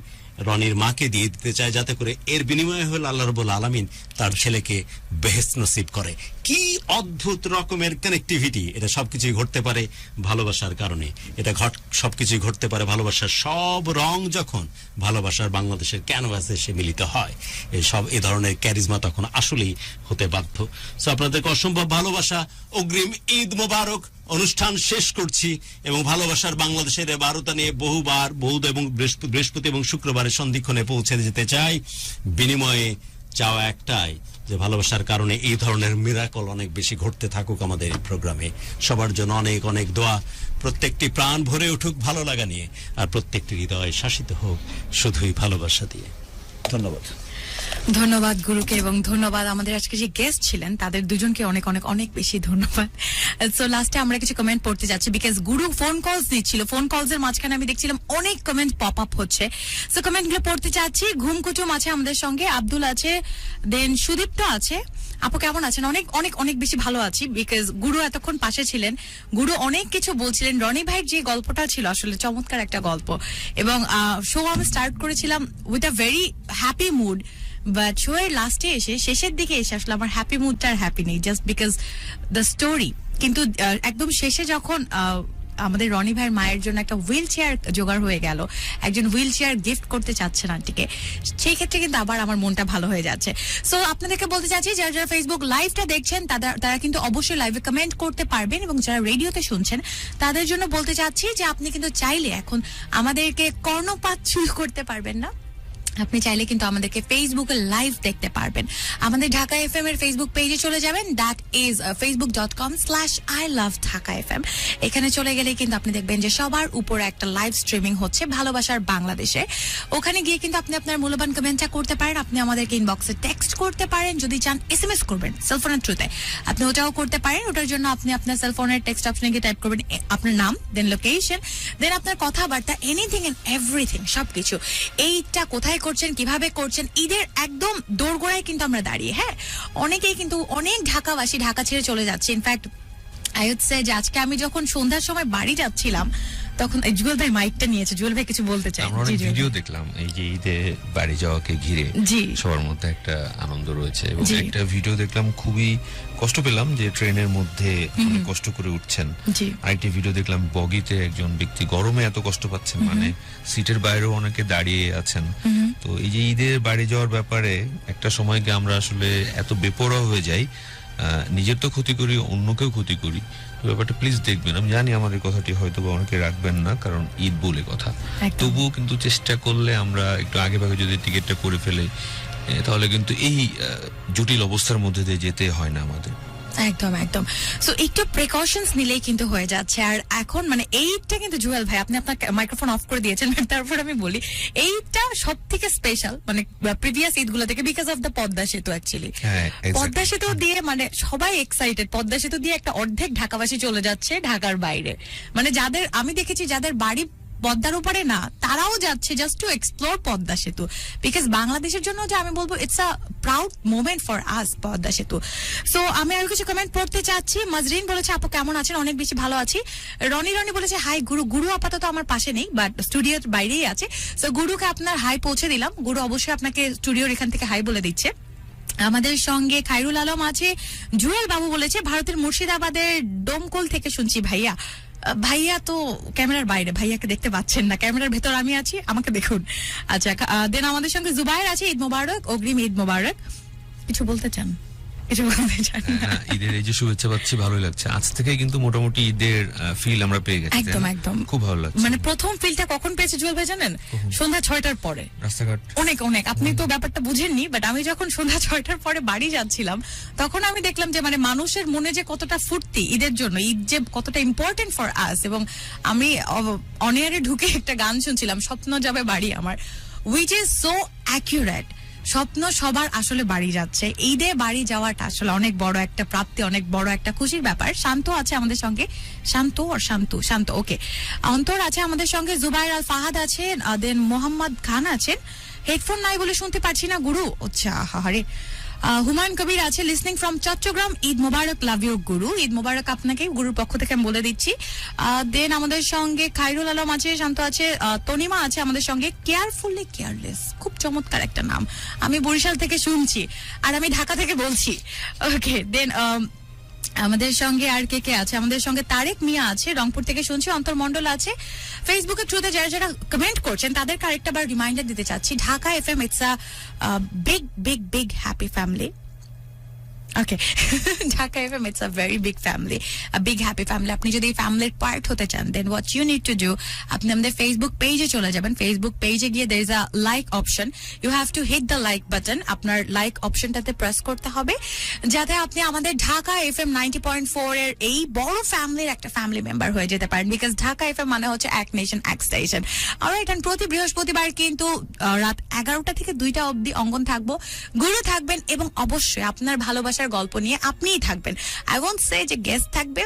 রনির মাকে দিয়ে দিতে চায়, যাতে করে এর বিনিময়ে হল আল্লাহ রাব্বুল আলামিন তার ছেলেকে বেহেশত নসিব করে। কি অদ্ভুত রকমের কানেক্টিভিটি! এটা সবকিছুই ঘটতে পারে ভালোবাসার কারণে। এটা সবকিছুই ঘটতে পারে ভালোবাসার সব রং যখন ভালোবাসার বাংলাদেশের ক্যানভাসে সে মিলিত হয়। এই ধরনের ক্যারিজমা তখন আসলেই হতে বাধ্য। সো আপনাদেরকে অসম্ভব ভালোবাসা, অগ্রিম ঈদ মোবারক। অনুষ্ঠান শেষ করছি, এবং ভালোবাসার বাংলাদেশের বার্তা নিয়ে বহু এবং বৃহস্পতি এবং শুক্রবারের সন্ধিক্ষণে পৌঁছে যেতে চাই। বিনিময়ে চাওয়া একটাই, যে ভালোবাসার কারণে এই ধরনের মিরাকল অনেক বেশি ঘটতে থাকুক আমাদের এই প্রোগ্রামে। সবার জন্য অনেক অনেক দোয়া। প্রত্যেকটি প্রাণ ভরে উঠুক ভালো লাগা নিয়ে, আর প্রত্যেকটি হৃদয় শাসিত হোক শুধুই ভালোবাসা দিয়ে। ধন্যবাদ। ধন্যবাদ গুরুকে এবং ধন্যবাদ আমাদের আজকে যে গেস্ট ছিলেন তাদের দুজনকে অনেক অনেক অনেক বেশি ধন্যবাদ। সো লাস্টে আমরা কিছু কমেন্ট পড়তে যাচ্ছি বিকজ গুরু ফোন কলস নিচ্ছিল, ফোন কলস এর মাঝখানে আমি দেখছিলাম অনেক কমেন্ট পপ আপ হচ্ছে। সো কমেন্ট গুলো পড়তে চাচ্ছি। ঘুম কুটুম আছে আমাদের সঙ্গে, আব্দুল আছে, দেন সুদীপ্ত আছে। আপু কেমন আছেন? অনেক অনেক অনেক বেশি ভালো আছি বিকজ গুরু এতক্ষণ পাশে ছিলেন, গুরু অনেক কিছু বলছিলেন। রনি ভাইয়ের যে গল্পটা ছিল আসলে চমৎকার একটা গল্প এবং শো আমি স্টার্ট করেছিলাম with a very happy mood, but show এর লাস্টে এসে শেষের দিকে এসে আসলে আমার হ্যাপি মুডটা আর হ্যাপি নেই জাস্ট বিকজ দ্য স্টোরি। কিন্তু একদম শেষে যখন আমাদের রনি ভাইয়ের মায়ের জন্য একটা হুইল চেয়ার জোগাড় হয়ে গেল, একজন হুইল চেয়ার গিফট করতে চাচ্ছেন আন্টিকে, সেই ক্ষেত্রে কিন্তু আবার আমার মনটা ভালো হয়ে যাচ্ছে। সো আপনাদেরকে বলতে চাচ্ছি যারা যারা ফেসবুক লাইভটা দেখছেন তারা কিন্তু অবশ্যই লাইভে কমেন্ট করতে পারবেন এবং যারা রেডিওতে শুনছেন তাদের জন্য বলতে চাচ্ছি যে আপনি কিন্তু চাইলে এখন আমাদেরকে কর্ণপাত শুরু করতে পারবেন না, আপনি চাইলে কিন্তু আমাদেরকে ফেসবুকে লাইভ দেখতে পারবেন। আমাদের ঢাকা এফএম এর ফেসবুক পেজে চলে যাবেন, দ্যাট ইজ facebook.com/ILoveDhakaFM। এখানে চলে গেলে কিন্তু আপনি দেখবেন যে সবার উপরে একটা লাইভ স্ট্রিমিং হচ্ছে ভালোবাসার বাংলাদেশে। ওখানে গিয়ে কিন্তু আপনি আপনার মূল্যবান কমেন্টটা করতে পারেন, আপনি আমাদেরকে ইনবক্সে টেক্সট করতে পারেন, যদি চান এসএমএস করবেন সেলফোনের থ্রুতে আপনি ওটাও করতে পারেন। ওটার জন্য আপনি আপনার সেলফোনের টেক্সট অপশনে গিয়ে টাইপ করবেন আপনার নাম, দেন লোকেশন, দেন আপনার কথাবার্তা, এনিথিং এন্ড এভরিথিং সবকিছু। এইটা কোথায় করছেন, কিভাবে করছেন, ঈদের একদম দোরগোড়ায় কিন্তু আমরা দাঁড়িয়ে। হ্যাঁ, অনেকেই কিন্তু অনেক ঢাকাবাসী ঢাকা ছেড়ে চলে যাচ্ছে। ইনফ্যাক্ট আই উড সে যে আজকে আমি যখন সন্ধ্যার সময় বাড়ি যাচ্ছিলাম তখন জুয়েল ভাই মাইকটা নিয়েছে, জুয়েল ভাই কিছু বলতে চাই। আমরা ভিডিও দেখলাম এই যে ঈদে বাড়ি যাওয়াকে ঘিরে সবার মধ্যে একটা আনন্দ রয়েছে এবং একটা ভিডিও দেখলাম খুবই কষ্ট পেলাম যে ট্রেনের মধ্যে অনেক কষ্ট করে উঠছেন। আরেকটি ভিডিও দেখলাম বগিতে একজন ব্যক্তি গরমে এত কষ্ট পাচ্ছেন, মানে সিটের বাইরেও অনেকে দাঁড়িয়ে আছেন। তো এই যে ঈদের বাড়ি যাওয়ার ব্যাপারে একটা সময়কে আমরা আসলে এত বেপরোয়া হয়ে যাই, নিজের তো ক্ষতি করি, অন্যকেও ক্ষতি করি। ব্যাপারটা প্লিজ দেখবেন। আমি জানি আমার এই কথাটি হয়তো বা অনেকে রাখবেন না, কারণ ঈদ বলে কথা, তবুও কিন্তু চেষ্টা করলে আমরা একটু আগে ভাগে যদি টিকিটটা করে ফেলে তাহলে কিন্তু এই জটিল অবস্থার মধ্যে দিয়ে যেতে হয় না আমাদের। একদম একদম। সো একটু প্রিকশনস নিলেই কিন্তু হয়ে যাচ্ছে। আর এখন মানে এইটা কিন্তু জুয়েল ভাই আপনি আপনার মাইক্রোফোন অফ করে দিয়েছেন, তারপর আমি বলি এইটা সব থেকে স্পেশাল মানে প্রিভিয়াস ঈদগুলো থেকে বিকজ অফ দ্য পদ্মা সেতু। অ্যাকচুয়ালি পদ্মা সেতু দিয়ে মানে সবাই এক্সাইটেড, পদ্মা সেতু দিয়ে একটা অর্ধেক ঢাকাবাসী চলে যাচ্ছে ঢাকার বাইরে। মানে যাদের আমি দেখেছি যাদের বাড়ি পদ্মার উপরে না তারাও যাচ্ছে জাস্ট টু এক্সপ্লোর পদ্মা সেতু, বিকজ বাংলাদেশের জন্য যে আমি বলবো it's a proud moment for us Padma সেতু। সো আমি আর কিছু কমেন্ট পড়তে চাচ্ছি। মাজরিন বলেছে আপু কেমন আছেন? অনেক বেশি ভালো আছি। রনি বলেছে হাই গুরু। গুরু আপাতত আমার পাশে নেই বাট স্টুডিওর বাইরেই আছে। সো গুরুকে আপনার হাই পৌঁছে দিলাম, গুরু অবশ্যই আপনাকে স্টুডিওর এখান থেকে হাই বলে দিচ্ছে। আমাদের সঙ্গে খায়রুল আলম আছে। জুয়েল বাবু বলেছে ভারতের মুর্শিদাবাদের ডোমকল থেকে শুনছি ভাইয়া। ভাইয়া তো ক্যামেরার বাইরে, ভাইয়াকে দেখতে পাচ্ছেন না, ক্যামেরার ভেতর আমি আছি, আমাকে দেখুন। আচ্ছা, দেন আমাদের সঙ্গে জুবাইর আছে। ঈদ মোবারক, অগ্রিম ঈদ মোবারক। কিছু বলতে চান? ঈদের এই যে শুভেচ্ছা পাচ্ছি ভালোই লাগছে। আজ থেকে কিন্তু মোটামুটি ঈদের ফিল আমরা পেয়ে গেছি। একদম একদম, খুব ভালো লাগছে। মানে প্রথম ফিলটা কখন পেয়েছে জুয়েল ভাই জানেন? সন্ধ্যা 6টার পরে। রাস্তাঘাট অনেক অনেক, আপনি তো ব্যাপারটা বুঝেননি বাট আমি যখন সন্ধ্যা 6টার পরে বাড়ি যাচ্ছিলাম তখন আমি দেখলাম যে মানে মানুষের মনে যে কতটা ফুর্তি ঈদের জন্য, ঈদ যে কতটা ইম্পর্টেন্ট ফর আস। এবং আমি অনিয়ারে ঢুকে একটা গান শুনছিলাম, স্বপ্ন যাবে বাড়ি আমার, উইচ ইজ সো অ্যাকুরেট। স্বপ্ন সবার আসলে বাড়ি যাচ্ছে, ঈদে বাড়ি যাওয়াটা আসলে অনেক বড় একটা প্রাপ্তি, অনেক বড় একটা খুশির ব্যাপার। শান্ত আছে আমাদের সঙ্গে, শান্ত ওকে। অন্তর আছে আমাদের সঙ্গে, জুবাইর আল ফাহাদ আছেন, দেন মোহাম্মদ খান আছেন। হেডফোন নাই বলে শুনতে পারছি না গুরু। আচ্ছা হারে। হুমায়ুন কবির আছে listening from Chittagong. Eid Mubarak, love you guru. Eid মোবারক আপনাকে, গুরুর পক্ষ থেকে আমি বলে দিচ্ছি। দেন আমাদের সঙ্গে খায়রুল আলম আছে, শান্ত আছে, তনিমা আছে আমাদের সঙ্গে। কেয়ারফুলি কেয়ারলেস, খুব চমৎকার একটা নাম। আমি বরিশাল থেকে শুনছি আর আমি ঢাকা থেকে বলছি। ওকে, দেন আমাদের সঙ্গে আর কে কে আছে? আমাদের সঙ্গে তারেক মিয়া আছে, রংপুর থেকে শুনছি। অন্তর মন্ডল আছে। ফেসবুকের থ্রুতে যারা যারা কমেন্ট করছেন তাদেরকে আরেকটা বার রিমাইন্ডার দিতে চাচ্ছি, Dhaka FM it's a big big big happy family. Okay Dhaka FM it's a very big family, a big happy family. আপনি যদি এই ফ্যামিলির পার্ট হতে চান then what you need to do, আপনি আমাদের ফেসবুক পেজে চলে যাবেন। ফেসবুক পেজে গিয়ে there is a like option, you have to hit the like button. আপনার লাইক অপশনটাতে প্রেস করতে হবে যাতে আপনি আমাদের ঢাকা এফএম 90.4 এর এই বড় ফ্যামিলির একটা ফ্যামিলি মেম্বার হয়ে যেতে পারেন, বিকজ ঢাকা এফএম মানে হচ্ছে এক নেশন এক স্টেশন। অলরাইট, এন্ড প্রতি বৃহস্পতিবার কিন্তু রাত 11টা থেকে 2টা অবধি অঙ্গন থাকবো, গুরু থাকবেন এবং অবশ্যই আপনার ভালোবাসার গল্প নিয়ে আপনিই থাকবেন। আই ওয়ন্ট সে যে গেস্ট থাকবে,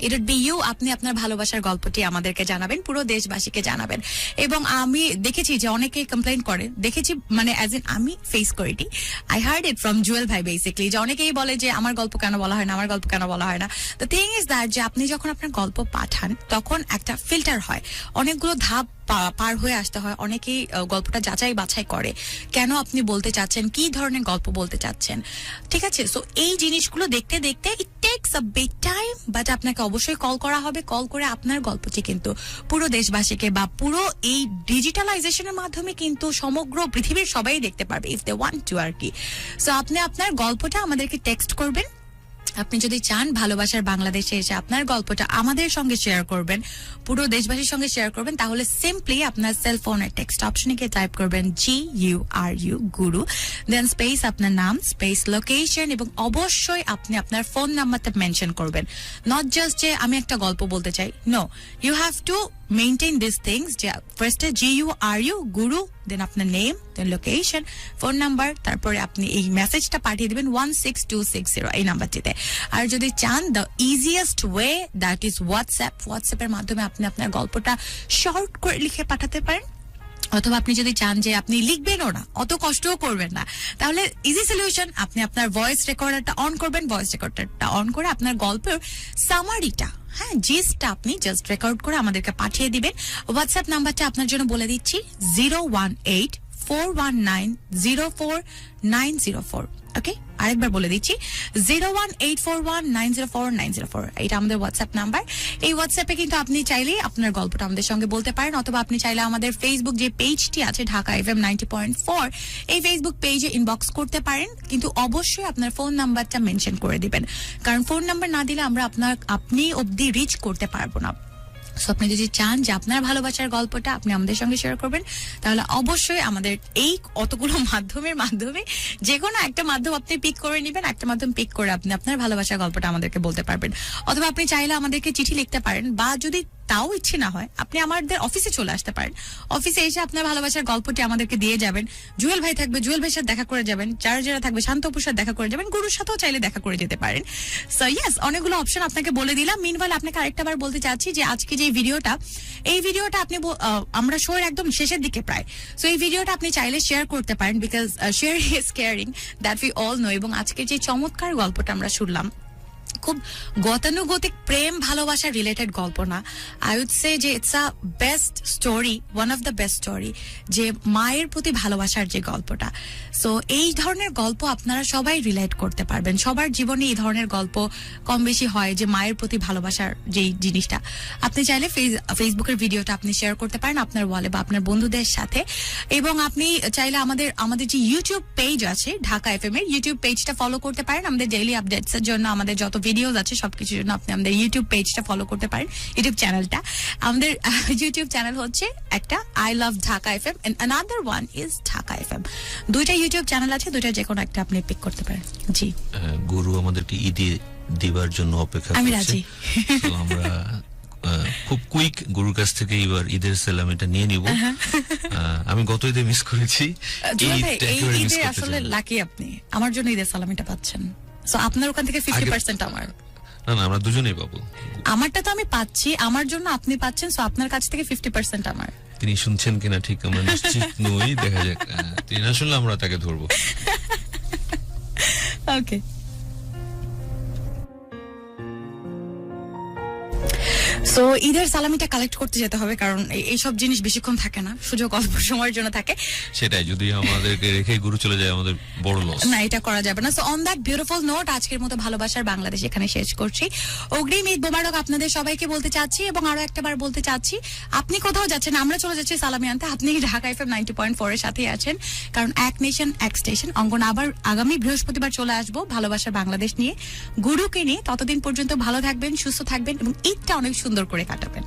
ইট উড বি ইউ। আপনি আপনার ভালোবাসার গল্পটি আমাদেরকে জানাবেন, পুরো দেশবাসীকে জানাবেন। এবং আমি দেখেছি যে অনেকে কমপ্লেইন করে, দেখেছি মানে অ্যাজ ইন আমি ফেস করিটি, I hard it from Jewel ভাই বেসিক্যালি, যে অনেকেই বলে যে আমার গল্প কেন বলা হয় না, আমার গল্প কেন বলা হয় না। দ্য থিং ইজ দ্যাট যে আপনি যখন আপনার গল্প পাঠান তখন একটা ফিল্টার হয়, অনেকগুলো ধাপ পার হয়ে আসতে হয়। অনেকেই গল্পটা যাচাই বাছাই করে, কেন আপনি বলতে চাচ্ছেন, কি ধরনের গল্প বলতে চাচ্ছেন, ঠিক আছে। সো এই জিনিসগুলো দেখতে দেখতে ইট tax a big time, but আপনাকে অবশ্যই কল করা হবে। কল করে আপনার গল্পটি কিন্তু পুরো দেশবাসীকে বা পুরো এই ডিজিটালাইজেশনের মাধ্যমে কিন্তু সমগ্র পৃথিবীর সবাই দেখতে পারবে ইফ দে ওয়ান্ট টু আর কি। সো আপনি আপনার গল্পটা আমাদেরকে টেক্সট করবেন। আপনি যদি চান ভালোবাসার বাংলাদেশে এসে আপনার গল্পটা আমাদের সঙ্গে শেয়ার করবেন, পুরো দেশবাসীর সঙ্গে শেয়ার করবেন, তাহলে সিম্পলি আপনার সেল ফোনের টেক্সট অপশনে গিয়ে টাইপ করবেন GURU গুরু, দেন স্পেস আপনার নাম, স্পেস লোকেশন, এবং অবশ্যই আপনি আপনার ফোন নাম্বারটা মেনশন করবেন। নট জাস্ট যে আমি একটা গল্প বলতে চাই, no, you have to maintain this things, যে ফার্স্টে GURU গুরু, দেন আপনার name, then location, phone number, তারপরে আপনি এই মেসেজটা পাঠিয়ে দিবেন 16260 এই নাম্বারটিতে। আর যদি চান the easiest way that is হোয়াটসঅ্যাপের মাধ্যমে আপনি আপনার গল্পটা শর্ট করে লিখে পাঠাতে পারেন। অথবা আপনি যদি চান যে আপনি লিখবেনও না, অত কষ্টও করবেন না, তাহলে ইজি সলিউশন, আপনি আপনার ভয়েস রেকর্ডারটা অন করবেন। ভয়েস রেকর্ডারটা অন করে আপনার গল্পের সামারিটা, হ্যাঁ, জিসটা আপনি জাস্ট রেকর্ড করে আমাদেরকে পাঠিয়ে দিবেন। হোয়াটসঅ্যাপ নাম্বারটা আপনার জন্য বলে দিচ্ছি 01841904904। ওকে, আরেকবার বলে দিচ্ছি 01841904904, এটা আমাদের হোয়াটসঅ্যাপ নাম্বার। এই হোয়াটসঅ্যাপে কিন্তু আপনি চাইলে আপনার গল্পটা আমাদের সঙ্গে বলতে পারেন, অথবা আপনি চাইলে আমাদের ফেসবুক যে পেজটি আছে ঢাকা এফএম 90.4, এই ফেসবুক পেজে ইনবক্স করতে পারেন, কিন্তু অবশ্যই আপনার ফোন নাম্বারটা মেনশন করে দিবেন, কারণ ফোন নাম্বার না দিলে আমরা আপনি অবধি রিচ করতে পারবো না। সো আপনি যদি চান যে আপনার ভালোবাসার গল্পটা আপনি আমাদের সঙ্গে শেয়ার করবেন, তাহলে অবশ্যই আমাদের এই অতগুলো মাধ্যমের মাধ্যমে যে কোনো একটা মাধ্যম আপনি পিক করে নেবেন, একটা মাধ্যম পিক করে আপনি আপনার ভালোবাসার গল্পটা আমাদেরকে বলতে পারবেন। অথবা আপনি চাইলে আমাদেরকে চিঠি লিখতে পারেন, বা যদি তাও ইচ্ছে না হয় আপনি আমাদের অফিসে চলে আসতে পারেন। অফিসে এসে আপনার ভালোবাসার গল্পটি আমাদেরকে দিয়ে যাবেন। জুয়েল ভাই থাকবে, জুয়েল ভাইয়ের সাথে দেখা করে যাবেন, যারা থাকবে শান্তপুর সাথে দেখা করে যাবেন, গুরুর সাথেও চাইলে দেখা করে যেতে পারেন। সো ইয়েস, অনেকগুলো অপশন আপনাকে বলে দিলাম। মিনওয়াইল আপনাকে আরেকটা বার বলতে চাচ্ছি যে আজকে যে এই ভিডিওটা আপনি আমরা শোয়ের একদম শেষের দিকে প্রায়, সো এই ভিডিওটা আপনি চাইলে শেয়ার করতে পারেন, because share is caring, that we all know. এবং আজকে যে চমৎকার গল্পটা আমরা শুনলাম, খুব গতানুগতিক প্রেম ভালোবাসা রিলেটেড গল্প না, আই উড সে যে it's a best story, one of the best story, যে মায়ের প্রতি ভালোবাসার যে গল্পটা। সো এই ধরনের গল্প আপনারা সবাই রিলেট করতে পারবেন, সবার জীবনে এই ধরনের গল্প কম বেশি হয়, যে মায়ের প্রতি ভালোবাসার যেই জিনিসটা। আপনি চাইলে ফেসবুকের ভিডিওটা আপনি শেয়ার করতে পারেন আপনার ওয়ালে বা আপনার বন্ধুদের সাথে। এবং আপনি চাইলে আমাদের যে ইউটিউব পেজ আছে ঢাকা এফএম এর ইউটিউব পেজটা ফলো করতে পারেন। আমাদের ডেইলি আপডেটস এর জন্য, আমাদের যত ভিডিওস আছে সবকিছুর জন্য আপনি আমাদের ইউটিউব পেজটা ফলো করতে পারেন, ইউটিউব চ্যানেলটা। আমাদের ইউটিউব চ্যানেল হচ্ছে একটা I love Dhaka FM and another one is Dhaka FM. দুইটা ইউটিউব চ্যানেল আছে, দুইটা যে কোনো একটা আপনি পিক করতে পারেন। জি, গুরু আমাদেরকে ঈদে দিবার জন্য অপেক্ষা আমি করছে। রাজি। তো আমরা খুব কুইক গুরুর কাছ থেকে এবার ঈদের সালাম এটা নিয়ে নিব। আমি গত ঈদে মিস করেছি, এই ঈদে আসলে লাকি আপনি, আমার জন্য ঈদের সালামিটা পাচ্ছেন। সো আপনার ওখান থেকে 50% আমার। না, আমরা দুজনেই পাবো। আমারটা তো আমি পাচ্ছি, আমার জন্য আপনি পাচ্ছেন, সো আপনার কাছ থেকে 50% আমার। তিনি শুনছেন কিনা ঠিক আমরা নিশ্চিত নই, দেখা যাক। তিনি না শুনলে আমরা তাকে ধরবো। ওকে, সো ঈদের সালামিটা কালেক্ট করতে যেতে হবে, কারণ এইসব জিনিস বেশিক্ষণ থাকে না, সুযোগ অল্প সময়ের জন্য থাকে। সেটাই, যদি আমাদেরকে রেখে গুরু চলে যায় আমাদের বড় লস। না, এটা করা যাবে না। So on that beautiful note আজকের মতো ভালোবাসার বাংলাদেশ এখানে শেষ করছি। অগ্রিম ঈদ মোবারক আপনাদের সবাইকে বলতে চাচ্ছি, এবং আরো একটাবার বলতে চাচ্ছি, আপনি কোথাও যাচ্ছেন, আমরা চলে যাচ্ছি সালামি আনতে, আপনি ঢাকা FM 90.4 এর সাথেই আছেন, কারণ এক নেশন এক স্টেশন। অঙ্গন আবার আগামী বৃহস্পতিবার চলে আসবো ভালোবাসার বাংলাদেশ নিয়ে, গুরুকে নিয়ে। ততদিন পর্যন্ত ভালো থাকবেন, সুস্থ থাকবেন এবং ঈদটা অনেক সুন্দর করে কাটাবেন।